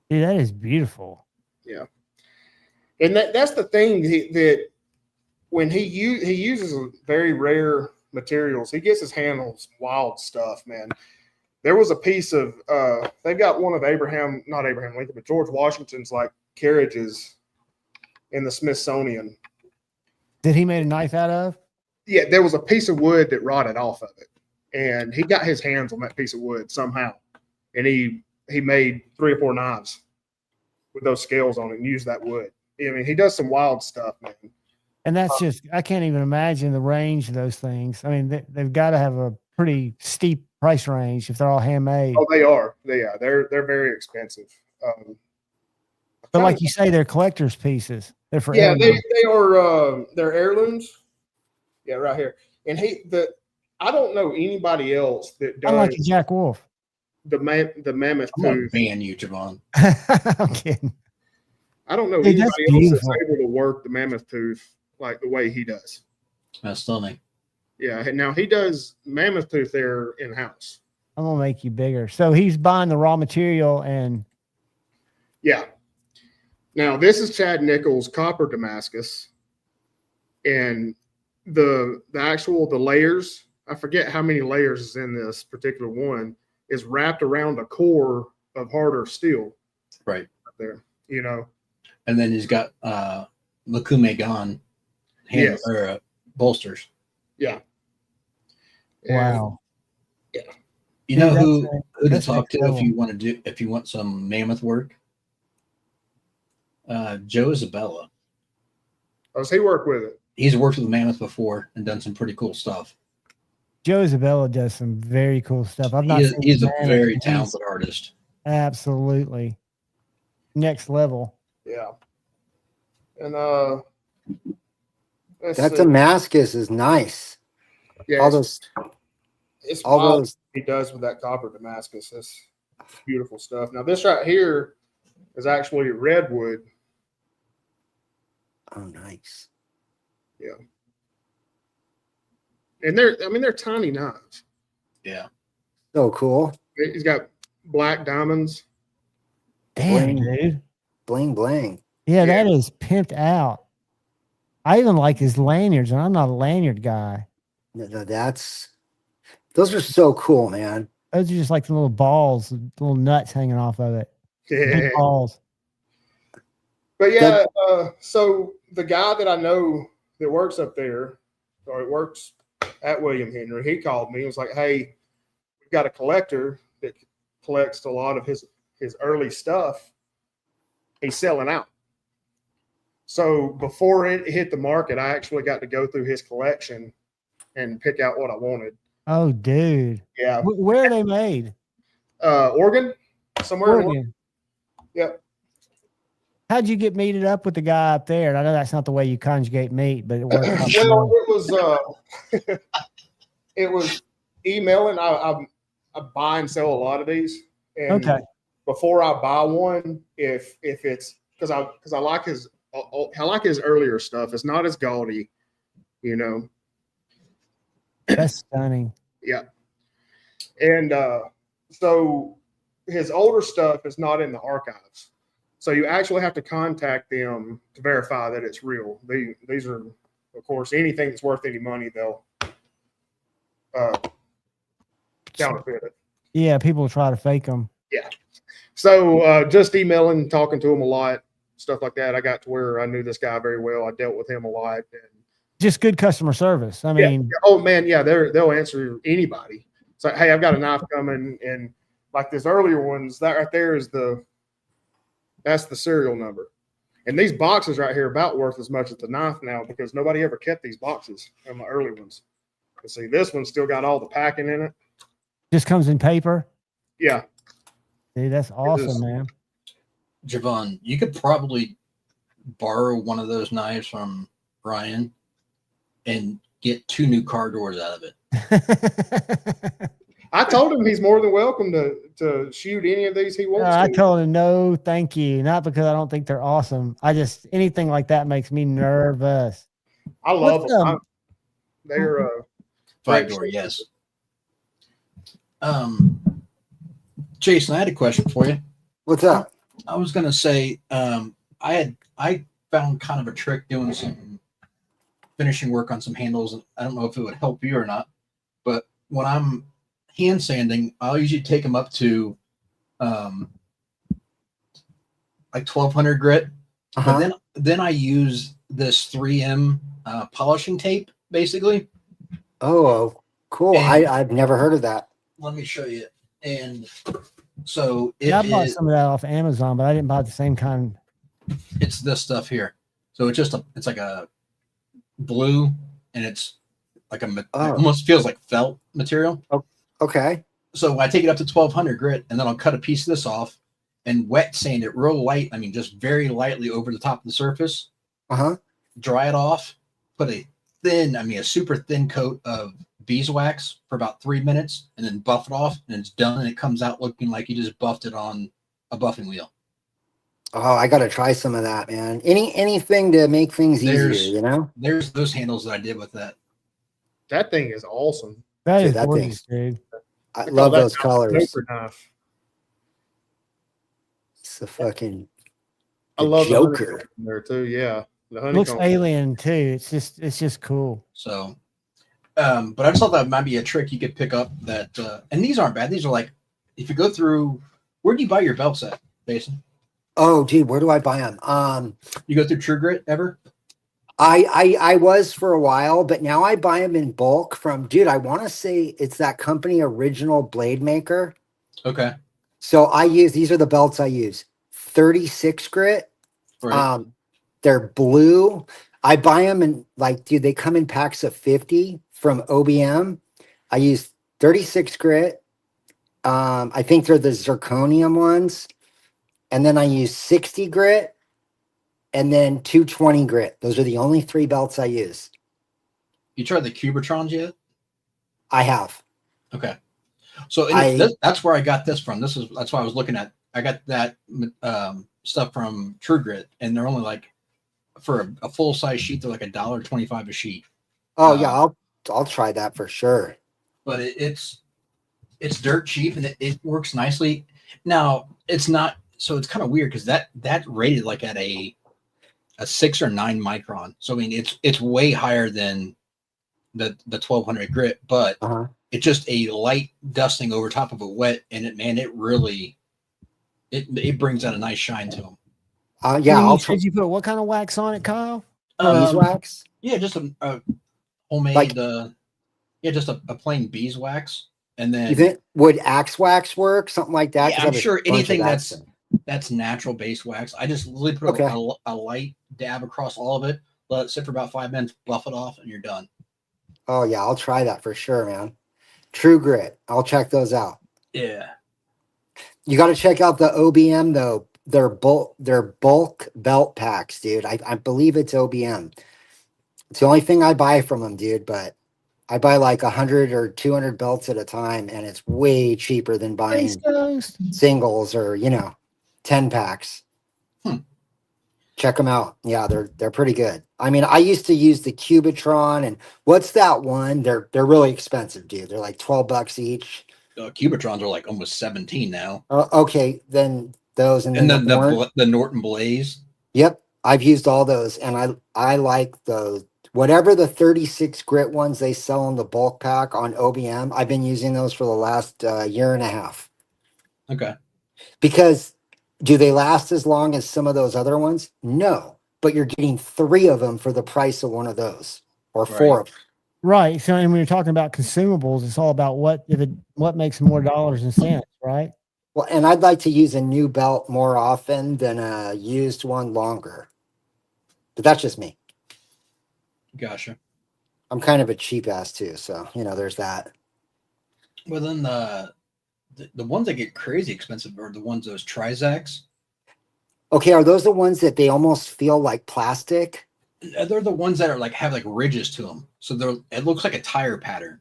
Dude, that is beautiful. Yeah. And that's the thing that when he uses very rare materials, he gets his hand on some wild stuff, man. There was a piece of they've got one of not Abraham Lincoln, but George Washington's like carriages in the Smithsonian. That he made a knife out of? Yeah, there was a piece of wood that rotted off of it. And he got his hands on that piece of wood somehow. And he made 3 or 4 knives with those scales on it and used that wood. I mean, he does some wild stuff, man. And that's just, I can't even imagine the range of those things. I mean, they've got to have a pretty steep price range if they're all handmade. Oh, they are. They're very expensive. But like you say, they're collector's pieces. They're for they are they're heirlooms. Yeah, right here. And I don't know anybody else that does. Unlike Jack Wolf. The mammoth I'm gonna tooth. ban you, Javon. I'm kidding. I don't know Dude, anybody that's else beautiful. that's able to work the mammoth tooth like the way he does. That's stunning. Yeah. Now he does mammoth tooth there in house. I'm gonna make you bigger. So he's buying the raw material and yeah. Now this is Chad Nichols copper Damascus, and the layers. I forget how many layers is in this particular one. is wrapped around a core of harder steel. Right there, And then he's got Makume Gon Yes. or bolsters. Yeah. Wow. Yeah. You know who to that's talk to next if you want some mammoth work? Joe Isabella. Does he work with it? He's worked with Mammoth before and done some pretty cool stuff. Joe Isabella does some very cool stuff. I've not seen He's a Mammoth, very but talented artist. Absolutely. Next level. Yeah. And that Damascus is nice. Yeah, all those it's all wild those he does with that copper Damascus. That's beautiful stuff. Now this right here is actually redwood. Oh, nice. Yeah. And they're tiny knives. Yeah. So cool. He's got black diamonds. Damn, Bling. dude. Bling bling. Yeah, that is pimped out. I even like his lanyards, and I'm not a lanyard guy. No, those are so cool, man. Those are just like the little balls, little nuts hanging off of it. Yeah. Big balls. But yeah, so the guy that I know that works up there, or it works at William Henry, he called me and was like, hey, we've got a collector that collects a lot of his early stuff. He's selling out. So before it hit the market, I actually got to go through his collection and pick out what I wanted. Oh, dude. Yeah. Where are they made? Oregon, somewhere. Oregon. Yep. How'd you get meted up with the guy up there? And I know that's not the way you conjugate meat, but it worked. Well, it was emailing. I buy and sell a lot of these. And Okay. before I buy one, if it's because I like his earlier stuff. It's not as gaudy, That's stunning. Yeah. And so his older stuff is not in the archives. So you actually have to contact them to verify that it's real. These are, of course, anything that's worth any money, they'll counterfeit it. Yeah, people try to fake them. Yeah. So just emailing, talking to him a lot, stuff like that. I got to where I knew this guy very well. I dealt with him a lot. And Just good customer service. I mean, oh man, yeah, they'll answer anybody. It's like, hey, I've got a knife coming, and like this earlier ones, that right there is that's the serial number. And these boxes right here are about worth as much as the knife now because nobody ever kept these boxes in the early ones. You see, this one's still got all the packing in it. just comes in paper. Yeah. Dude, that's awesome, man. Javon, you could probably borrow one of those knives from Ryan and get 2 new car doors out of it. I told him he's more than welcome to shoot any of these he wants I to. told him no, thank you. Not because I don't think they're awesome. Anything like that makes me nervous. I love them. They're 5-door, yes. Jason, I had a question for you. What's up? I was gonna say, I found kind of a trick doing some finishing work on some handles. I don't know if it would help you or not, but when I'm hand sanding, I'll usually take them up to like 1200 grit. But then I use this 3M polishing tape, basically. Oh, cool. I've never heard of that. Let me show you. And so I bought some of that off Amazon, but I didn't buy the same kind. It's this stuff here. So it's like a blue, and it's like it almost feels like felt material. Oh, okay. So I take it up to 1200 grit, and then I'll cut a piece of this off and wet sand it real light. I mean, just very lightly over the top of the surface. Dry it off. Put a super thin coat of beeswax for about 3 minutes, and then buff it off, and it's done. And it comes out looking like you just buffed it on a buffing wheel. Oh, I got to try some of that, man. Anything to make things easier, There's those handles that I did with that. That thing is awesome. That is gorgeous, dude. I love those colors. Super knife. It's the fucking I love Joker the there too. Yeah, the Looks honeycomb. alien too. It's just cool. So, but I just thought that might be a trick you could pick up. That and these aren't bad. These are like if you go through, where do you buy your belts at, Jason? Oh, dude, where do I buy them? You go through True Grit ever? I was for a while, but now I buy them in bulk from, dude, I want to say it's that company Original Blade Maker. Okay. So these are the belts I use. 36 grit. Right. They're blue. I buy them in like, dude, they come in packs of 50 from OBM. I use 36 grit. I think they're the zirconium ones. And then I use 60 grit and then 220 grit. Those are the only 3 belts I use. You tried the Cubitrons yet? I have. Okay. So that's where I got this from. That's why I was looking at. I got that stuff from True Grit, and they're only like for a full size sheet, they're like $1.25 a sheet. Oh yeah, I'll try that for sure. But it's dirt cheap and it works nicely. Now it's not, so it's kind of weird because that rated like at a 6 or 9 micron. So I mean it's way higher than the 1200 grit, but it's just a light dusting over top of a wet, and it really brings out a nice shine to them. Yeah, Did you put what kind of wax on it, Kyle? Beeswax? Yeah, just a homemade, just a plain beeswax, and then You think would Axe Wax work? Something like that? yeah, 'Cause I I'm have a sure bunch of anything that that's stuff. natural base wax. I just literally put Okay. a light dab across all of it, let it sit for about 5 minutes, buff it off, and you're done. Oh yeah, I'll try that for sure, man. True Grit. I'll check those out. Yeah. You got to check out the OBM though. They're bulk belt packs, dude. I believe it's OBM. It's the only thing I buy from them, dude. But I buy like 100 or 200 belts at a time, and it's way cheaper than buying singles or 10 packs. Check them out. Yeah, they're pretty good. I mean, I used to use the Cubitron, and what's that one? They're really expensive, dude. They're like $12 each. Cubitrons are like almost 17 now. Okay, then those, and And then the Norton Blaze. Yep, I've used all those, and I like those. Whatever the 36 grit ones they sell in the bulk pack on OBM, I've been using those for the last year and a half. Okay. Because do they last as long as some of those other ones? No, but you're getting 3 of them for the price of one of those, or 4 of them. Right. So, and when you're talking about consumables, it's all about what makes more dollars and cents, right? Well, and I'd like to use a new belt more often than a used one longer. But that's just me. Gotcha. I'm kind of a cheap ass too, so there's that. Well, then the ones that get crazy expensive are the ones, those Trizacs. Okay, are those the ones that they almost feel like plastic? They're the ones that are like have like ridges to them, so it looks like a tire pattern.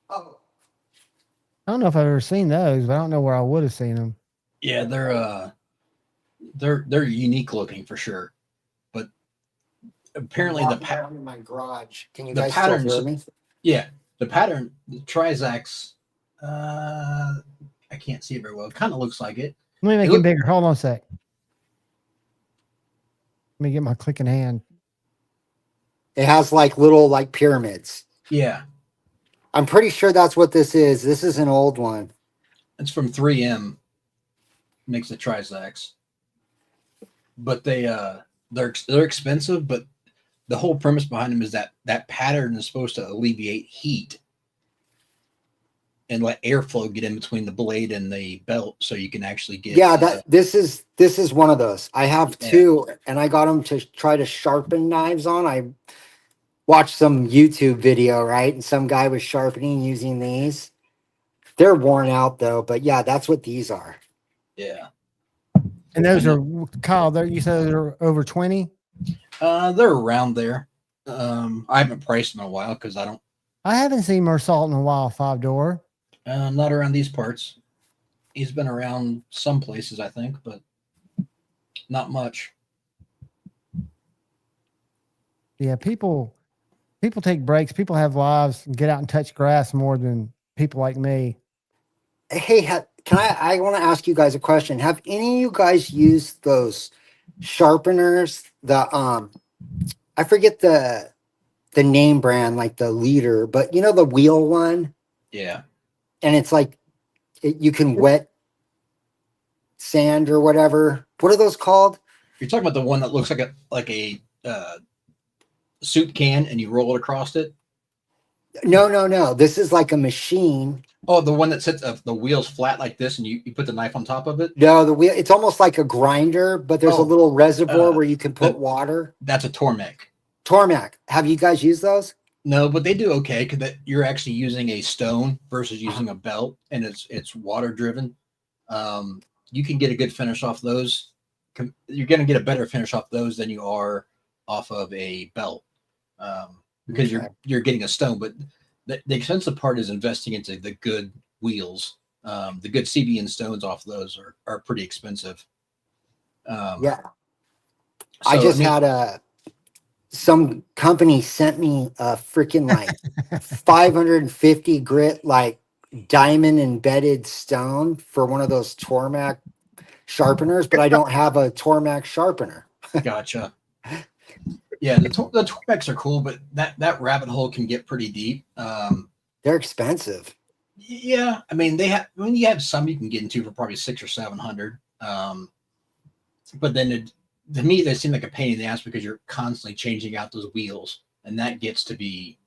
Oh. I don't know if I've ever seen those, but I don't know where I would have seen them. Yeah, they're unique looking for sure, but apparently the pattern in my garage. Can you the guys patterns, still hear me? yeah, the pattern, the Trizacs. I can't see it very well. It kind of looks like it. Let me make it bigger. Hold on a sec. Let me get my clicking hand. It has like little like pyramids. Yeah. I'm pretty sure that's what this is. This is an old one. It's from 3M. Makes the Trizacs. But they're expensive, but the whole premise behind them is that pattern is supposed to alleviate heat and let airflow get in between the blade and the belt, so you can actually get. Yeah, this is one of those. I have 2, and I got them to try to sharpen knives on. I watched some YouTube video, right, and some guy was sharpening using these. They're worn out though, but yeah, that's what these are. Yeah. And those are, Kyle, you said they're over 20? They're around there. I haven't priced them in a while because I haven't seen Mersault in a while, 5-door. Not around these parts. He's been around some places, I think, but not much. Yeah, people take breaks. People have lives and get out and touch grass more than people like me. Hey, can I want to ask you guys a question. Have any of you guys used those sharpeners? I forget the name brand, like the leader, but the wheel one? Yeah. And it's like you can wet sand or whatever. What are those called? You're talking about the one that looks like a soup can and you roll it across it? No. This is like a machine. Oh, the one that sits the wheels flat like this and you put the knife on top of it? No, the wheel, it's almost like a grinder, but there's a little reservoir where you can put water. That's a Tormek. Tormek. Have you guys used those? No, but they do okay because you're actually using a stone versus using a belt, and it's water driven. You can get a good finish off those. You're going to get a better finish off those than you are off of a belt because you're getting a stone. But the expensive part is investing into the good wheels. The good CBN stones off those are pretty expensive. Yeah, I had some company sent me a freaking like 550 grit like diamond embedded stone for one of those Tormek sharpeners, but I don't have a Tormek sharpener. Gotcha. Yeah, the Tormeks are cool, but that rabbit hole can get pretty deep. They're expensive. Yeah, I mean you have some you can get into for probably $600 or $700. But then to me, they seem like a pain in the ass because you're constantly changing out those wheels, and that gets to be.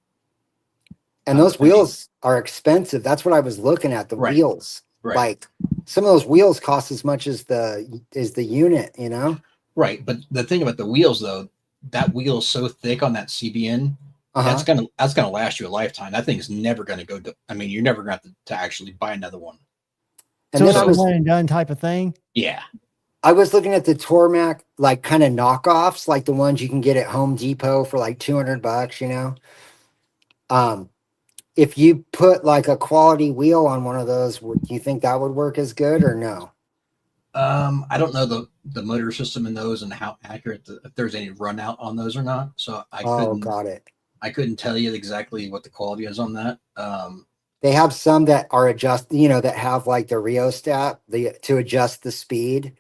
And those wheels are expensive. That's what I was looking at. The wheels, like some of those wheels cost as much as the unit, you know. Right, but the thing about the wheels, though, that wheel is so thick on that CBN, that's gonna last you a lifetime. That thing's never gonna go. I mean, you're never gonna have to actually buy another one. And so it's a one and done type of thing. Yeah. I was looking at the Tormek, like kind of knockoffs, like the ones you can get at Home Depot for like $200, you know. If you put like a quality wheel on one of those, do you think that would work as good or no? I don't know the motor system in those and how accurate if there's any run out on those or not. So got it. I couldn't tell you exactly what the quality is on that. They have some that are that have like the rheostat to adjust the speed.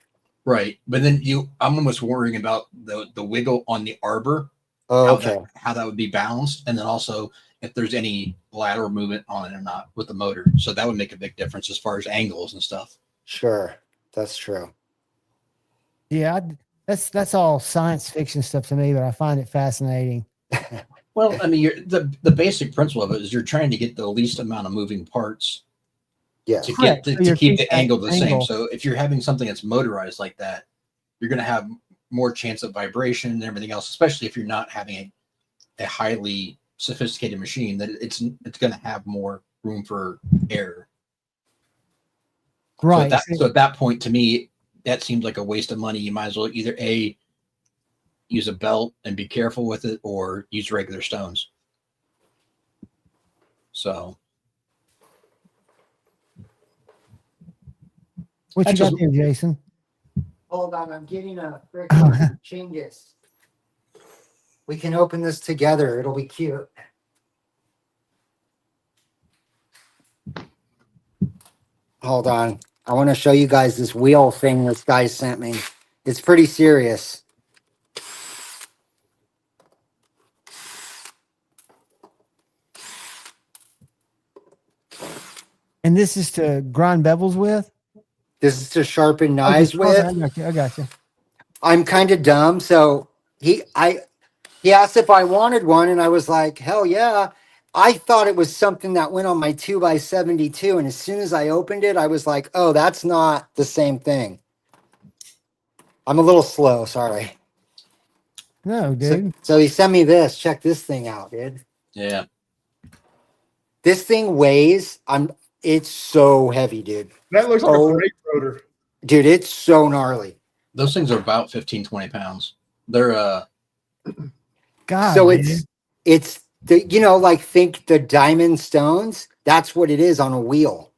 Right, but then I'm almost worrying about the wiggle on the arbor. Oh, how that would be balanced, and then also if there's any lateral movement on it or not with the motor. So that would make a big difference as far as angles and stuff. Sure, that's true. Yeah, that's all science fiction stuff to me, but I find it fascinating. Well, I mean, the basic principle of it is you're trying to get the least amount of moving parts. Yeah. To keep the angle the same. So if you're having something that's motorized like that, you're going to have more chance of vibration and everything else, especially if you're not having a highly sophisticated machine, that it's going to have more room for error. Right. So at that point, to me, that seems like a waste of money. You might as well either use a belt and be careful with it, or use regular stones. So. What you got there, Jason? Hold on, I'm getting a freaking Chingus. We can open this together. It'll be cute. Hold on. I want to show you guys this wheel thing this guy sent me. It's pretty serious. And this is to grind bevels with? This is to sharpen knives with. I got you. I'm kind of dumb, so he asked if I wanted one, and I was like, hell yeah. I thought it was something that went on my 2x72, and as soon as I opened it, I was like, oh, that's not the same thing. I'm a little slow, sorry. No, dude. So he sent me this. Check this thing out, dude. Yeah. This thing weighs, it's so heavy, dude. That looks like a brake rotor. Dude, it's so gnarly. Those things are about 15, 20 pounds. They're God. So man. it's the like think the diamond stones. That's what it is on a wheel.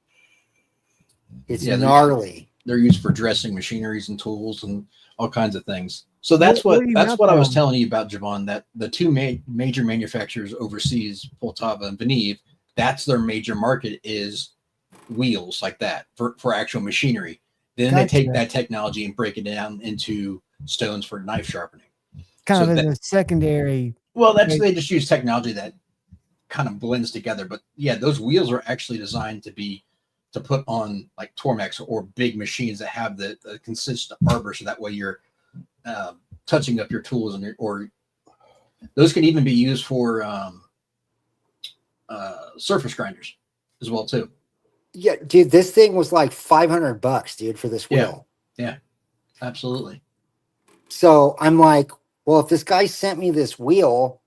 It's gnarly. They're used for dressing machineries and tools and all kinds of things. So that's what I was telling you about, Javon. That the two major manufacturers overseas, Poltava and Venive, that's their major market is wheels like that for actual machinery. Then they take that technology and break it down into stones for knife sharpening. Kind of as a secondary. Well, they just use technology that kind of blends together. But yeah, those wheels are actually designed to be to put on like Tormex or big machines that have the consistent arbor, so that way you're touching up your tools, and or those can even be used for surface grinders as well too. Yeah, dude, this thing was like $500, dude, for this wheel. Yeah, absolutely. So I'm like, well, if this guy sent me this wheel,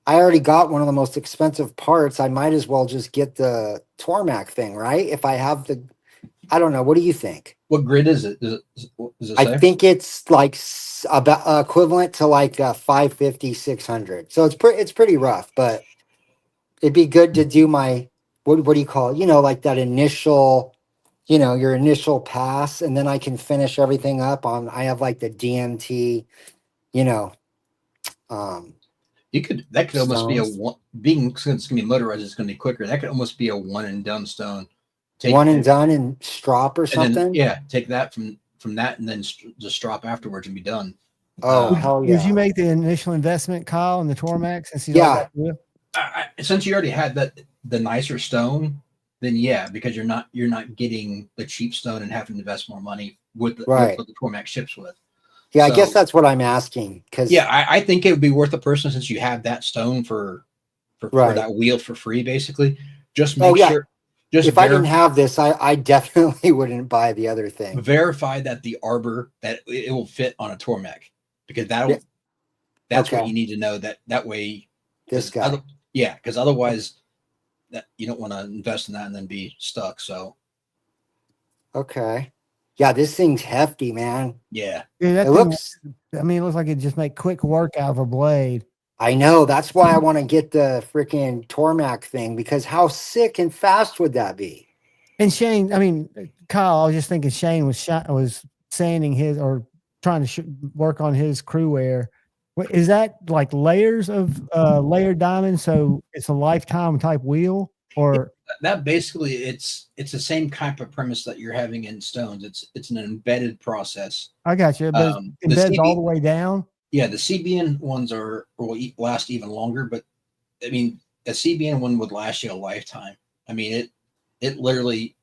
I already got one of the most expensive parts. I might as well just get the Tormac thing, right? If I have the, I don't know. What do you think? What grid is it? Does it I say? think it's like about equivalent to like 550, 600. So it's pretty rough, but it'd be good to do my, what do you call it? You know, like that initial, you know, your initial pass, and then I can finish everything up on, I have like the DMT, you know, that could almost be a stones. one, being since it's gonna be motorized, it's gonna be quicker. That could almost be a one and done stone. One and done and strop or and then, something. yeah, take that from that and then just drop afterwards and be done. Oh, hell Would you yeah. make the initial investment, Kyle, in the Tormac since he's Yeah. already got the wheel? Since you already had the nicer stone, then yeah, because you're not getting the cheap stone and having to invest more money with Right. what the Tormac ships with. Yeah, I So, guess that's what I'm asking. Because yeah, I think it would be worth a person since you have that stone for Right. that wheel for free, basically. Just Oh, make yeah. sure. Just if I didn't have this, I definitely wouldn't buy the other thing. verify that the arbor that it will fit on a Tormac, because that's Okay. what you need to know. That way, This guy. because otherwise, that you don't want to invest in that and then be stuck. So Okay. Yeah, this thing's hefty, man. yeah, Dude, that It thing, looks. I mean, it looks like it just make quick work out of a blade. I know. That's why I want to get the freaking Tormac thing, because how sick and fast would that be? And Shane, I mean, Kyle, I was just thinking Shane was sanding his or trying to work on his crew wear. Is that like layers of layered diamond? So it's a lifetime type wheel, or that basically it's the same type of premise that you're having in stones. It's an embedded process. I got you, but it embeds all the way down. Yeah, the CBN ones will last even longer, but I mean, a CBN one would last you a lifetime. I mean, it literally,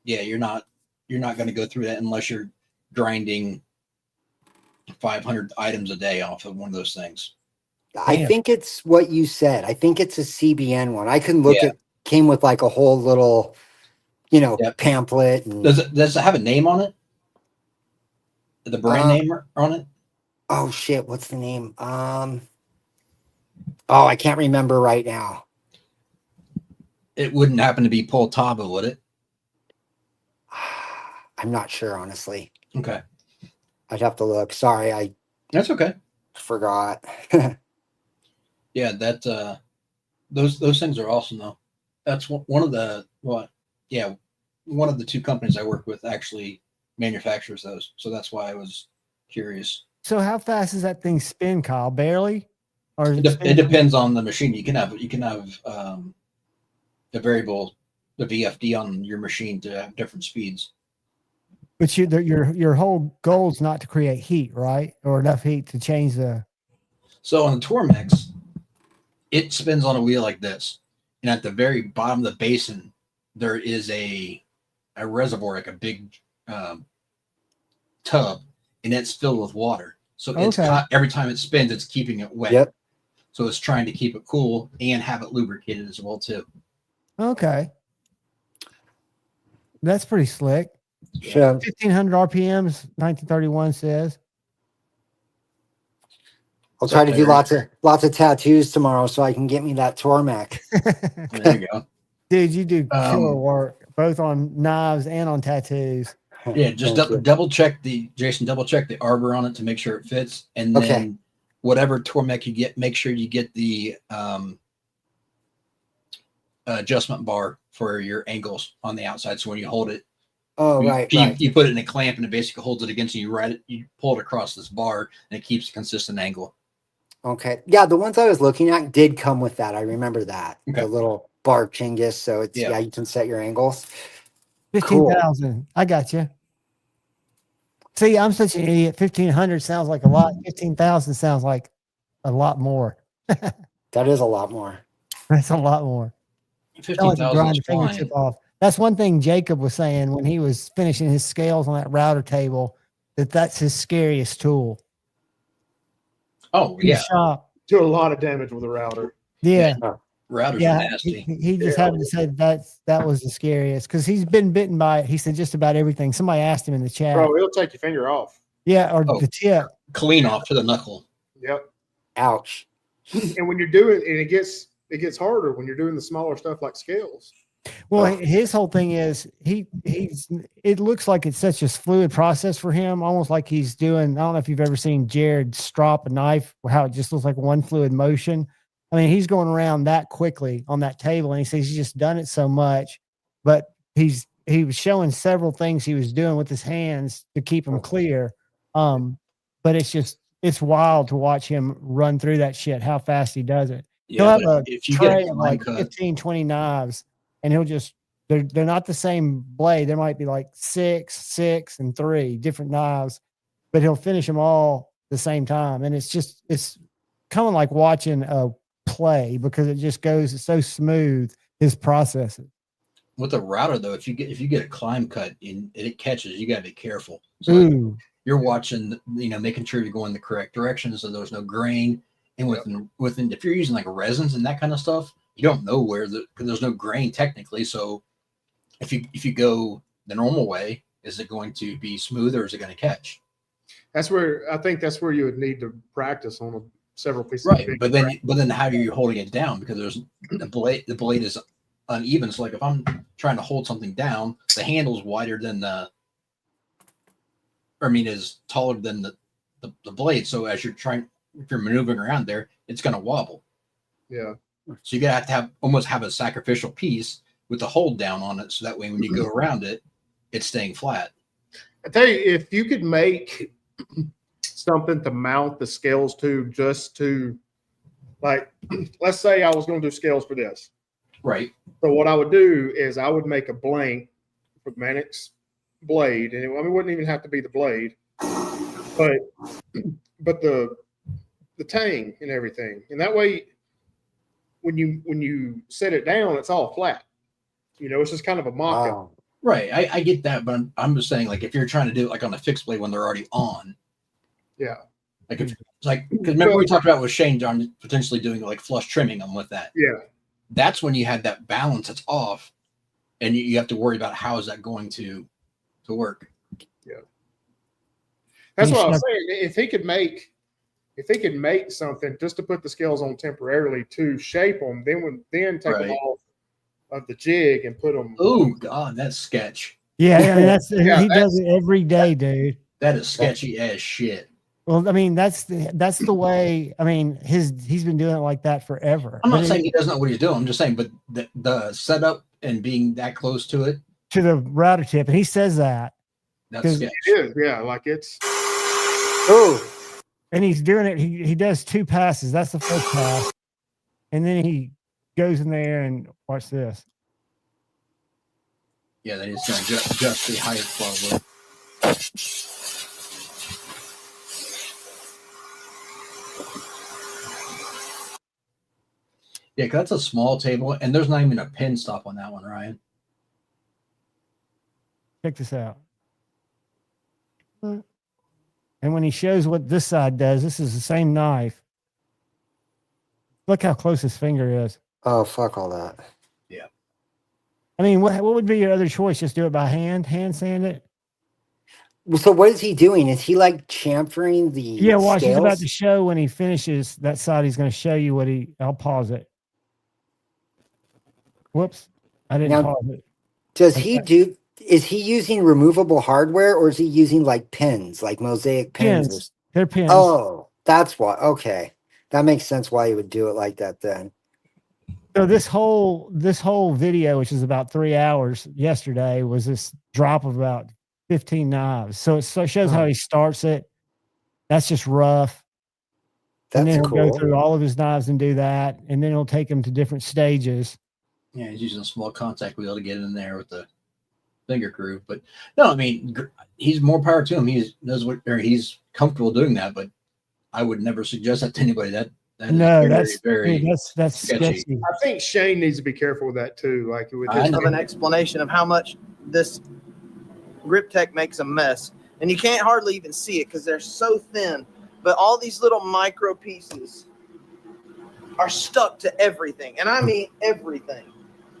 yeah, you're not going to go through that unless you're grinding 500 items a day off of one of those things. I think it's what you said. I think it's a CBN one. I can look at, came with like a whole little, you know, pamphlet. And, does it have a name on it? The brand name on it? Oh shit, what's the name? Oh, I can't remember right now. It wouldn't happen to be Poltava, would it? I'm not sure, honestly. Okay. I'd have to look. Sorry, That's okay. Forgot. Yeah, that those things are awesome though. That's one of the one of the two companies I work with actually manufactures those. So that's why I was curious. So how fast does that thing spin, Kyle? Barely, or It depends on the machine. You can have a variable, the VFD on your machine to have different speeds. But your whole goal is not to create heat, right? Or enough heat to change the. So on the Tormex, it spins on a wheel like this, and at the very bottom of the basin, there is a reservoir, like a big tub, and it's filled with water. So it's every time it spins, it's keeping it wet. Yep. So it's trying to keep it cool and have it lubricated as well too. Okay. That's pretty slick. Sure. 1,500 RPMs, 1931 says. I'll try to do lots of tattoos tomorrow so I can get me that Tormac. There you go. Dude, you do killer work, both on knives and on tattoos. Yeah, just double check the arbor on it to make sure it fits, and then whatever Tormac you get, make sure you get the adjustment bar for your angles on the outside. So when you hold it, you put it in a clamp and it basically holds it against you. You pull it across this bar and it keeps a consistent angle. Okay. Yeah, the ones I was looking at did come with that. I remember that. Okay. The little bar chingus. So it's you can set your angles. 15,000. Cool. I got you. See, I'm such an idiot. 1,500 sounds like a lot. 15,000 sounds like a lot more. That is a lot more. That's a lot more. 15,000 is fine. off. That's one thing Jacob was saying when he was finishing his scales on that router table, that's his scariest tool. Oh, In the yeah. shop. Do a lot of damage with a router. Yeah. Routers Yeah. are nasty. He just happened to say that was the scariest because he's been bitten by it. He said just about everything. Somebody asked him in the chat. Bro, it'll take your finger off. Yeah, or the tip. Clean off to the knuckle. Yep. Ouch. And when you're doing, and it gets harder when you're doing the smaller stuff like scales. Well, his whole thing is he's it looks like it's such a fluid process for him, almost like he's doing. I don't know if you've ever seen Jared strop a knife, how it just looks like one fluid motion. I mean, he's going around that quickly on that table, and he says he's just done it so much. But he was showing several things he was doing with his hands to keep them clear. But it's wild to watch him run through that shit, how fast he does it. Yeah, He'll have a if you get tray a of like cut, 15, 20 knives, and he'll just they're not the same blade. There might be like 6, and 3 different knives, but he'll finish them all the same time. And it's kind of like watching a play because it just goes so smooth, his processes. with a router though, if you get a climb cut and it catches, you gotta be careful. So like, you're watching, making sure you're going the correct direction so there's no grain. And within if you're using like resins and that kind of stuff, you don't know where because there's no grain technically. So if you go the normal way, is it going to be smooth or is it going to catch? That's where I think you would need to practice on several pieces. Right, but then how are you holding it down? Because there's the blade is uneven. So like if I'm trying to hold something down, the handle's wider than is taller than the blade. So as if you're maneuvering around there, it's going to wobble. Yeah. So you have to almost have a sacrificial piece with the hold down on it, so that way when you go around it, it's staying flat. I tell you, if you could make something to mount the scales to, just to, like, let's say I was going to do scales for this. Right. So what I would do is I would make a blank for Manic's blade, and it wouldn't even have to be the blade, but the tang and everything, and that way, when you set it down, it's all flat. It's just kind of a mock-up. Wow. Right. I get that, but I'm just saying, like, if you're trying to do it like on a fixed blade when they're already on. Yeah. Like because remember we talked about with Shane John potentially doing like flush trimming them with that. Yeah. That's when you had that balance that's off, and you have to worry about how is that going to work. Yeah. That's what I was saying. If he could make something just to put the scales on temporarily to shape them, then take them off of the jig and put them. Oh God, that's sketch. Yeah, I mean, he does it every day, dude. That is sketchy as shit. Well, I mean, that's the way. I mean, he's been doing it like that forever. I'm not saying he doesn't know what he's doing. I'm just saying, but the setup and being that close to it, to the router tip, and he says that. That's sketch. It is, yeah. Like it's. Oh. And he's doing it. He does 2 passes. That's the first pass, and then he goes in there and watch this. Yeah, then he's going to adjust the height probably. Yeah, because that's a small table, and there's not even a pin stop on that one, Ryan. Check this out. And when he shows what this side does, this is the same knife. Look how close his finger is. Oh, fuck all that. Yeah. I mean, what would be your other choice? Just do it by hand sand it? So what is he doing? Is he like chamfering the Yeah, watch. scales? He's about to show when he finishes that side. He's going to show you what I'll pause it. Whoops. I didn't pause it. Is he using removable hardware or is he using like pins, like mosaic pins? They're pins. Oh, that's why. Okay. That makes sense why he would do it like that then. So this whole video, which is about 3 hours yesterday, was this drop of about 15 knives. So it shows how he starts it. That's just rough. And then he'll go through all of his knives and do that. And then he'll take them to different stages. Yeah, he's using a small contact wheel to get in there with the finger groove. But no, I mean, he's more power to him. He's comfortable doing that, but I would never suggest that to anybody. That is No, that's sketchy. sketchy. I think Shane needs to be careful with that too. Like with Just of an explanation of how much this grip tech makes a mess. And you can't hardly even see it because they're so thin. But all these little micro pieces are stuck to everything. And I mean everything.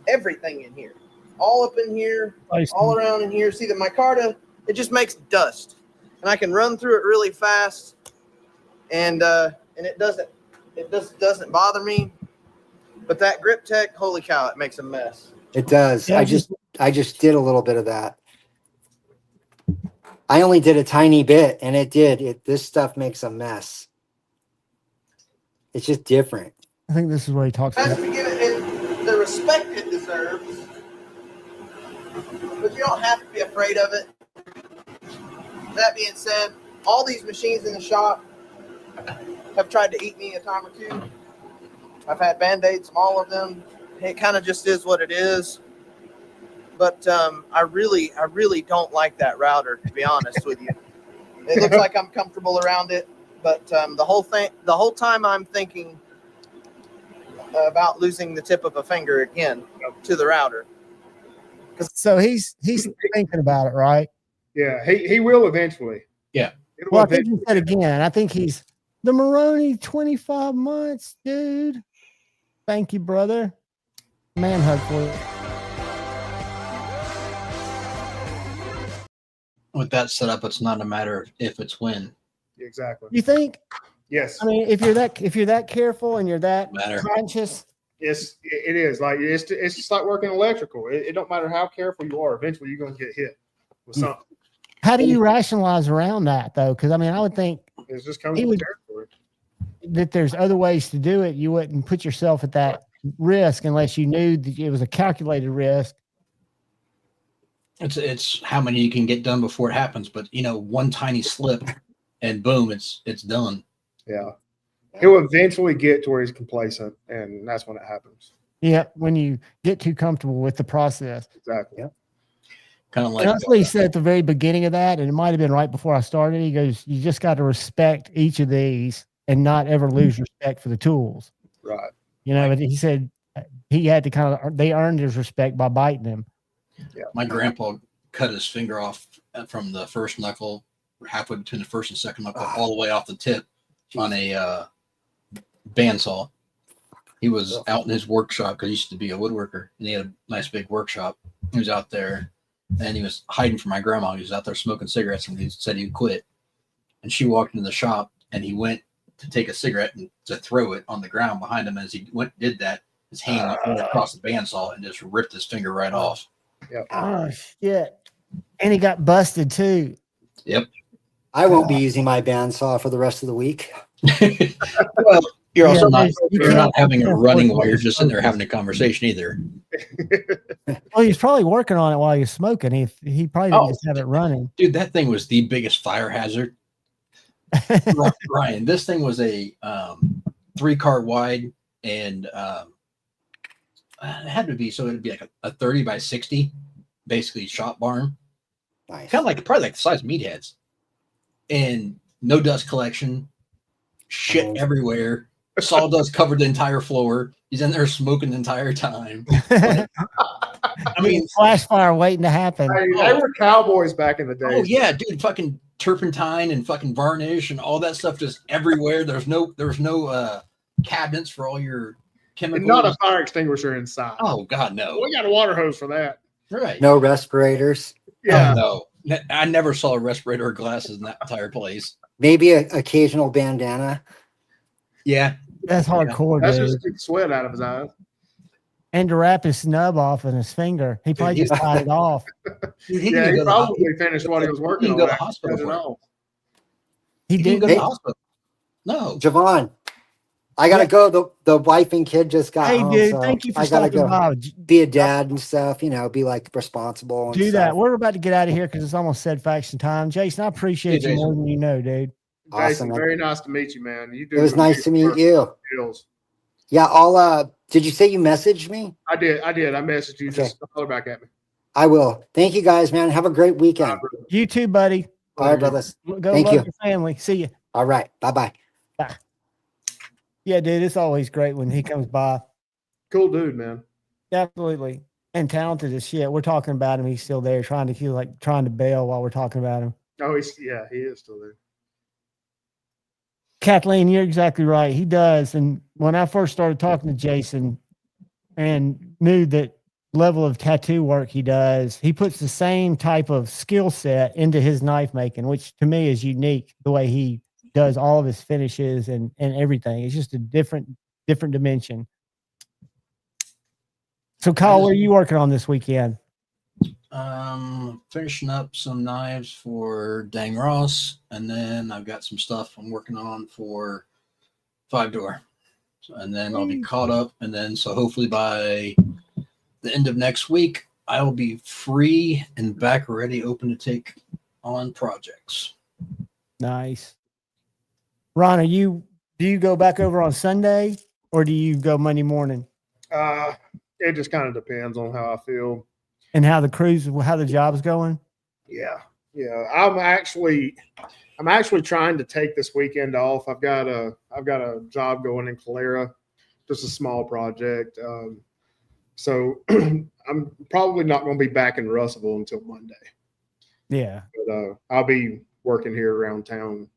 Everything in here. All up in here, all around in here. See the micarta, it just makes dust. And I can run through it really fast. And it doesn't bother me. But that grip tech, holy cow, it makes a mess. It does. Yeah, I just did a little bit of that. I only did a tiny bit, and this stuff makes a mess. It's just different. I think this is what he talks Has about. to give it the respect it deserves. But you don't have to be afraid of it. That being said, all these machines in the shop have tried to eat me a time or two. I've had Band-Aids from all of them. It kind of just is what it is. But I really don't like that router, to be honest with you. It looks like I'm comfortable around it, but the whole time I'm thinking about losing the tip of a finger again to the router. So he's thinking about it, right? Yeah, he will eventually. Yeah. Well, I think he said again. I think he's the Maroney 25 months, dude. Thank you, brother. Man hug for you. With that setup, it's not a matter of if, it's when. Exactly. You think? Yes. I mean, if you're that careful and you're that Matter. conscious, it is like it's just like working electrical. It don't matter how careful you are. Eventually, you're going to get hit with something. how do you rationalize around that though? Because I mean, I would think It's just coming with territory. that there's other ways to do it. You wouldn't put yourself at that risk unless you knew that it was a calculated risk. It's how many you can get done before it happens, but one tiny slip and boom, it's done. Yeah. He'll eventually get to where he's complacent, and that's when it happens. Yeah, when you get too comfortable with the process. Exactly. Yep. Kind of like And that's what he said at the very beginning of that, and it might have been right before I started. He goes, "You just got to respect each of these and not ever lose respect for the tools." Right. But he said he had to they earned his respect by biting him. Yeah. My grandpa cut his finger off from the first knuckle, halfway between the first and second knuckle, all the way off the tip on a bandsaw. He was out in his workshop because he used to be a woodworker, and he had a nice big workshop. He was out there, and he was hiding from my grandma. He was out there smoking cigarettes, and he said he'd quit. And she walked into the shop, and he went to take a cigarette and to throw it on the ground behind him. As he did that, his hand went across the bandsaw and just ripped his finger right off. Yep. Oh shit! And he got busted too. Yep. I won't be using my bandsaw for the rest of the week. Well, you're also not you're not having it running while you're just sitting there having a conversation either. Well, he's probably working on it while you're smoking. He probably didn't just have it running. Dude, that thing was the biggest fire hazard. Ryan, this thing was a 3-cart wide, and it had to be, so it'd be like a 30 by 60, basically shop barn. Nice. Kind of probably like the size of meatheads. And no dust collection, shit everywhere. Sawdust covered the entire floor. He's in there smoking the entire time. But, I mean, flash fire waiting to happen. They were cowboys back in the day. Oh yeah, dude, fucking turpentine and fucking varnish and all that stuff just everywhere. There's no cabinets for all your chemicals. And not a fire extinguisher inside. Oh God, no. We got a water hose for that. Right. No respirators. Yeah. Oh, no. I never saw a respirator or glasses in that entire place. Maybe an occasional bandana. Yeah. That's hardcore, That's dude. just took sweat out of his eyes. And to wrap his snub off in his finger. He probably just tied it off. Dude, He probably finished what he was working on. Go to the hospital for it. He didn't go to the hospital. No. Javon, I gotta go. The wife and kid just got Hey, home. dude, so thank you for I gotta stopping by. be a dad and stuff. Be like responsible. And Do stuff. that. We're about to get out of here because it's almost said faction time. Jason, I appreciate Hey, you Jason. more than you know, dude. Awesome, Jason, man. very nice to meet you, man. You do. It was nice to meet you. Deals. Yeah, I'll. Did you say you messaged me? I did. I messaged you. Just holler back at me. I will. Thank you, guys, man. Have a great weekend. You too, buddy. All right, brothers. Go Thank love you. your family. See you. All right. Bye-bye. Bye. Yeah, dude, it's always great when he comes by. Cool dude, man. Absolutely. And talented as shit. We're talking about him. He's still there trying to bail while we're talking about him. Oh, he is still there. Kathleen, you're exactly right. He does. And when I first started talking to Jason and knew that level of tattoo work he does, he puts the same type of skill set into his knife making, which to me is unique, the way he does all of his finishes and everything. It's just a different dimension. So Kyle, what are you working on this weekend? Finishing up some knives for Dang Ross, and then I've got some stuff I'm working on for 5-door. And then I'll be caught up, and then so hopefully by the end of next week, I will be free and back ready, open to take on projects. Nice. Ron, do you go back over on Sunday or do you go Monday morning? It just kind of depends on how I feel and how the job's going. Yeah. I'm actually trying to take this weekend off. I've got a job going in Calera, just a small project. So I'm probably not going to be back in Russellville until Monday. Yeah. But I'll be working here around town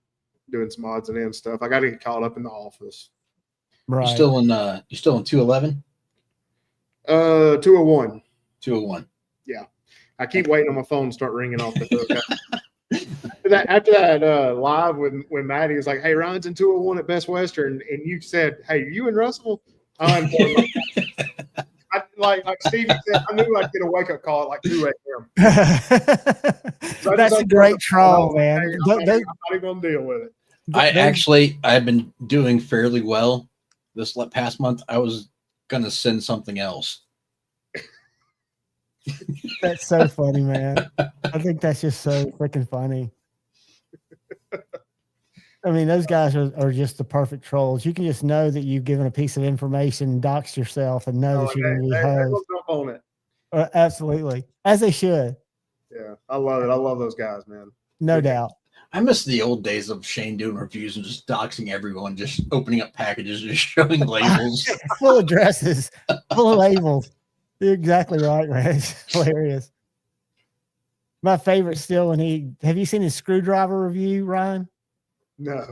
doing some odds and ends stuff. I got to get caught up in the office. Right. You still in 211? 201. 201. Yeah. I keep waiting on my phone to start ringing off the hook. After that live when Maddie was like, "Hey, Ryan's in 201 at Best Western," and you said, "Hey, are you in Russellville?" Like Stevie said, I knew I'd get a wake up call at like 2 a.m. So that's a great troll, man. I'm not even going to deal with it. I've been doing fairly well this past month. I was going to send something else. That's so funny, man. I think that's just so freaking funny. I mean, those guys are just the perfect trolls. You can just know that you've given a piece of information and doxed yourself and know that you're going to be hosed. On it. Absolutely. As they should. Yeah, I love it. I love those guys, man. No doubt. I miss the old days of Shane doing reviews and just doxing everyone, just opening up packages, just showing labels. Full addresses, full of labels. You're exactly right, man. It's hilarious. My favorite still have you seen his screwdriver review, Ryan? No.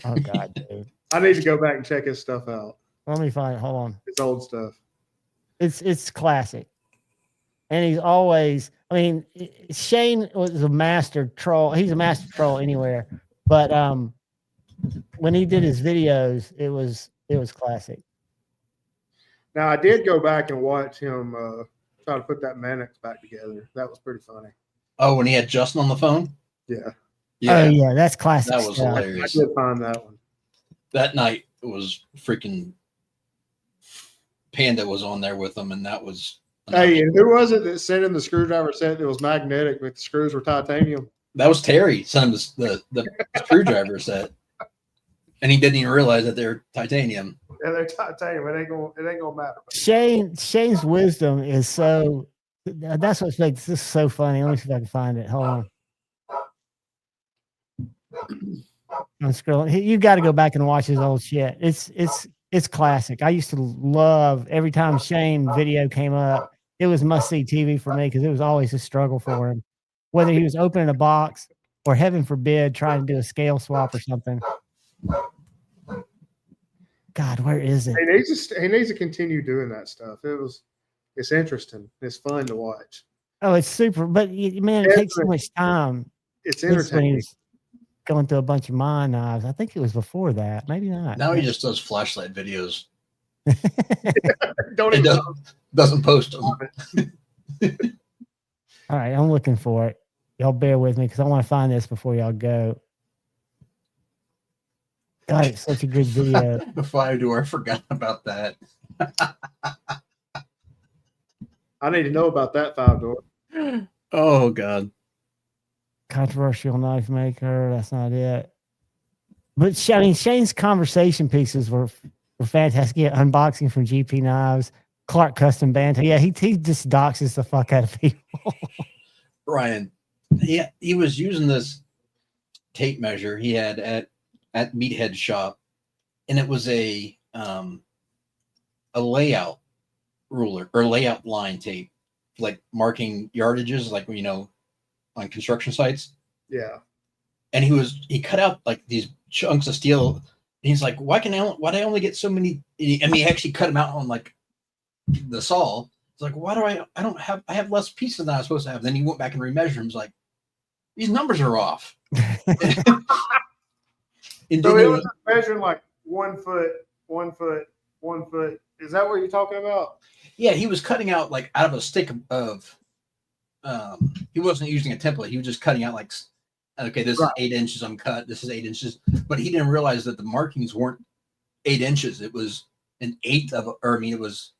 Oh God, dude. I need to go back and check his stuff out. Let me find it. Hold on. His old stuff. It's classic. And he's always, I mean, Shane was a master troll. He's a master troll anywhere. But when he did his videos, it was classic. Now I did go back and watch him try to put that Mannix back together. That was pretty funny. Oh, when he had Justin on the phone? Yeah. Oh yeah, that's classic. That was hilarious. I did find that one. That night it was freaking Panda was on there with them, and that was. Hey, and who was it that sent in the screwdriver set that was magnetic, but the screws were titanium? That was Terry sent him the screwdriver set, and he didn't even realize that they're titanium. Yeah, they're titanium. It ain't gonna matter. Shane's wisdom is so. That's what makes this so funny. Let me see if I can find it. Hold on. I'm scrolling. You got to go back and watch his old shit. It's classic. I used to love every time Shane video came up. It was must see TV for me because it was always a struggle for him, whether he was opening a box or heaven forbid trying to do a scale swap or something. God, where is it? He needs to continue doing that stuff. It's interesting. It's fun to watch. Oh, it's super, but man, it takes so much time. It's entertaining. Going through a bunch of mine knives. I think it was before that. Maybe not. Now he just does flashlight videos. Doesn't post them. All right, I'm looking for it. Y'all bear with me because I want to find this before y'all go. God, it's such a good video. The 5-door, I forgot about that. I need to know about that 5-door. Oh God. Controversial knife maker. That's not it. But Shane's conversation pieces were fantastic. Yeah, unboxing from GP Knives, Clark Custom Band. Yeah, he just doxes the fuck out of people. Ryan, he was using this tape measure he had at Meathead Shop, and it was a layout ruler or layout line tape, like marking yardages, like on construction sites. Yeah. And he cut out like these chunks of steel. And he's like, why do I only get so many? He actually cut them out on like the saw. It's like, why do I have less pieces than I was supposed to have? Then he went back and remeasured them. He's like, these numbers are off. And so it was just measuring like 1 foot, 1 foot, 1 foot. Is that what you're talking about? Yeah, he was cutting out like out of a stick of. He wasn't using a template. He was just cutting out like, okay, this is 8 inches uncut. This is 8 inches, but he didn't realize that the markings weren't 8 inches. It was it was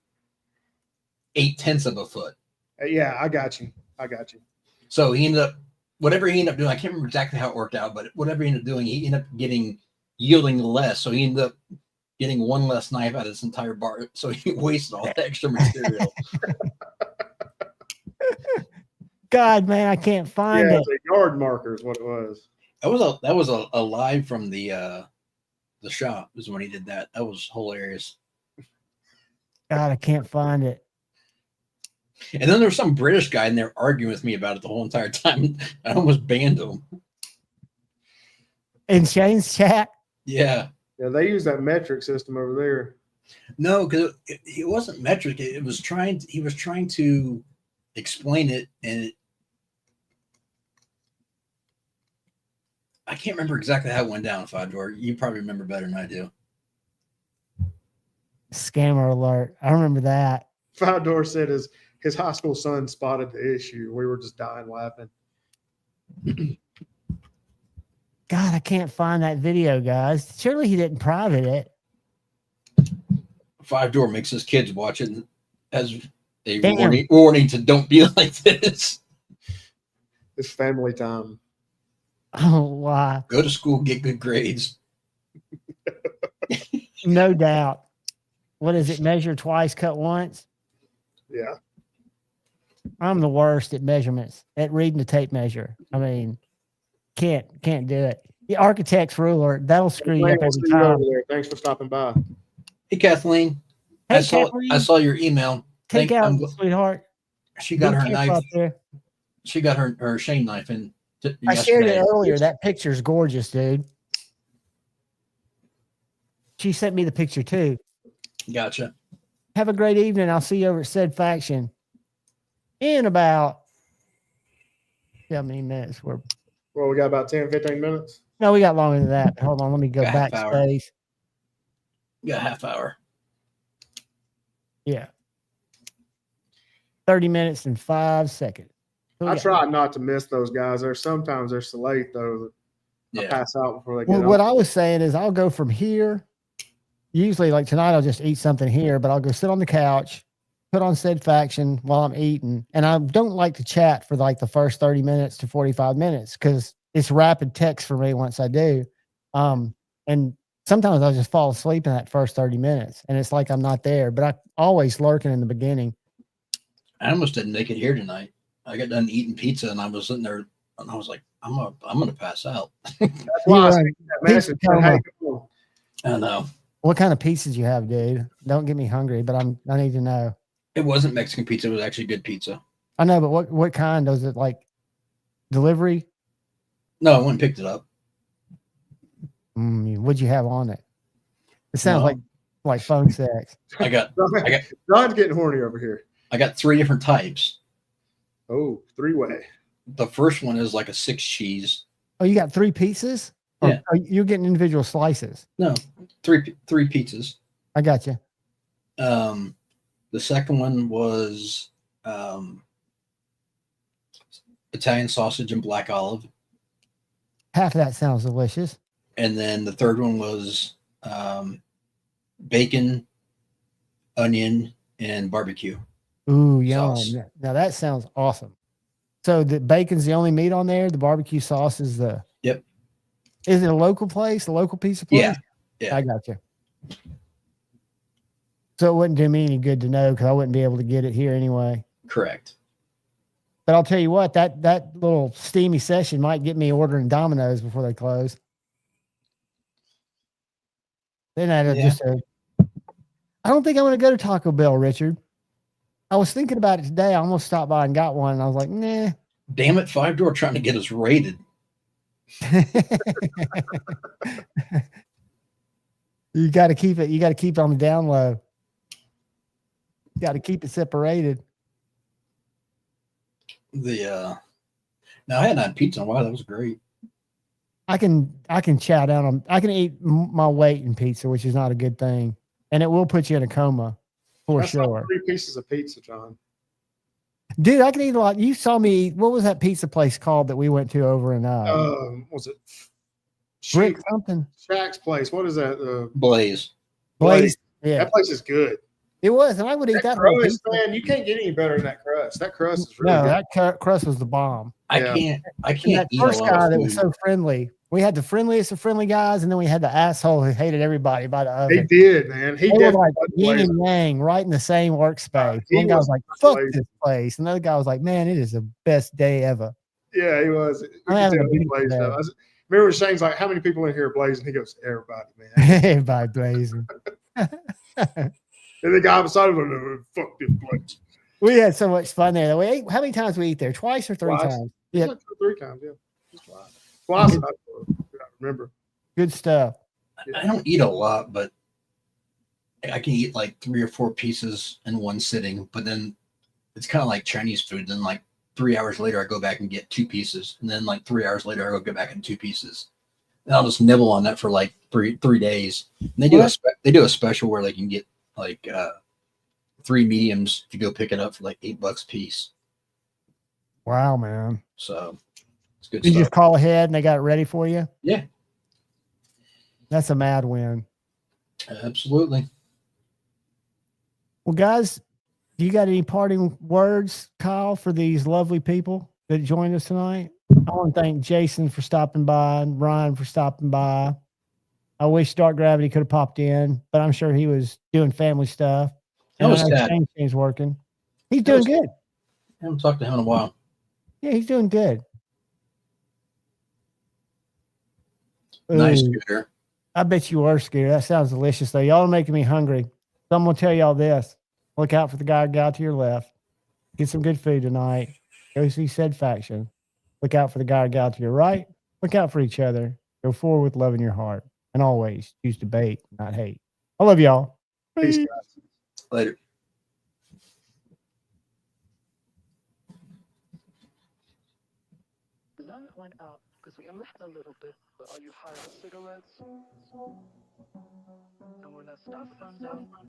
8/10 of a foot. Yeah, I got you. So he ended up, whatever he ended up doing, I can't remember exactly how it worked out, but whatever he ended up doing, he ended up yielding less. So he ended up getting one less knife out of this entire bar. So he wasted all that extra material. God, man, I can't find it. The yard marker is what it was. That was a live from the shop is when he did that. That was hilarious. God, I can't find it. And then there was some British guy in there arguing with me about it the whole entire time. I almost banned him. In Shane's chat? Yeah. Yeah, they use that metric system over there. No, because it wasn't metric. He was trying to explain it, and I can't remember exactly how it went down, Fodor. You probably remember better than I do. Scammer alert. I remember that. Fodor said his high school son spotted the issue. We were just dying laughing. God, I can't find that video, guys. Surely he didn't private it. Fodor makes his kids watch it as a warning to don't be like this. It's family time. Oh, wow. Go to school, get good grades. No doubt. What is it? Measure twice, cut once? Yeah. I'm the worst at measurements, at reading the tape measure. I mean, can't do it. The architect's ruler, that'll screw you up every time. Thanks for stopping by. Hey, Kathleen. Hey, I saw your email. Take out, sweetheart. She got her knife. She got her Shane knife in. I shared it earlier. That picture's gorgeous, dude. She sent me the picture too. Gotcha. Have a great evening. I'll see you over at said faction in about how many minutes? Well, we got about 10, 15 minutes. No, we got longer than that. Hold on, let me go backspace. You got a half hour. Yeah. 30 minutes and 5 seconds. I try not to miss those guys. Sometimes they're so late though that I pass out before they get what I was saying is I'll go from here. Usually, like tonight, I'll just eat something here, but I'll go sit on the couch, put on said faction while I'm eating. And I don't like to chat for like the first 30 minutes to 45 minutes because it's rapid text for me once I do. And sometimes I'll just fall asleep in that first 30 minutes and it's like I'm not there, but I always lurking in the beginning. I almost didn't make it here tonight. I got done eating pizza and I was sitting there and I was like, I'm gonna pass out. That's why I sent that message. I know. What kind of pizzas you have, dude? Don't get me hungry, but I need to know. It wasn't Mexican pizza. It was actually good pizza. I know, but what kind? Was it like delivery? No, I went and picked it up. What'd you have on it? It sounds like phone sex. I got John's getting horny over here. I got 3 different types. Oh, 3-way. The first one is like a 6 cheese. Oh, you got 3 pieces? Yeah. Or you're getting individual slices? No, three pizzas. I got you. The second one was Italian sausage and black olive. Half of that sounds delicious. And then the third one was bacon, onion, and barbecue. Ooh, yum. Now that sounds awesome. So the bacon's the only meat on there. The barbecue sauce is the... Yep. Is it a local place? A local pizza place? Yeah. I got you. So it wouldn't do me any good to know because I wouldn't be able to get it here anyway. Correct. But I'll tell you what, that little steamy session might get me ordering Domino's before they close. Then I just I don't think I'm going to go to Taco Bell, Richard. I was thinking about it today. I almost stopped by and got one. And I was like, nah. Damn it, 5 Door trying to get us rated. You got to keep it. You got to keep it on the down low. You got to keep it separated. Now I hadn't had pizza in a while. That was great. I can chow down on. I can eat my weight in pizza, which is not a good thing, and it will put you in a coma for That's sure. like 3 pieces of pizza, John. Dude, I can eat a lot. You saw me. What was that pizza place called that we went to over in Was it Brick something? Shaq's place? What is that? Blaze. Blaze. Yeah, that place is good. it was, and I would eat that whole Crust, pizza. man, you can't get any better than that crust. That crust is really No, good. that crust was the bomb. I Yeah. can't And that eat first a lot guy of that was food. so friendly. We had the friendliest of friendly guys, and then we had the asshole who hated everybody by the He oven. did, man. He They were definitely like wasn't yin Blaze. and yang, right in the same workspace. He One guy was was like, not "Fuck Blaze. this place," and the other guy was like, "Man, it is the best day ever." Yeah, he was. You I'm could having tell a he beat blazed today. up. Remember Shane's like, how many people in here are blazing? He goes, everybody, man. Everybody blazing. And the guy beside him was like, fuck this place. We had so much fun there. We ate, how many times we eat there? Twice or three Twice. times? Yeah, Yeah, 2 or 3 times, yeah. Just twice. Twice, I remember. good stuff. I don't eat a lot, but I can eat like 3 or 4 pieces in one sitting. But then it's kind of like Chinese food. Then like 3 hours later, I go back and get 2 pieces, and then like 3 hours later, I go get back and 2 pieces. And I'll just nibble on that for like three days. And they do a special where they can get like 3 mediums if you go pick it up for like $8 a piece. Wow, man. So it's good You stuff. just call ahead and they got it ready for you? Yeah, That's a mad win. absolutely. Well, guys, you got any parting words, Kyle, for these lovely people that joined us tonight? I want to thank Jason for stopping by and Ryan for stopping by. I wish Dark Gravity could have popped in, but I'm sure he was doing family stuff. How was I know Ted? Shane's working. He's doing good. I haven't talked to him in a while. Yeah, he's doing good. Nice, Ooh, Scooter. I bet you were, Scooter. That sounds delicious, though. Y'all are making me hungry. So I'm going to tell y'all this. Look out for the guy or gal to your left. Get some good food tonight. Go see said faction. Look out for the guy or gal to your right. Look out for each other. Go forward with love in your heart. And always choose debate, not hate. I love y'all. Peace, guys. Later. The light went out because we left a little bit, but are you high on cigarettes? And when that stuff runs out,